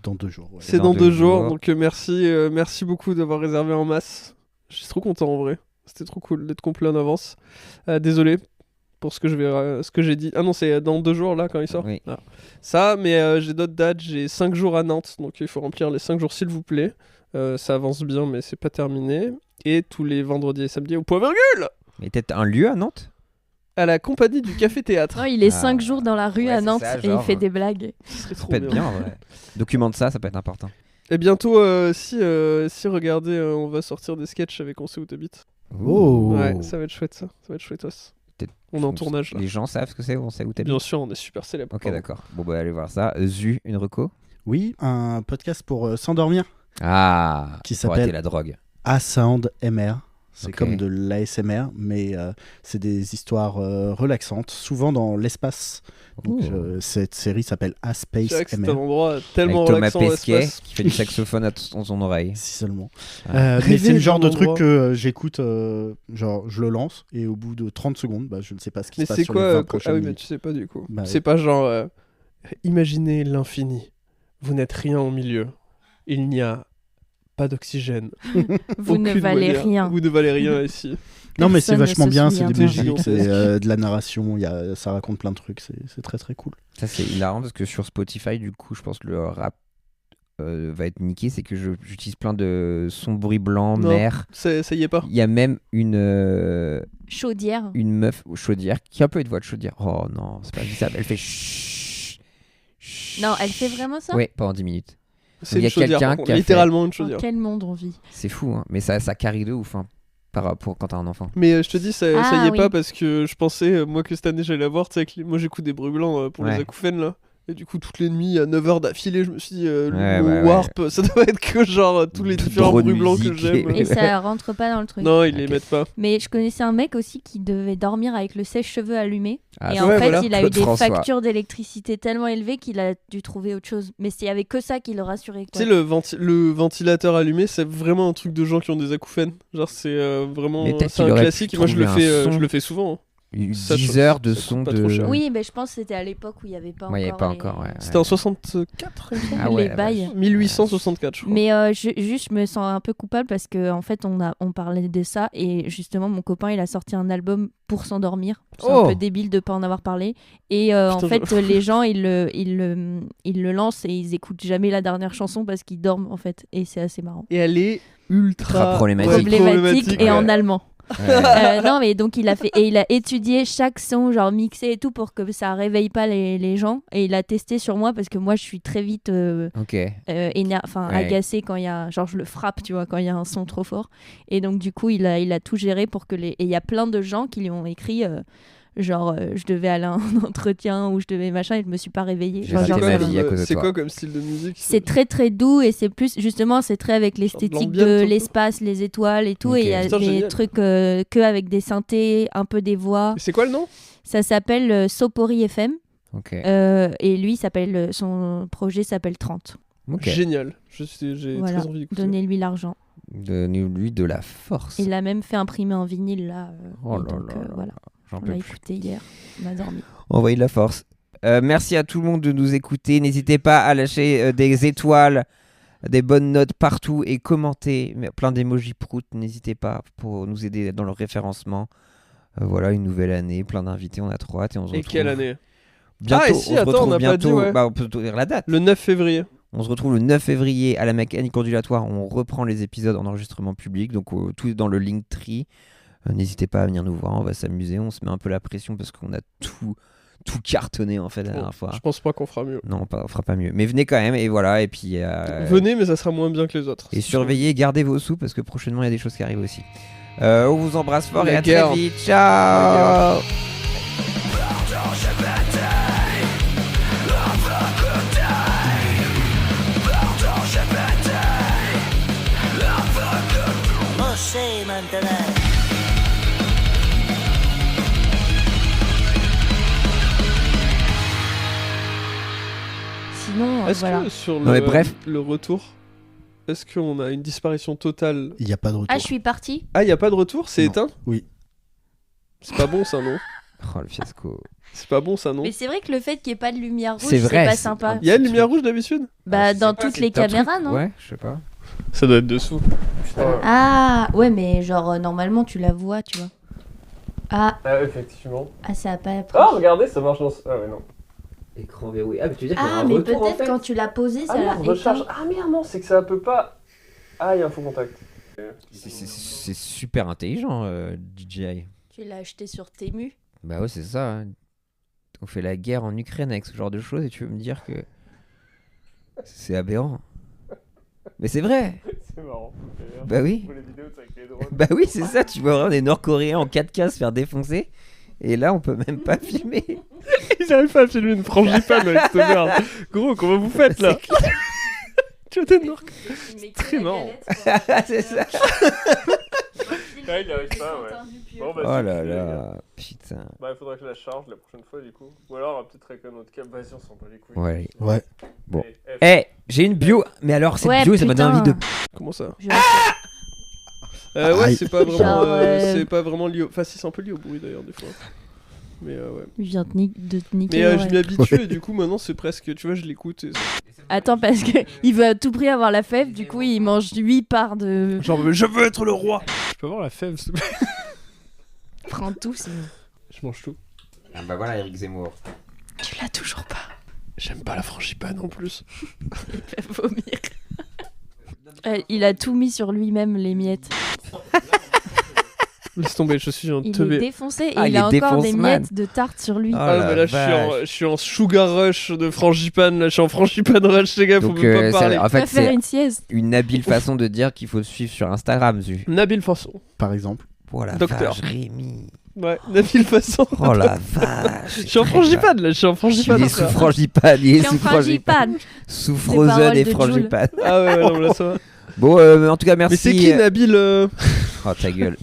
dans 2 jours. ouais. C'est dans 2 jours. Donc merci beaucoup d'avoir réservé en masse. Je suis trop content en vrai. C'était trop cool d'être complet en avance. Désolé pour ce que j'ai dit. Ah non, c'est dans 2 jours là quand il sort. Oui. Ah. Ça, mais j'ai d'autres dates. J'ai 5 jours à Nantes, donc il faut remplir les 5 jours s'il vous plaît. Ça avance bien, mais c'est pas terminé. Et tous les vendredis et samedis au point virgule Mais peut-être un lieu à Nantes? à la compagnie du Café Théâtre. Non, il est Ah. 5 jours dans la rue Ouais, à c'est Nantes ça, et il genre. fait des blagues. Ce serait Ça trop peut être bien en vrai. Documente ça, ça peut être important. Et bientôt, si regardez, on va sortir des sketchs avec On sait où t'habites. Oh. Ouais, ça va être chouette ça. Ça va être chouettos. Peut-être- On est en tournage là. Les gens savent ce que c'est, on sait où t'es. Bien sûr, on est super célèbre. Ok, d'accord. Bon, bah, allez voir ça. Zu, une reco? Oui, un podcast pour s'endormir Ah, qui pour arrêter s'appelle la drogue. A-Sound MR. C'est Ok. comme de l'ASMR, mais c'est des histoires relaxantes, souvent dans l'espace. Donc, Ouh. cette série s'appelle C'est A-Space vrai que c'est un MR. endroit tellement Avec Thomas relaxant. Pesquet l'espace. qui fait du saxophone dans son oreille. Si seulement. Ah. Mais Rêver c'est le genre de d'un truc endroit. que j'écoute, genre je le lance et au bout de 30 secondes, bah, je ne sais pas ce qui Mais se passe c'est sur les quoi 20 Ah prochaines oui, mais minutes. tu sais pas du coup. Bah C'est oui. pas genre imaginez l'infini. Vous n'êtes rien au milieu. Il n'y a pas d'oxygène. Vous ne Aucune valez manière. rien. Vous ne valez rien ici. Non mais c'est Personne ne vachement se bien, c'est souvient des de moi. musiques, c'est de la narration, ça raconte plein de trucs, c'est très très cool. Ça, c'est hilarant parce que sur Spotify, du coup, je pense que le rap va être niqué. C'est que j'utilise plein de sons bruit blanc, Non. mer. Ça y est pas. Il y a même une Chaudière. meuf chaudière qui a un peu une voix de chaudière. Oh non, c'est pas ça. Elle fait chut. Non, elle fait vraiment ça. Oui, pendant 10 minutes. C'est Il y a une chaudière. quelqu'un par contre. qui a fait- Littéralement une Dans chaudière. quel monde on vit? C'est fou, hein. Mais ça carie de ouf. Hein. pour quand t'as un enfant. Mais je te dis, ça y est oui. pas parce que je pensais, moi, que cette année j'allais l'avoir. Tu sais, moi j'écoute des bruits blancs pour les Ouais. acouphènes là. Et du coup, toutes les nuits, à 9h d'affilée, je me suis dit, le Ouais. Warp, ça doit être que genre tous les Toute différents drôle bruits blancs que musique. j'aime. Et ça rentre pas dans le truc. Non, ils les Ok. mettent pas. Mais je connaissais un mec aussi qui devait dormir avec le sèche-cheveux allumé. Ah, et en ouais, fait, voilà. il a eu Claude des François. factures d'électricité tellement élevées qu'il a dû trouver autre chose. Mais il y avait que ça qui le rassurait. Tu sais, le ventilateur allumé, c'est vraiment un truc de gens qui ont des acouphènes. Genre, c'est vraiment. Mais peut-être C'est qu'il un aurait classique. pu Et moi, je le trouver un son. je le fais souvent. Hein. 10 heures de ça son coûte pas trop cher. Oui, mais je pense que c'était à l'époque où il n'y avait pas Ouais, il y avait pas les- encore, ouais. C'était en 64, il me semble. Ah ouais, les la bails. vache. 1864, je crois. Mais juste, je me sens un peu coupable parce que en fait, on parlait de ça et justement, mon copain, il a sorti un album pour s'endormir. C'est Oh. un peu débile de pas en avoir parlé. Et en Putain, fait, les gens, ils le lancent et ils écoutent jamais la dernière chanson parce qu'ils dorment en fait. Et c'est assez marrant. Et elle est ultra Problématique. Problématique et ouais. en allemand. Ouais. Non, mais donc il a étudié chaque son, genre mixé et tout pour que ça réveille pas les gens. Et il a testé sur moi parce que moi, je suis très vite Ok. ouais. agacée quand il y a, genre je le frappe, tu vois, quand il y a un son trop fort. Et donc du coup, il a tout géré pour que et il y a plein de gens qui lui ont écrit je devais aller à un entretien ou je devais machin et je me suis pas réveillée. J'ai Enfin, raté genre, ma ça vie m'a- à cause de C'est toi. quoi comme style de musique c'est très très doux et c'est plus justement c'est très avec l'esthétique l'ambiance, un de peu. l'espace, les étoiles et tout. Ok. Et il y a Putain, des génial. trucs que avec des synthés, un peu des voix. Et c'est quoi le nom? Ça s'appelle Sopori FM Ok. et lui son projet s'appelle 30. Ok. Génial. J'ai Voilà. très envie d'écouter. Donnez-lui l'argent. Donne-lui de la force. Il a même fait imprimer en vinyle là. Oh et là donc, là là voilà. J'en On peux l'a plus. écouté hier. On a dormi. Envoyez de la force. Merci à tout le monde de nous écouter. N'hésitez pas à lâcher des étoiles, des bonnes notes partout et commenter. Plein d'émojis prout. N'hésitez pas pour nous aider dans le référencement. Voilà, une nouvelle année, plein d'invités. On a trop hâte et on se Et retrouve quelle année? bientôt. Ah, et si, on se attends, retrouve on n'a pas bientôt. dit, ouais. Bah, on peut dire la date. Le 9 février. On se retrouve le 9 février à la mécanique ondulatoire. On reprend les épisodes en enregistrement public. Donc tout est dans le Linktree. N'hésitez pas à venir nous voir. On va s'amuser. On se met un peu la pression parce qu'on a tout cartonné en fait la dernière fois. Je pense pas qu'on fera mieux. Non, on fera pas mieux. Mais venez quand même et voilà. Et puis Venez, mais ça sera moins bien que les autres. et surveillez, gardez vos sous parce que prochainement il y a des choses qui arrivent aussi. On vous embrasse fort La et à guerre. très vite. Ciao. Sinon, Est-ce voilà. que sur Non, mais bref. le retour, est-ce qu'on a une disparition totale? Il n'y a pas de retour. Ah, je suis partie. Ah, y a pas de retour? C'est Non. éteint? Oui. C'est pas bon ça, non? Oh le fiasco. C'est pas bon ça, non? Mais c'est vrai que le fait qu'il n'y ait pas de lumière rouge, C'est vrai, pas c'est- sympa. Il y a une lumière rouge d'habitude? Bah, Je dans sais pas, toutes c'est les un truc- caméras, non? Ouais, je sais pas. Ça doit être dessous. Ah, ouais, mais genre, normalement, tu la vois, tu vois. Ah, Effectivement. ça a pas. Regardez, ça marche dans ce... Ah ouais, non. Écran verrouillé. Ah, mais tu veux dire Ah, mais peut-être quand tu l'as posé, ça l'a éteint. Ah merde, non, c'est que ça peut pas... Ah, il y a un faux contact. C'est super intelligent, DJI. Tu l'as acheté sur Temu. Bah ouais, c'est ça. Hein. On fait la guerre en Ukraine avec ce genre de choses et tu veux me dire que c'est aberrant. Mais c'est vrai. C'est marrant. Bah oui. Les vidéos, c'est avec les drones. Bah oui, c'est ça. Tu vois vraiment des Nord-Coréens en 4K se faire défoncer. Et là, on peut même pas filmer. Ils arrivent pas à filmer une frangipane avec cette merde. Gros, comment vous faites là? Tu as des Nord. C'est très marrant. c'est ça. Ouais, il arrive pas, ouais. Bon, bah, Oh c'est là fini, les gars. là. Putain. Bah, il faudra que je la charge la prochaine fois, du coup. Ou alors, peut-être avec un autre câble. Vas-y, on s'en bat les couilles. Ouais. Ouais. Bon. Eh, J'ai une bio. Mais alors, cette Ouais, bio, ça m'a donné envie de. Comment ça? Je- Ouais, Aïe. c'est pas vraiment, Genre, c'est pas vraiment lié. Enfin, si, c'est un peu lié au bruit d'ailleurs, des fois. Mais ouais. Je viens de te niquer. Mais je l'oreille. m'y habitue et du coup, maintenant, c'est presque. Tu vois, je l'écoute. Et... Attends, parce que il veut à tout prix avoir la fève, du coup, il mange 8 parts de. Genre, je veux être le roi! Je peux avoir la fève, s'il te plaît? Prends tout, sinon. Je mange tout. Ah bah voilà, Eric Zemmour. Tu l'as toujours pas. J'aime pas la frangipane en plus. Il va vomir. Il a tout mis sur lui-même, les miettes. Laisse tomber, je suis un Il est teubé. défoncé et Ah, il il a est encore des défonce, man. miettes de tarte sur lui. Oh Ah, la mais là, vache. je suis en sugar rush de frangipane. Là, je suis en frangipane rush, les gars, faut Donc, même pas parler. en fait, faire c'est une sieste. une habile façon de dire qu'il faut le suivre sur Instagram, Zu. Nabil Fasson. Par exemple. Oh la Docteur. vache, Rémi. Ouais, Nabil Fasson. Oh la vache. Je suis en frangipane, là, je suis en frangipane. Il est sous frangipane, il est Je suis sous en frangipane. frangipane. Sous Les Frozen paroles et de frangipane. Ah ouais, non, mais là, ça va. Bon, en tout cas, merci. Mais c'est qui Nabil Oh ta gueule.